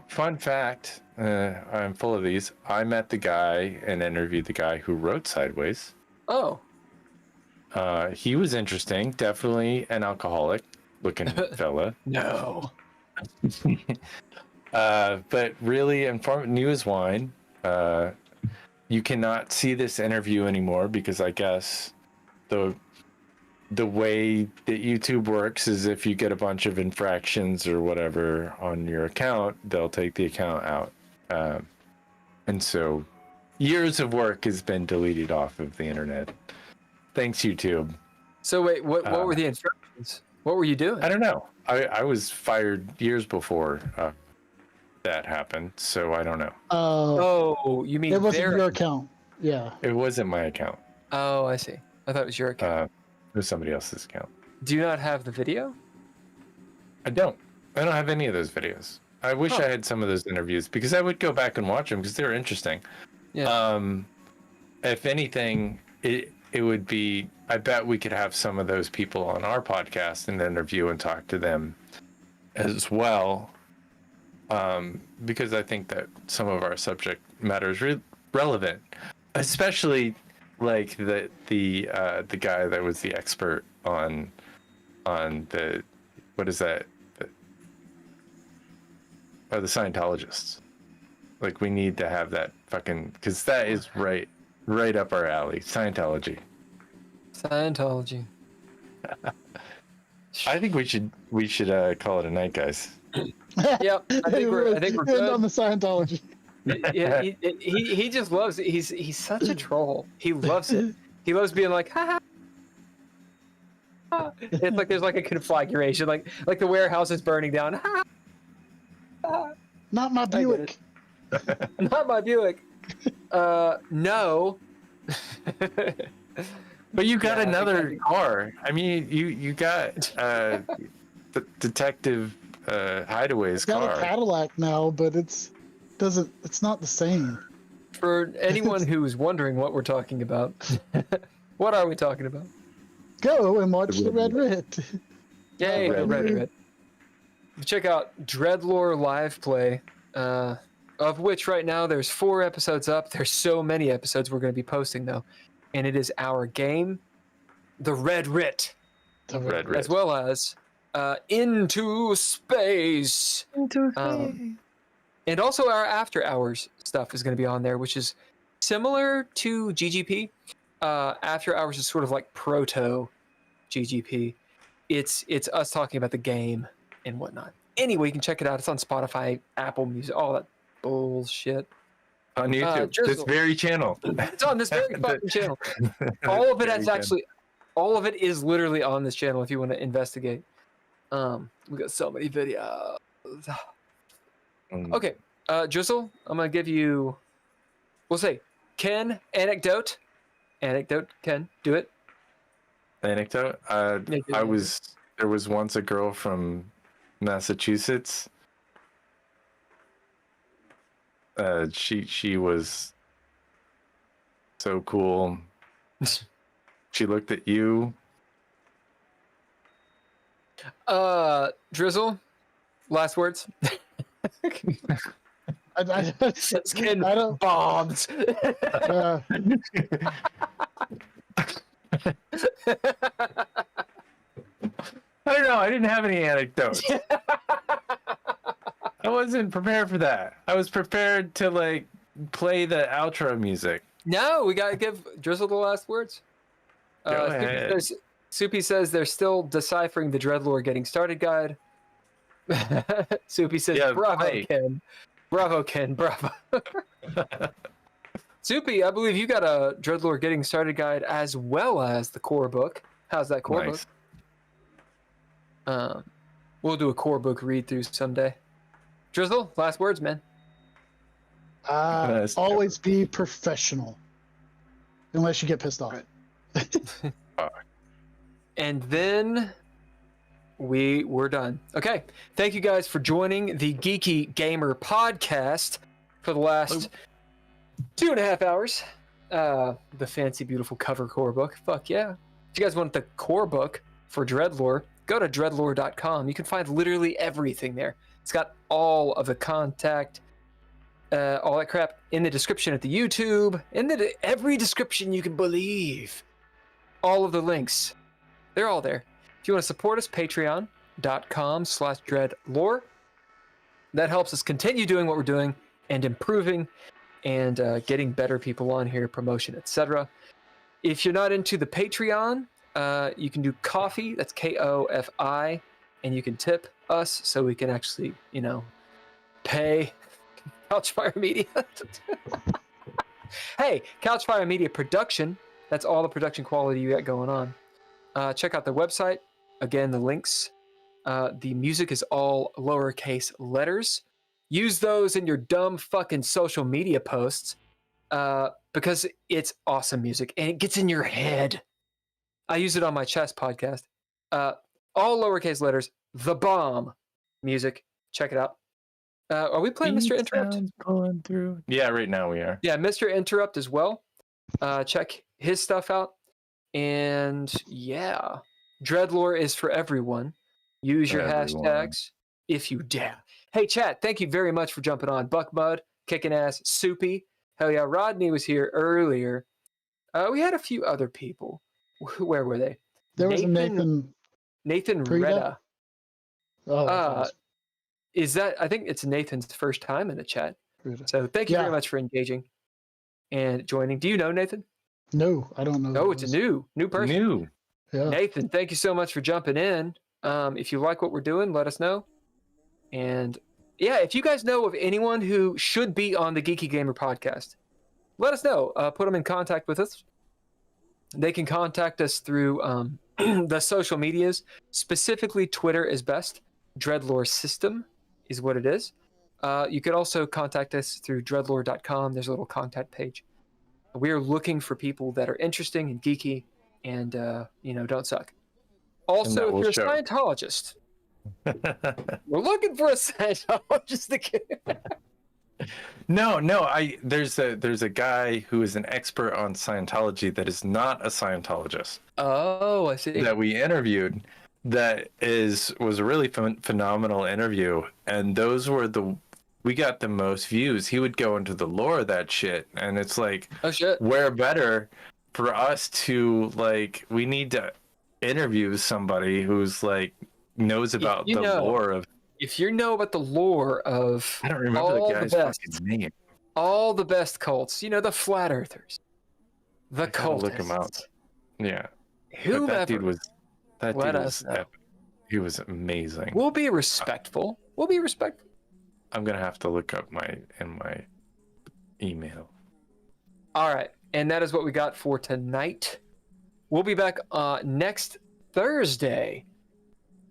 Fun fact, I'm full of these. I met the guy and interviewed the guy who wrote Sideways. Oh. He was interesting. Definitely an alcoholic looking fella. No. But really informative. New as wine. You cannot see this interview anymore because I guess the way that YouTube works is if you get a bunch of infractions or whatever on your account, they'll take the account out. And so years of work has been deleted off of the internet. Thanks, YouTube. So wait, what were the instructions? What were you doing? I don't know. I was fired years before that happened, so I don't know. Oh, you mean it wasn't your account? Yeah. It wasn't my account. Oh, I see. I thought it was your account. It was somebody else's account. Do you not have the video? I don't have any of those videos. I wish I had some of those interviews because I would go back and watch them because they're interesting. Yeah. If anything, it would be, I bet we could have some of those people on our podcast and interview and talk to them as well. Because I think that some of our subject matter is relevant, especially like the guy that was the expert on the, what is that? The Scientologists. Like we need to have that fucking, because that is right up our alley. Scientology. I think we should call it a night, guys. Yep, I think we're good on the Scientology. Yeah, he just loves it. He's such a troll. He loves it. He loves being like, ha ha. It's like there's like a conflagration, like the warehouse is burning down. Ha, ha. Not my Buick. Not my Buick. No. But you got another car. I mean, you got the Detective Hideaway's car. Got a Cadillac now, but it's not the same. For anyone who's wondering what we're talking about, what are we talking about? Go and watch the Red Rit. Yay, the Red Rit. Check out Dreadlore live play, of which right now there's 4 episodes up. There's so many episodes we're going to be posting though, and it is our game, the Red Rit, as well as Into Space. And also our After Hours stuff is going to be on there, which is similar to GGP. After Hours is sort of like proto GGP. It's us talking about the game and whatnot. Anyway, you can check it out. It's on Spotify, Apple Music, all that bullshit. On YouTube, this very channel. It's on this very fucking channel. All of it is all of it is literally on this channel if you want to investigate. We got so many videos. Okay, Drizzle, I'm gonna give you We'll say Ken, anecdote. Anecdote, Ken, do it. Anecdote. There was once a girl from Massachusetts. She was so cool. She looked at you. Drizzle, last words. I Skin don't. bombs. I don't know. I didn't have any anecdotes. I wasn't prepared for that. I was prepared to like play the outro music. No, we gotta give Drizzle the last words. Go ahead. Soupy says they're still deciphering the Dreadlore Getting Started guide. Soupy says, Yeah, bravo, hey. Ken. Bravo, Ken. Bravo. Soupy, I believe you got a Dreadlore Getting Started guide as well as the core book. How's that core Nice. book? We'll do a core book read through someday. Drizzle, last words, man. Always be professional, unless you get pissed off. And then we're done. Okay. Thank you guys for joining the Geeky Gamer Podcast for the last 2.5 hours. The fancy, beautiful cover core book. Fuck yeah. If you guys want the core book for Dreadlore, go to dreadlore.com. You can find literally everything there. It's got all of the contact, all that crap in the description at the YouTube, in every description you can believe. All of the links, they're all there. If you want to support us, patreon.com/dreadlore. That helps us continue doing what we're doing and improving and getting better people on here, promotion, etc. If you're not into the Patreon, you can do Ko-fi, that's Kofi, and you can tip us so we can actually, pay Couchfire Media. Hey, Couchfire Media Production, that's all the production quality you got going on. Check out the website. Again, the links. The music is all lowercase letters. Use those in your dumb fucking social media posts because it's awesome music and it gets in your head. I use it on my chess podcast. All lowercase letters. The bomb music. Check it out. Are we playing Mr. Interrupt? Pulling through. Yeah, right now we are. Yeah, Mr. Interrupt as well. Check his stuff out. And yeah, Dreadlore is for everyone. Use your hashtags if you dare. Hey, chat, thank you very much for jumping on. Buckmud, Kicking Ass, Soupy. Hell yeah, Rodney was here earlier. We had a few other people. Where were they? There was a Nathan Prida? Reda. Oh, Is that? I think it's Nathan's first time in the chat. Prida. So thank you very much for engaging and joining. Do you know Nathan? No, I don't know. Oh, it's a new person. New. Yeah. Nathan, thank you so much for jumping in. If you like what we're doing, let us know. And yeah, if you guys know of anyone who should be on the Geeky Gamer Podcast, let us know. Put them in contact with us. They can contact us through the social medias. Specifically, Twitter is best. Dreadlore System is what it is. You could also contact us through dreadlore.com. There's a little contact page. We are looking for people that are interesting and geeky and, don't suck. Also, if you're a Scientologist, we're looking for a Scientologist again. No. There's a guy who is an expert on Scientology that is not a Scientologist. Oh, I see. That we interviewed. That was a really phenomenal interview, and those were we got the most views. He would go into the lore of that shit, and it's like, oh shit, where better for us to we need to interview somebody who's knows about the lore of. If you know about the lore of, I don't remember the guy's fucking name. All the best cults, the flat earthers, the cultists. Look him out. Yeah, whoever. That dude was. Let us know. Epic. He was amazing. We'll be respectful. I'm gonna have to look up my email. All right, and that is what we got for tonight. We'll be back next Thursday.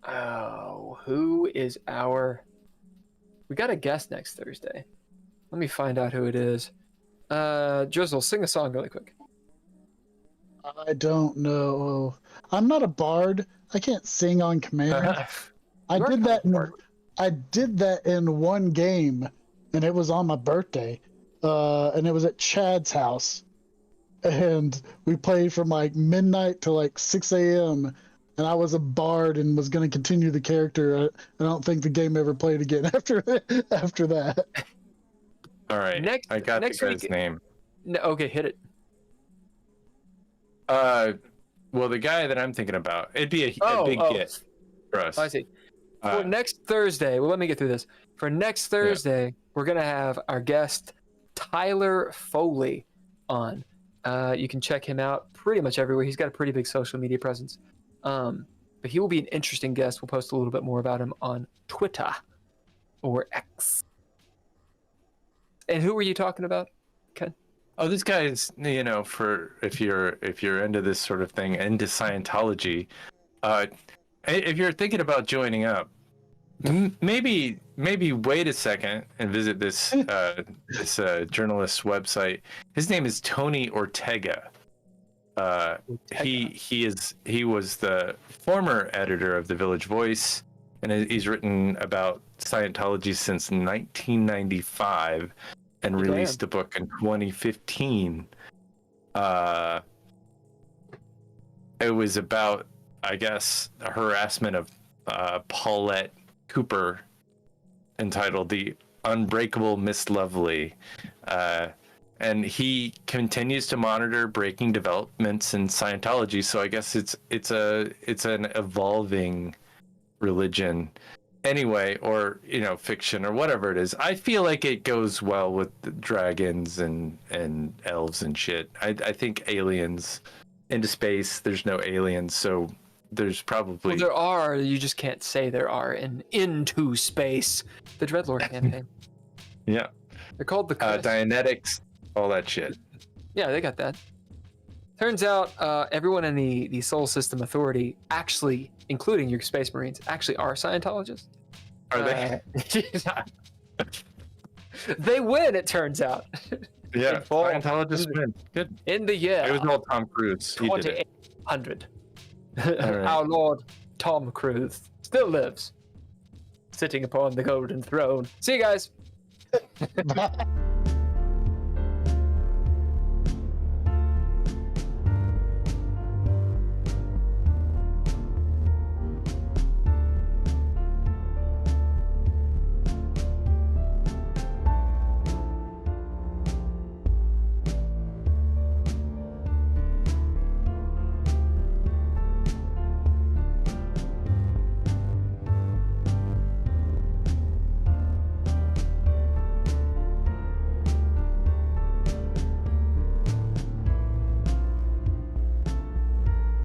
Oh, who is we got a guest next Thursday. Let me find out who it is. Drizzle, sing a song really quick. I don't know. I'm not a bard. I can't sing on command. I You are did kind that. of a bard. I did that in one game, and it was on my birthday. And it was at Chad's house, and we played from like midnight to like 6 a.m. And I was a bard and was going to continue the character. I don't think the game ever played again after that. All right. I got the guy's week- name. No, okay, hit it. Well, the guy that I'm thinking about, it'd be a big get for us. I see. For next Thursday, well, let me get through this. For next Thursday, we're going to have our guest, Tyler Foley, on. You can check him out pretty much everywhere. He's got a pretty big social media presence. But he will be an interesting guest. We'll post a little bit more about him on Twitter or X. And who were you talking about, Ken? Oh, this guy is, for if you're into this sort of thing, into Scientology, if you're thinking about joining up, maybe wait a second and visit this journalist's website. His name is Tony Ortega. He was the former editor of the Village Voice, and he's written about Scientology since 1995 and released a book in 2015. It was about, I guess, harassment of Paulette Cooper, entitled "The Unbreakable Miss Lovely," and he continues to monitor breaking developments in Scientology. So I guess it's an evolving religion, anyway, or fiction or whatever it is. I feel like it goes well with the dragons and elves and shit. I think aliens into space. There's no aliens, so. There's probably... Well, there are. You just can't say there are in Into Space. The Dreadlord campaign. Yeah. They're called the Dianetics, all that shit. Yeah, they got that. Turns out everyone in the Solar System Authority, actually, including your Space Marines, actually are Scientologists. Are they? They win, it turns out. Yeah, Scientologists win. Good. In the year... It was all Tom Cruise. He did it. 2800. Right. Our Lord Tom Cruise still lives, sitting upon the golden throne. See you guys. Bye.